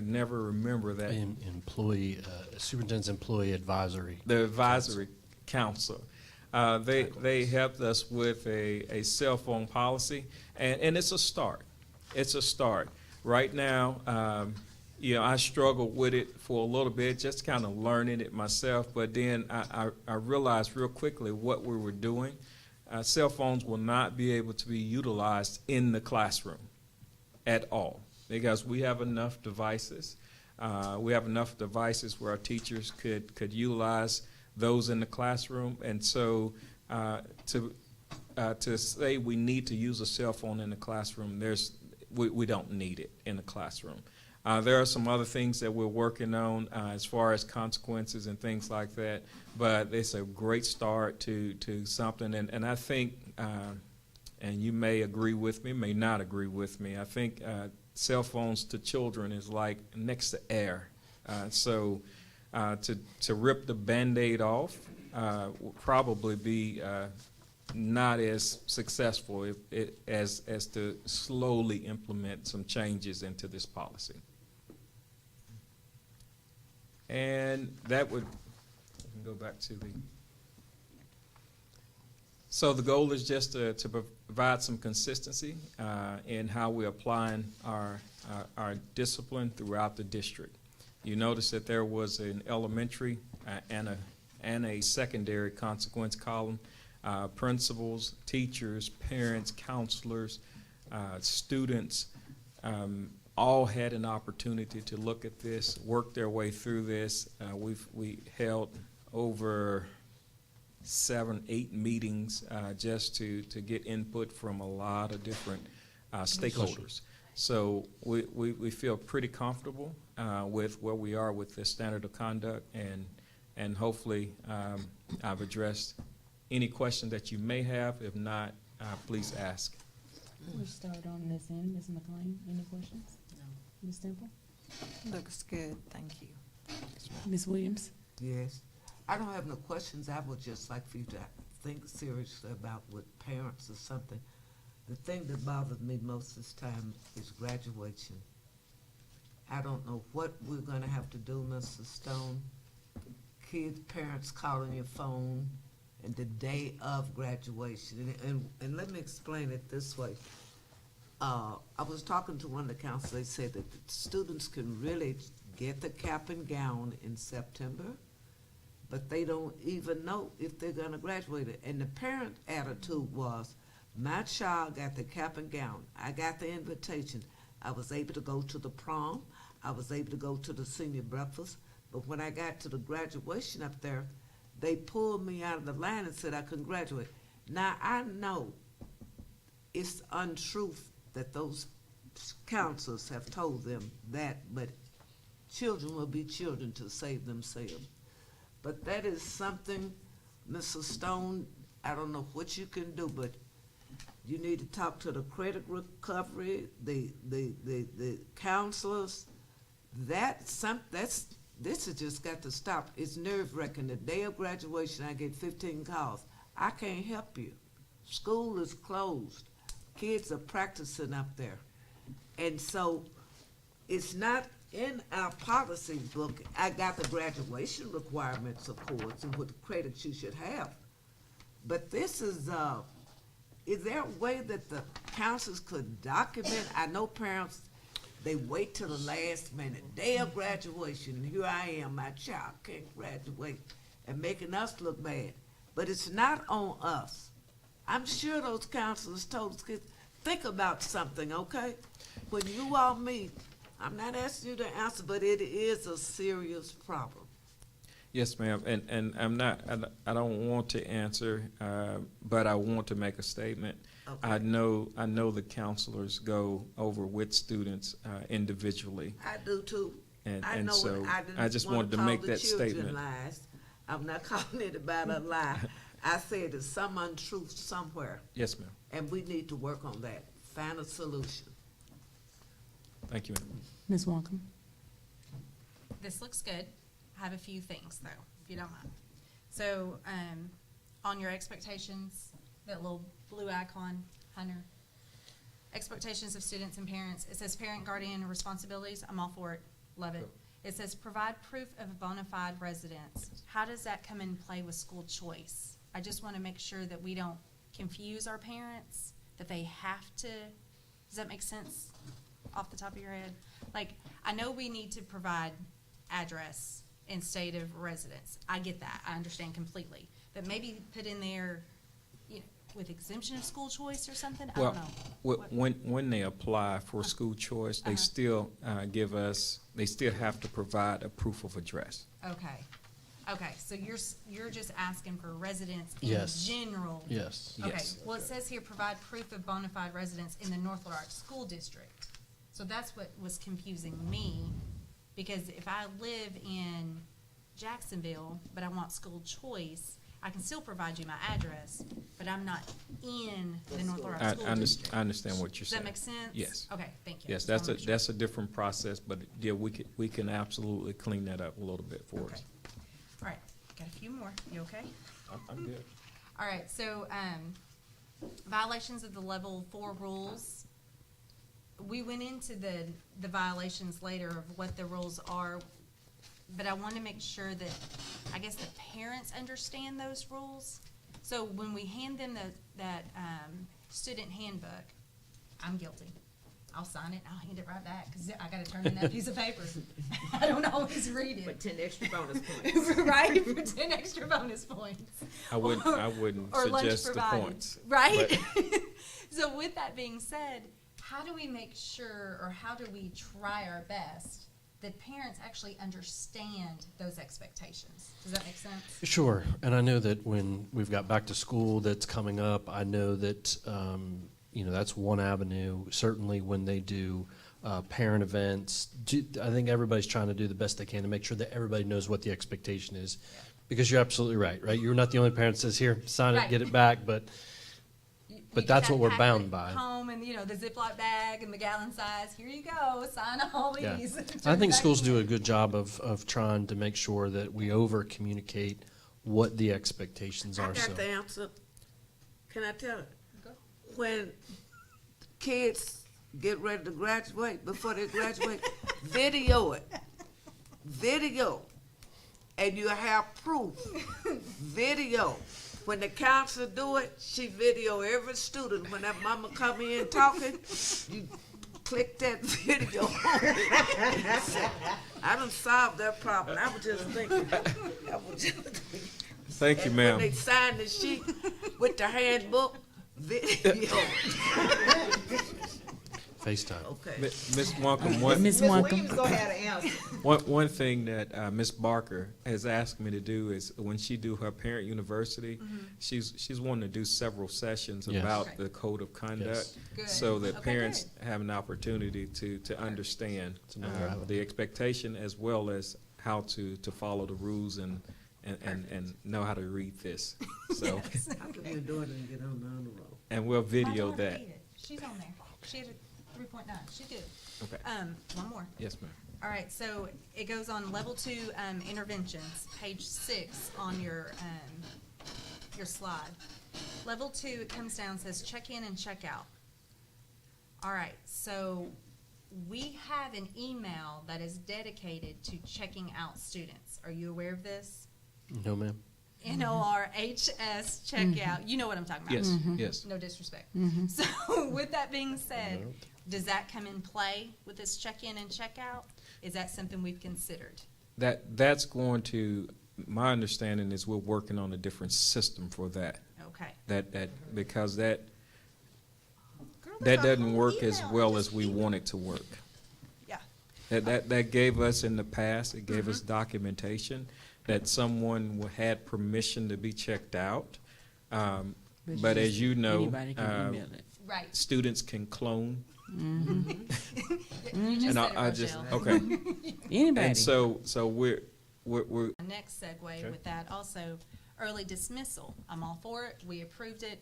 never remember that. Superintendent's Employee Advisory. The advisory council. They helped us with a cell phone policy, and it's a start. It's a start. Right now, I struggled with it for a little bit, just kind of learning it myself, but then I realized real quickly what we were doing. Cell phones will not be able to be utilized in the classroom at all because we have enough devices. We have enough devices where our teachers could utilize those in the classroom, and so to say we need to use a cell phone in the classroom, we don't need it in the classroom. There are some other things that we're working on as far as consequences and things like that, but it's a great start to something. And I think, and you may agree with me, may not agree with me, I think cell phones to children is like next to air. So to rip the Band-Aid off will probably be not as successful as to slowly implement some changes into this policy. And that would go back to so the goal is just to provide some consistency in how we're applying our discipline throughout the district. You notice that there was an elementary and a secondary consequence column. Principals, teachers, parents, counselors, students, all had an opportunity to look at this, work their way through this. We held over 7-8 meetings just to get input from a lot of different stakeholders. So we feel pretty comfortable with where we are with the standard of conduct, and hopefully I've addressed any question that you may have. If not, please ask. We'll start on this end. Ms. McLean, any questions? No. Ms. Temple? Looks good, thank you. Ms. Williams? Yes. I don't have no questions. I would just like for you to think seriously about with parents or something. The thing that bothers me most this time is graduation. I don't know what we're gonna have to do, Mr. Stone, kids' parents calling your phone and the day of graduation. And let me explain it this way. I was talking to one of the counselors. They said that the students can really get the cap and gown in September, but they don't even know if they're gonna graduate it. And the parent attitude was, my child got the cap and gown. I got the invitation. I was able to go to the prom. I was able to go to the senior breakfast. But when I got to the graduation up there, they pulled me out of the line and said I couldn't graduate. Now, I know it's untruth that those counselors have told them that, but children will be children to save themselves. But that is something, Mrs. Stone, I don't know what you can do, but you need to talk to the credit recovery, the counselors. This has just got to stop. It's nerve-wracking. The day of graduation, I get 15 calls. I can't help you. School is closed. Kids are practicing up there. And so it's not in our policy book. I got the graduation requirements, of course, and what credits you should have. But this is there a way that the counselors could document? I know parents, they wait till the last minute, day of graduation, and here I am, my child can't graduate, and making us look bad. But it's not on us. I'm sure those counselors told us, kids, think about something, okay? When you all meet, I'm not asking you to answer, but it is a serious problem. Yes, ma'am, and I don't want to answer, but I want to make a statement. Okay. I know the counselors go over with students individually. I do too. And know so it. didn't I just wanna wanted to call make the that children statement. Lies. I'm not calling anybody a lie. I said there's some untruth somewhere, Yes, ma'am. and we need to work on that. Find a solution. Thank you, ma'am. Ms. Walker? This looks good. I have a few things though, if you don't mind. So, on your expectations, that little blue icon, Hunter, expectations of students and parents, it says parent, guardian responsibilities. I'm all for it. Love it. It says provide proof of bona fide residence. How does that come in play with school choice? I just want to make sure that we don't confuse our parents, that they have to, does that make sense off the top of your head? Like, I know we need to provide address and state of residence. I get that. I understand completely. But maybe put in there, you know, with exemption of school choice or something? I don't know. When they apply for school choice, they still they still have to provide a proof of address. Okay, so you're just asking for residence in Yes. general? Yes. Okay, Yes. well, it says here, provide proof of bona fide residence in the North Little Rock School District. So that's what was confusing me, because if I live in Jacksonville, but I want school choice, I can still provide you my address, but I'm not in the North Little Rock School District. I understand what you're Does saying. that make sense? Yes. Okay, thank you. Yes, Just wanna make sure. that's a different process, but yeah, we can absolutely clean that up a little bit for us. All right, got a few more. You okay? I'm good. All right, so violations of the level 4 rules. We went into the violations later of what the rules are, but I want to make sure that, I guess, the parents understand those rules. So when we hand them that student handbook, I'm guilty. I'll sign it and I'll hand it right back because I got to turn in that piece of paper. I don't always read it. But 10 extra bonus points. Right, for 10 extra bonus points. I wouldn't Or lunch suggest the provided, points. right? So with that being said, how do we make sure, or how do we try our best that parents actually understand those expectations? Does that make sense? Sure, and I know that when we've got back to school that's coming up, I know that that's one avenue. Certainly, when they do parent events, I think everybody's trying to do the best they can to make sure that everybody knows what the expectation is. Because you're absolutely right, right? You're not the only parent that says, "Here, sign it, Right. get it back," but that's what we're pack bound it by. Home and the Ziploc bag and the gallon size. Here you go. Sign all Yeah. these. I think schools do a good job of trying to make sure that we over communicate what the expectations I are. got the answer. Can I tell it? When kids get ready to graduate, before they graduate, video it. Video. and you have proof. Video. When the counselor do it, she video every student. When that mama come in talking, you click that video. I done solved that problem. I was just thinking. Thank you, And ma'am. when they sign the sheet with the handbook, video. FaceTime. Okay. Ms. Wonkum, what? Ms. Ms. Wonkum. Williams go ahead and answer. One thing that Ms. Barker has asked me to do is when she do her parent university, she's wanting to do several sessions Yes. about Okay. the code of conduct, Yes. Good. so that Okay, parents have an opportunity to understand another avenue. the expectation as well as how to follow the rules and know how to read this. So, How can your daughter get on the honor roll? and we'll My video daughter that. did. She's on there. She had a 3.9. She's good. Okay. One more. Yes, ma'am. All right, so it goes on level 2 interventions, page 6 on your slide. Level 2, it comes down, says check in and check out. All right, so we have an email that is dedicated to checking out students. Are you aware of this? No, ma'am. NLRHS checkout. You know what I'm talking about. Yes, yes. No disrespect. So with that being said, does that come in play with this check-in and check-out? Is that something we've considered? That's going to, my understanding is we're working on a different system for that. Okay. Because that Girl, there's a doesn't whole work as email. well Just as we keep it. want it to work. Yeah. That gave us in the past, it gave us documentation that someone had permission to be checked out. But as you know, Anybody can email it. Right. students can clone. You just And said I it, just, Rochelle. okay. Anybody. And so we're, Next segue with that, also early dismissal. I'm all for it. We approved it.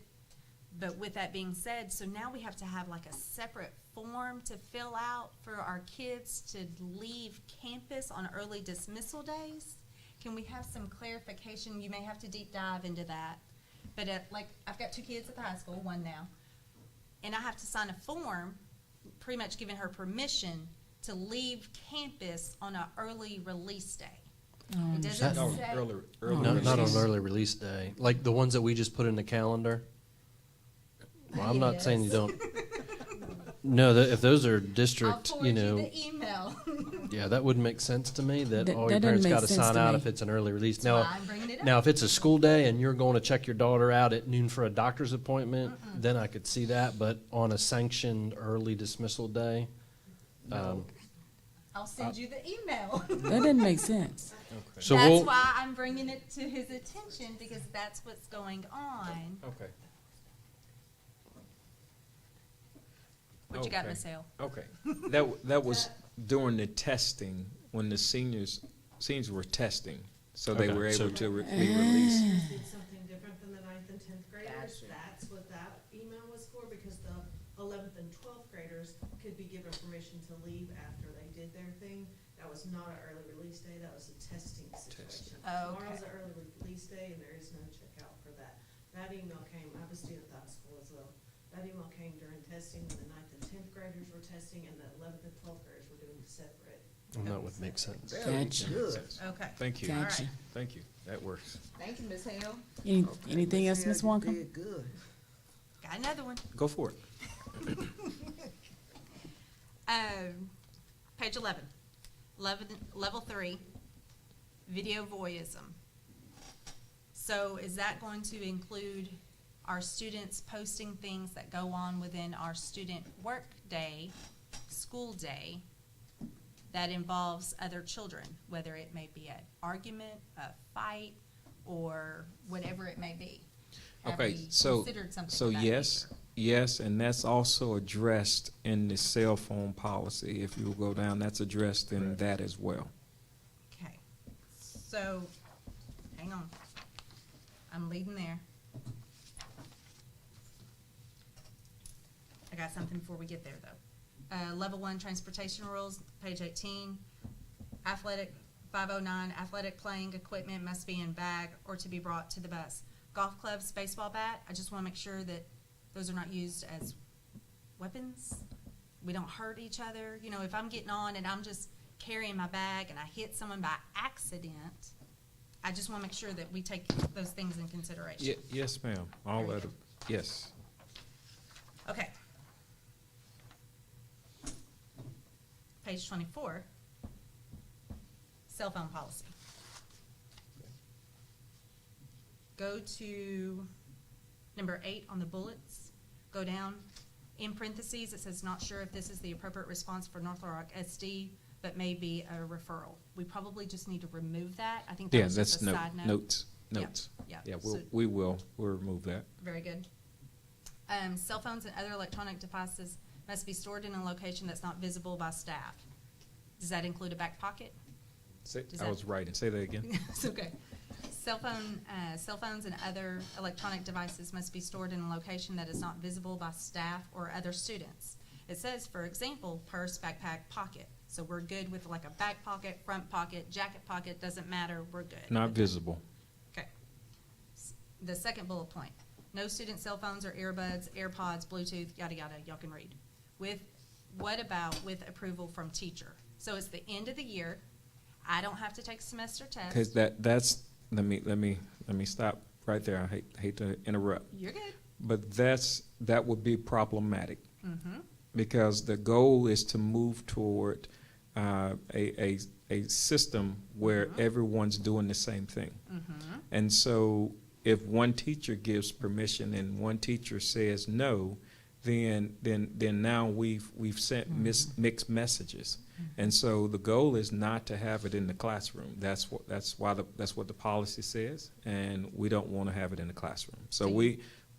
But with that being said, so now we have to have like a separate form to fill out for our kids to leave campus on early dismissal days. Can we have some clarification? You may have to deep dive into that. But like, I've got 2 kids at the high school, 1 now, and I have to sign a form, pretty much giving her permission to leave campus on an early release day. It doesn't no, say. early No, not on release. early release day, like the ones that we just put in the calendar. Well, I'm not saying you don't. No, if those are I'll district, forward you know, the email. yeah, that wouldn't make sense to me, that That- all that your doesn't parents make gotta sense sign to out me. if it's an early release. That's Now, why I'm bringing it up. now, if it's a school day and you're going to check your daughter out at noon for a doctor's appointment, then I could see that, but on a sanctioned early dismissal day, I'll send you the email. That doesn't make sense. so That's we'll. why I'm bringing it to his attention, because that's what's going on. Okay. What you got, Okay. Miss Hale? Okay. That was during the testing, when the seniors were testing, so they Okay, were so- able to be released. Did something different than the 9th and 10th graders. That's what that email was for, because the 11th and 12th graders could be given permission to leave after they did their thing. That was not an early release day, that was a testing situation. Oh, okay. Tomorrow's an early release day, and there is no checkout for that. That email came, I have a student at that school as well. That email came during testing, when the 9th and 10th graders were testing, and the 11th and 12th graders were doing separate. And that would make sense. Gotcha. Okay. Thank you. Gotcha. Thank you. That works. Thank you, Ms. Hale. Anything else, Ms. Wonkum? Did good. Got another one. Go for it. Page 11. Level 3, video voyeurism. So is that going to include our students posting things that go on within our student work day, school day, that involves other children, whether it may be an argument, a fight, or whatever it may be? Have Okay, we so, considered something so of that yes, nature? yes, and that's also addressed in the cell phone policy. If you will go down, that's addressed in that as well. Okay, so, hang on. I'm leading there. I got something before we get there, though. Level 1 transportation rules, page 18. Athletic, 509, athletic playing equipment must be in bag or to be brought to the bus. Golf clubs, baseball bat, I just want to make sure that those are not used as weapons. We don't hurt each other. You know, if I'm getting on and I'm just carrying my bag and I hit someone by accident, I just want to make sure that we take those things in consideration. Yes, ma'am. All Very of it, yes. Okay. Page 24, cell phone policy. Go to number 8 on the bullets. Go down. In parentheses, it says, not sure if this is the appropriate response for North Little Rock SD, but may be a referral. We probably just need to remove that. I think that Yeah, was that's just a side note. notes. Yeah, Yeah, so- we'll remove that. Very good. Cell phones and other electronic devices must be stored in a location that's not visible by staff. Does that include a back pocket? Does I that- was writing. Say that again. It's okay. Cell phones and other electronic devices must be stored in a location that is not visible by staff or other students. It says, for example, purse, backpack, pocket. So we're good with like a back pocket, front pocket, jacket pocket, doesn't matter, we're good. Not visible. Okay. The second bullet point, no student cell phones or earbuds, AirPods, Bluetooth, yada, yada, y'all can read. What about with approval from teacher? So it's the end of the year, I don't have to take a semester test. Because let me stop right there. I hate to interrupt. You're good. But that would be problematic. Mm-hmm. Because the goal is to move toward a system where everyone's doing the same thing. Mm-hmm. And so if one teacher gives permission and one teacher says no, then now we've sent mixed messages. And so the goal is not to have it in the classroom. That's what the policy says, and we don't want to have it in the classroom. So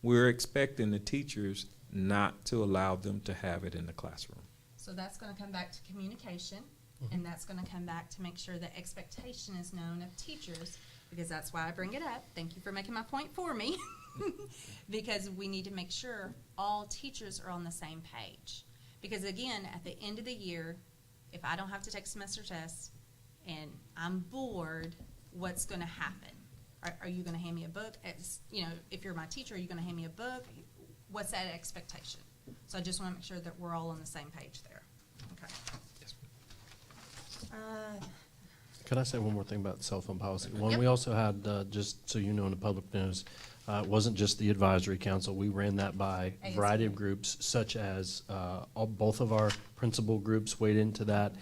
we're expecting the teachers not to allow them to have it in the classroom. So that's going to come back to communication, and that's going to come back to make sure that expectation is known of teachers, because that's why I bring it up. Thank you for making my point for me. Because we need to make sure all teachers are on the same page. Because again, at the end of the year, if I don't have to take semester tests and I'm bored, what's going to happen? Are you going to hand me a book? If you're my teacher, are you going to hand me a book? What's that expectation? So I just want to make sure that we're all on the same page there. Okay. Yes. Could I say one more thing about cell phone policy? One, Yep. we also had, just so you know, in the public knows, it wasn't just the advisory council. We ran that by a variety of groups, such as both of our principal groups weighed into that.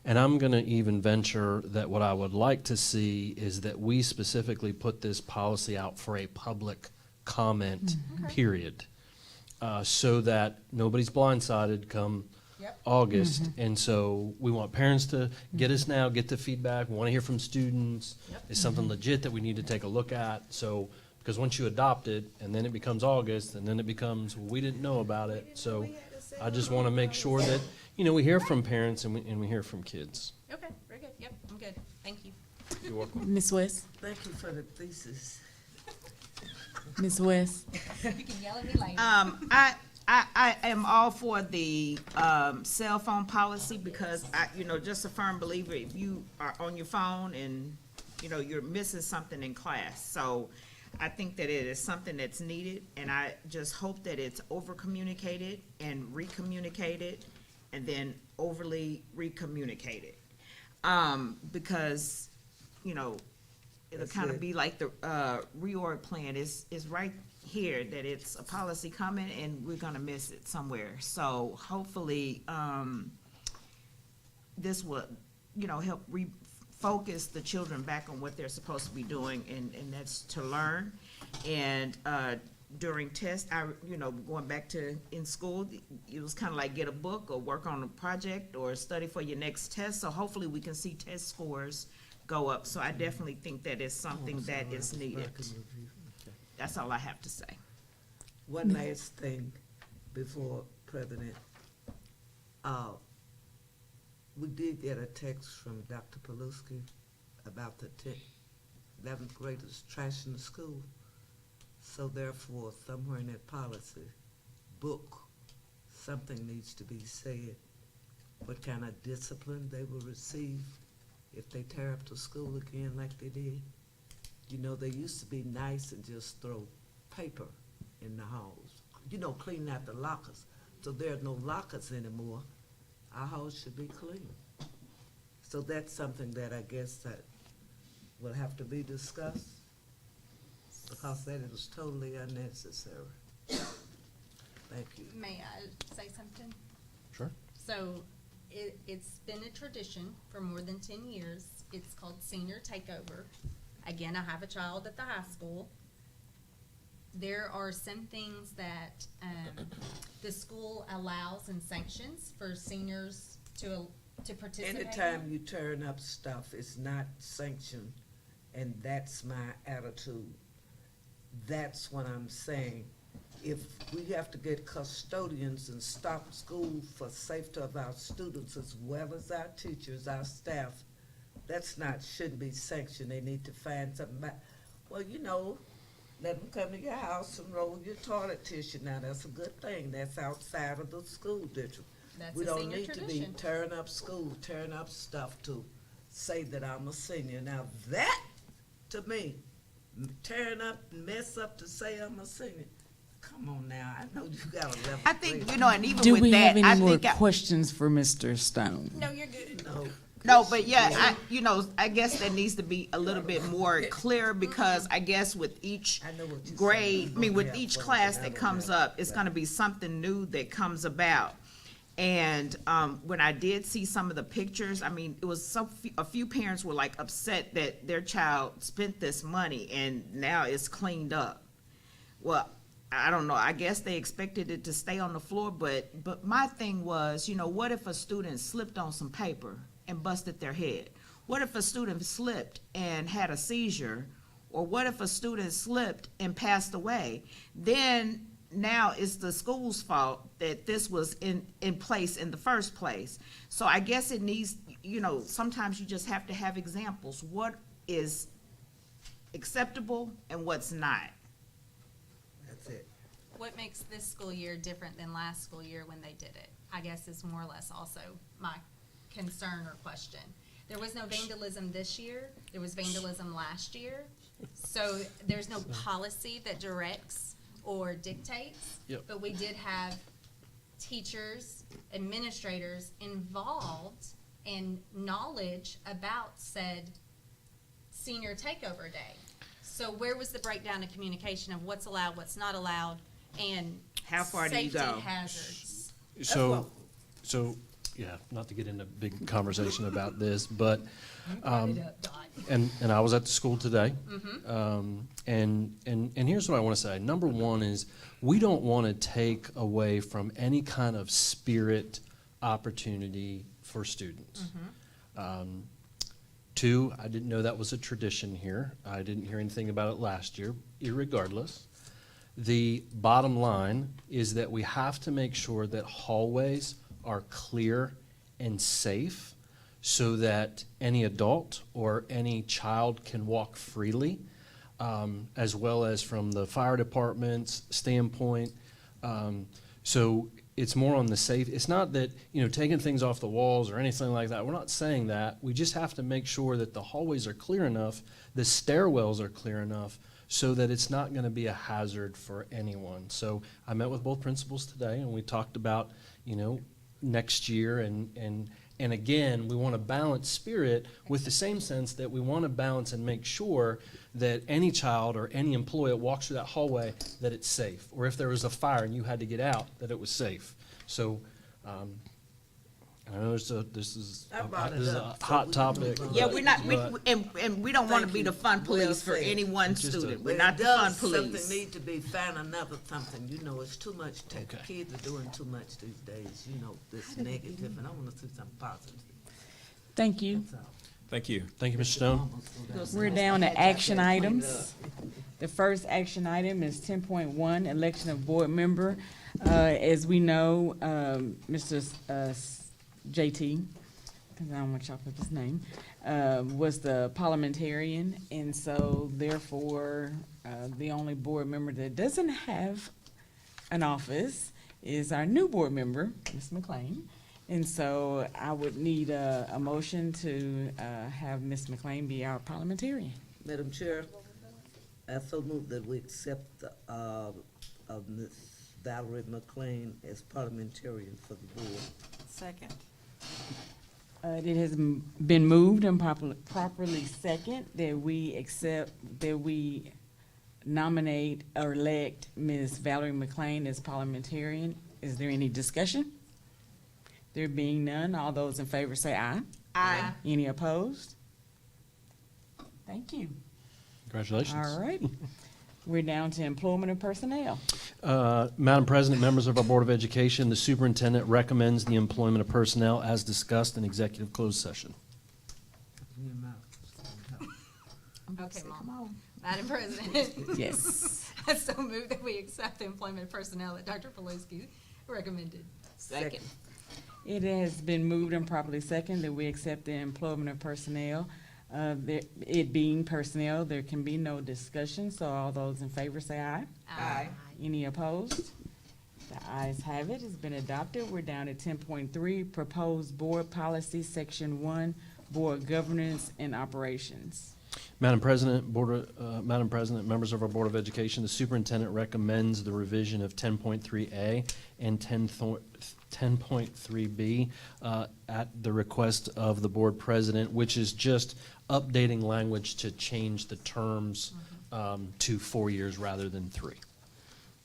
And I'm going to even venture that what I would like to see is that we specifically put this policy out for a public comment period, so that nobody's blindsided come August. And so we want parents to get us now, get the feedback. We want to hear from students. Is something legit that we need to take a look at? So, because once you adopt it, and then it becomes August, and then it becomes, well, we didn't know about it. So I just want to make sure that, we hear from parents and we hear from kids. Okay, very good. Yep, I'm good. Thank you. You're welcome. Ms. West? Thank you for the thesis. Ms. West? You can yell at me later. I am all for the cell phone policy because just a firm believer, if you are on your phone and, you're missing something in class. So I think that it is something that's needed, and I just hope that it's over-communicated and re-communicated and then overly re-communicated. Because, it'll kind of be like the reorg plan is right here, that it's a policy coming and we're gonna miss it somewhere. So hopefully, this will, help refocus the children back on what they're supposed to be doing, and that's to learn. And during tests, going back to in school, it was kind of like get a book or work on a project or study for your next test. So hopefully we can see test scores go up. So I definitely think that is something that is needed. That's all I have to say. One last thing before President. We did get a text from Dr. Paluski about the 11th graders trashing the school. So therefore, somewhere in that policy book, something needs to be said. What kind of discipline they will receive if they tear up the school again like they did. They used to be nice and just throw paper in the halls. Clean out the lockers. So there are no lockers anymore. Our halls should be clean. So that's something that I guess that will have to be discussed, because that is totally unnecessary. Thank you. May I say something? Sure. So it's been a tradition for more than 10 years. It's called Senior Takeover. Again, I have a child at the high school. There are some things that the school allows and sanctions for seniors to participate in. Anytime you turn up stuff, it's not sanctioned, and that's my attitude. That's what I'm saying. If we have to get custodians and stop school for safety of our students as well as our teachers, our staff, shouldn't be sanctioned. They need to find something back. Well, you know, let them come to your house and roll your toilet tissue. Now, that's a good thing. That's outside of the school district. That's We a don't senior need to be tradition. tearing up school, tearing up stuff to say that I'm a senior. Now, that, to me, tearing up and mess up to say I'm a senior, come on now, I know you got a level. I think, you know, and even Do with we have that, any I more think, questions for Mr. Stone? No, you're good. no, but yeah, I guess that needs to be a little bit more clear, because I guess with each grade, with each class that comes up, it's gonna be something new that comes about. And when I did see some of the pictures, it was a few parents were like upset that their child spent this money and now it's cleaned up. Well, I don't know, I guess they expected it to stay on the floor, but my thing was, you know, what if a student slipped on some paper and busted their head? What if a student slipped and had a seizure? Or what if a student slipped and passed away? Then now it's the school's fault that this was in place in the first place. So I guess it needs, you know, sometimes you just have to have examples. What is acceptable and what's not? That's it. What makes this school year different than last school year when they did it? I guess is more or less also my concern or question. There was no vandalism this year. There was vandalism last year. So there's no policy that directs or dictates. Yep. But we did have teachers, administrators involved in knowledge about said senior takeover day. So where was the breakdown of communication of what's allowed, what's not allowed, and How far do you go? safety hazards? So, yeah, not to get into a big conversation about this, but, and I was at the school today. And here's what I want to say. Number one is, we don't want to take away from any kind of spirit opportunity for students. Two, I didn't know that was a tradition here. I didn't hear anything about it last year, irregardless. The bottom line is that we have to make sure that hallways are clear and safe so that any adult or any child can walk freely, as well as from the fire department's standpoint. So it's more on the safe. It's not that, you know, taking things off the walls or anything like that. We're not saying that. We just have to make sure that the hallways are clear enough, the stairwells are clear enough, so that it's not going to be a hazard for anyone. So I met with both principals today, and we talked about, you know, next year, and again, we want to balance spirit with the same sense that we want to balance and make sure that any child or any employee that walks through that hallway, that it's safe. Or if there was a fire and you had to get out, that it was safe. So I know this is a hot topic. Yeah, we're not, but- and we don't want to be the fun police for any one Just a- student. We're not the fun Something police. need to be found another something, you know, it's too much, kids are doing too much these days, you know, this negative, and I wanna see something positive. Thank you. Thank you. Thank you, Mr. Stone. We're down to action items. The first action item is 10.1, election of board member. As we know, Mr. JT, because I don't want y'all to put his name, was the parliamentarian, and so therefore, the only board member that doesn't have an office is our new board member, Ms. McLean. And so I would need a motion to have Ms. McLean be our parliamentarian. Madam Chair, I so move that we accept of Ms. Valerie McLean as parliamentarian for the board. Second. It has been moved and properly second that we nominate or elect Ms. Valerie McLean as parliamentarian. Is there any discussion? There being none, all those in favor say aye. Aye. Any opposed? Thank you. Congratulations. All right. We're down to employment and personnel. Madam President, members of our Board of Education, the superintendent recommends the employment of personnel as discussed in executive closed session. Okay, Mom. Madam President. Yes. I so move that we accept the employment of personnel that Dr. Pelosi recommended. Second. It has been moved and properly second that we accept the employment of personnel. It being personnel, there can be no discussion, so all those in favor say aye. Aye. Any opposed? The ayes have it. It's been adopted. We're down to 10.3, proposed board policy, section 1, board governance and operations. Madam President, Madam President, members of our Board of Education, the superintendent recommends the revision of 10.3A and 10.3B at the request of the board president, which is just updating language to change the terms to 4 years rather than 3.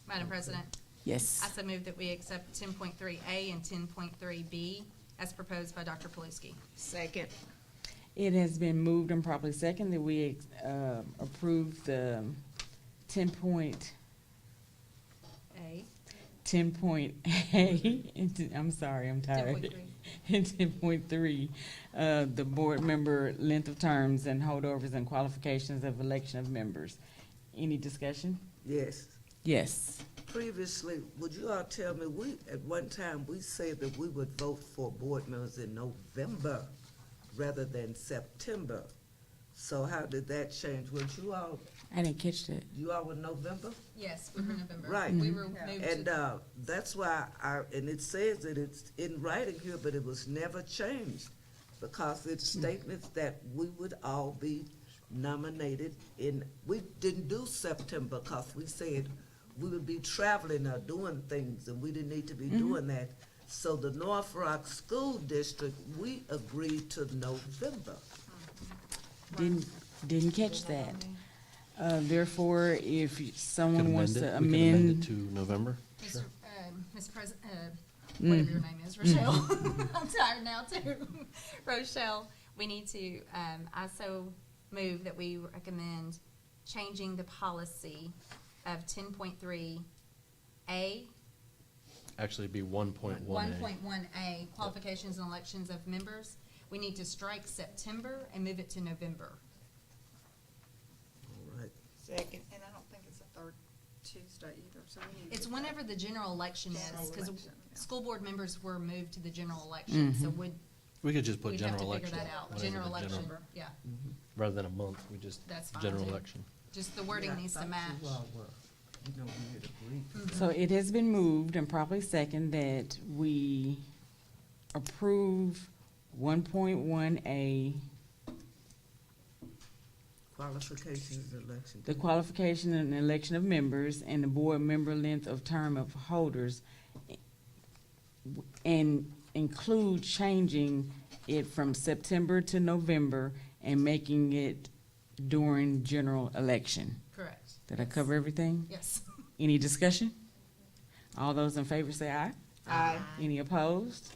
Madam President. Yes. I so move that we accept 10.3A and 10.3B as proposed by Dr. Pelosi. Second. It has been moved and properly second that we approve the 10.A. I'm sorry, I'm tired. 10.3, the board member length of terms and holdovers and qualifications of election of members. Any discussion? Yes. Yes. Previously, would you all tell me, at one time, we said that we would vote for board members in November rather than September. So how did that change? Would you all, I didn't catch that. you all were November? Yes, we were November. Right. We were moved And to, that's why and it says that it's in writing here, but it was never changed because it statements that we would all be nominated we didn't do September because we said we would be traveling or doing things and we didn't need to be doing that. So the North Rock School District, we agreed to November. Didn't catch that. Therefore, if someone Could wants amend to it. We could amend amend. it to November. Mr. Mr. President, whatever your name is, Rochelle. I'm tired now too. Rochelle, we need to, I so move that we recommend changing the policy of 10.3A. Actually, it'd be 1.1A. 1.1A, qualifications and elections of members. We need to strike September and move it to November. All right. Second. And I don't think it's a third Tuesday either, so we need. It's whenever the general election is, because election, yeah. school board members were moved to the general election, so We could just put we'd have general to election. figure that out. whatever General the election, yeah, Rather than a month, we just, that's fine general too. election. Just the wording needs to match. You all were, we had agreed to that. So it has been moved and properly second that we approve 1.1A, Qualifications, election. the qualification and election of members and the board member length of term of holders, and include changing it from September to November and making it during general election. Correct. Did I cover everything? Yes. Any discussion? All those in favor say aye. Aye. Any opposed?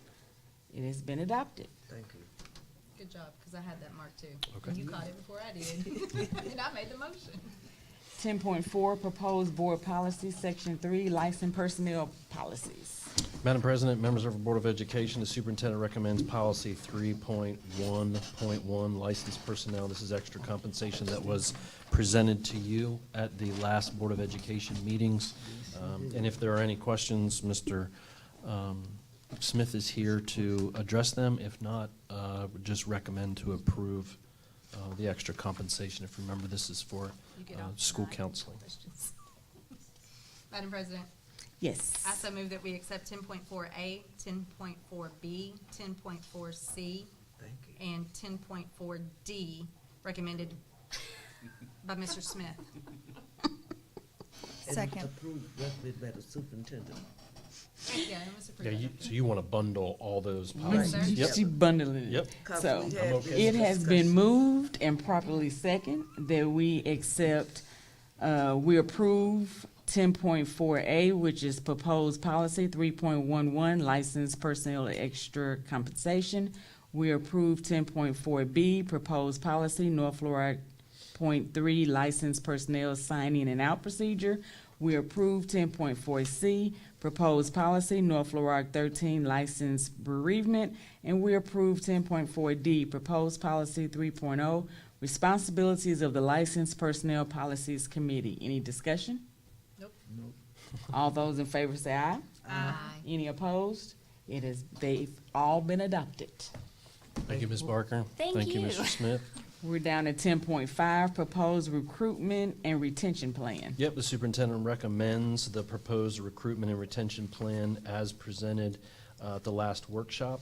It has been adopted. Thank you. Good job, because I had that marked too. Okay. You caught it before I did. And I made the motion. 10.4, proposed board policy, section 3, licensed personnel policies. Madam President, members of the Board of Education, the superintendent recommends policy 3.1.1, licensed personnel. This is extra compensation that was presented to you at the last Board of Education meetings. And if there are any questions, Mr. Smith is here to address them. If not, would just recommend to approve the extra compensation. If you remember, this is for You get off school tonight. counseling. Questions? Madam President, Yes. I so move that we accept 10.4A, 10.4B, 10.4C, Thank you. and 10.4D, recommended by Mr. Smith. And Second. approved, recommended by the superintendent. Yeah, it was Yeah, approved. so you want to bundle all those Yes, policies? sir. Yep. She bundled it. Yep. So we I'm had okay. this it has been discussion. moved and properly second that we accept, we approve 10.4A, which is proposed policy, 3.11, licensed personnel extra compensation. We approve 10.4B, proposed policy, North Little Rock .3, licensed personnel signing and out procedure. We approve 10.4C, proposed policy, North Little Rock 13, licensed bereavement. And we approve 10.4D, proposed policy 3.0, responsibilities of the licensed personnel policies committee. Any discussion? Nope. All those in favor say aye. Aye. Any opposed? They've all been adopted. Thank you, Ms. Barker. Thank you, you. Mr. Smith. We're down to 10.5, proposed recruitment and retention plan. Yep, the superintendent recommends the proposed recruitment and retention plan as presented at the last workshop.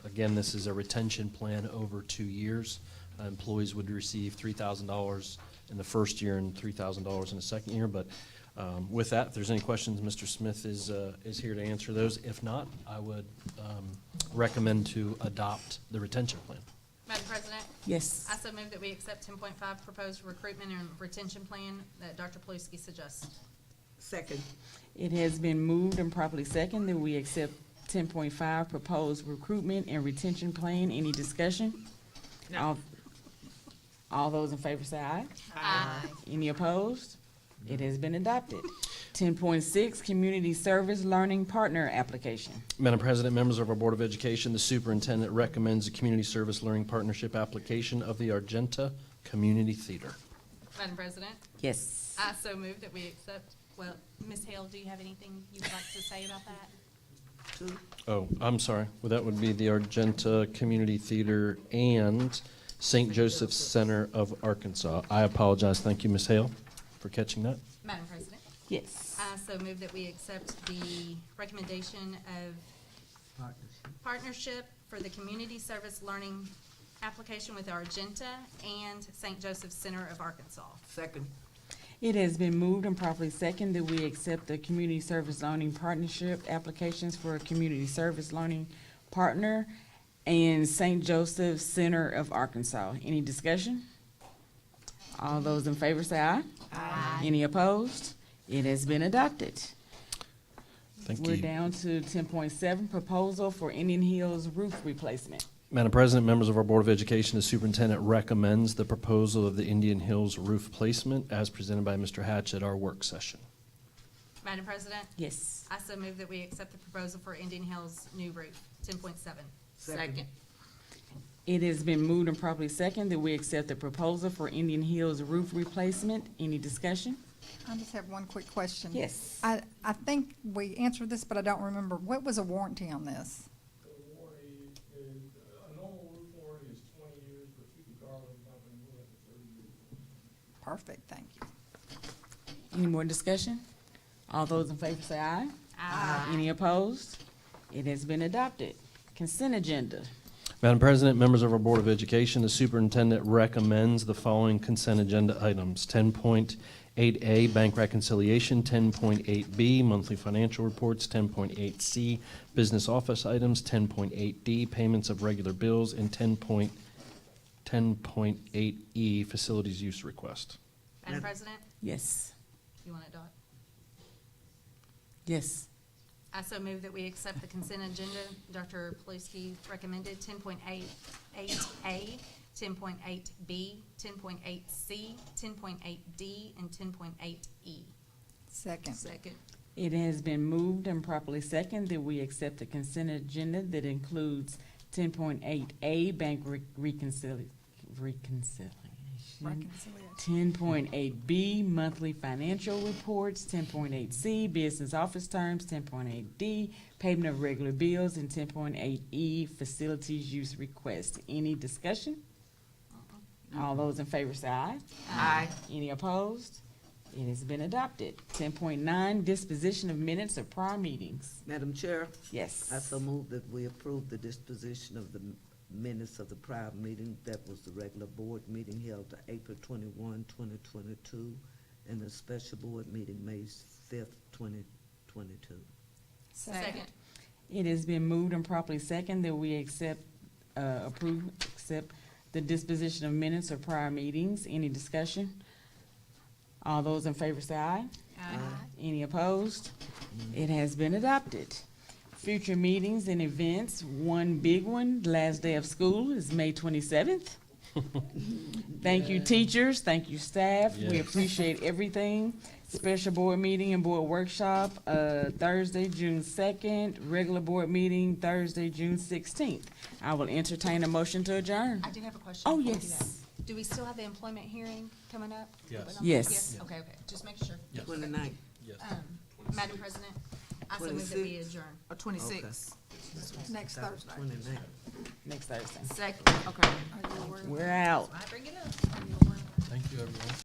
Again, this is a retention plan over 2 years. Employees would receive $3,000 in the first year and $3,000 in the second year. But with that, if there's any questions, Mr. Smith is here to answer those. If not, I would recommend to adopt the retention plan. Madam President? Yes. I so move that we accept 10.5 proposed recruitment and retention plan that Dr. Paluski suggests. Second. It has been moved and properly second that we accept 10.5 proposed recruitment and retention plan. Any discussion? No. All those in favor say aye. Aye. Any opposed? It has been adopted. 10.6, community service learning partner application. Madam President, members of our Board of Education, the superintendent recommends a community service learning partnership application of the Argenta Community Theater. Madam President? Yes. I so move that we accept, well, Ms. Hale, do you have anything you would like to say about that? Oh, I'm sorry. Well, that would be the Argenta Community Theater and St. Joseph's Center of Arkansas. I apologize. Thank you, Ms. Hale, for catching that. Madam President? Yes. I so move that we accept the recommendation of partnership for the community service learning application with Argenta and St. Joseph's Center of Arkansas. Second. It has been moved and properly second that we accept the community service learning partnership applications for a community service learning partner and St. Joseph's Center of Arkansas. Any discussion? All those in favor say aye. Aye. Any opposed? It has been adopted. Thank We're you. down to 10.7, proposal for Indian Hills roof replacement. Madam President, members of our Board of Education, the superintendent recommends the proposal of the Indian Hills roof placement as presented by Mr. Hatch at our work session. Madam President? Yes. I so move that we accept the proposal for Indian Hills new roof, 10.7. Second. It has been moved and properly second that we accept the proposal for Indian Hills roof replacement. Any discussion? I just have one quick question. Yes. I think we answered this, but I don't remember. What was a warranty on this? The warranty, a normal roof warranty is 20 years, but through the Garland Company, we'll have a 30-year warranty. Perfect, thank you. Any more discussion? All those in favor say aye. Aye. Any opposed? It has been adopted. Consent agenda. Madam President, members of our Board of Education, the superintendent recommends the following consent agenda items. 10.8A, bank reconciliation, 10.8B, monthly financial reports, 10.8C, business office items, 10.8D, payments of regular bills, and 10.8E, facilities use request. Madam President? Yes. You want it, Dot? Yes. I so move that we accept the consent agenda. Dr. Paluski recommended 10.8A, 10.8B, 10.8C, 10.8D, and 10.8E. Second. Second. It has been moved and properly second that we accept the consent agenda that includes 10.8A, bank reconciliation. 10.8B, monthly financial reports, 10.8C, business office terms, 10.8D, payment of regular bills, and 10.8E, facilities use request. Any discussion? All those in favor say aye. Aye. Any opposed? It has been adopted. 10.9, disposition of minutes of prior meetings. Madam Chair, Yes. I so move that we approve the disposition of the minutes of the prior meeting. That was the regular board meeting held April 21, 2022, and the special board meeting May 5th, 2022. Second. It has been moved and properly second that we accept the disposition of minutes of prior meetings. Any discussion? All those in favor say aye. Aye. Any opposed? It has been adopted. Future meetings and events, one big one, the last day of school is May 27th. Thank you, teachers. Thank you, staff. We Yes. appreciate everything. Special board meeting and board workshop, Thursday, June 2nd. Regular board meeting, Thursday, June 16th. I will entertain a motion to adjourn. I do have a question. Oh, before we do yes. that. Do we still have the employment hearing coming up? Yes. Yes. Okay, just make sure. Yes. 29th. Yes. Madam President, I so move that we adjourn. Or 26. Next Thursday. 29th. Next Thursday. Second, okay. We're out. I bring it up. Thank you, everyone.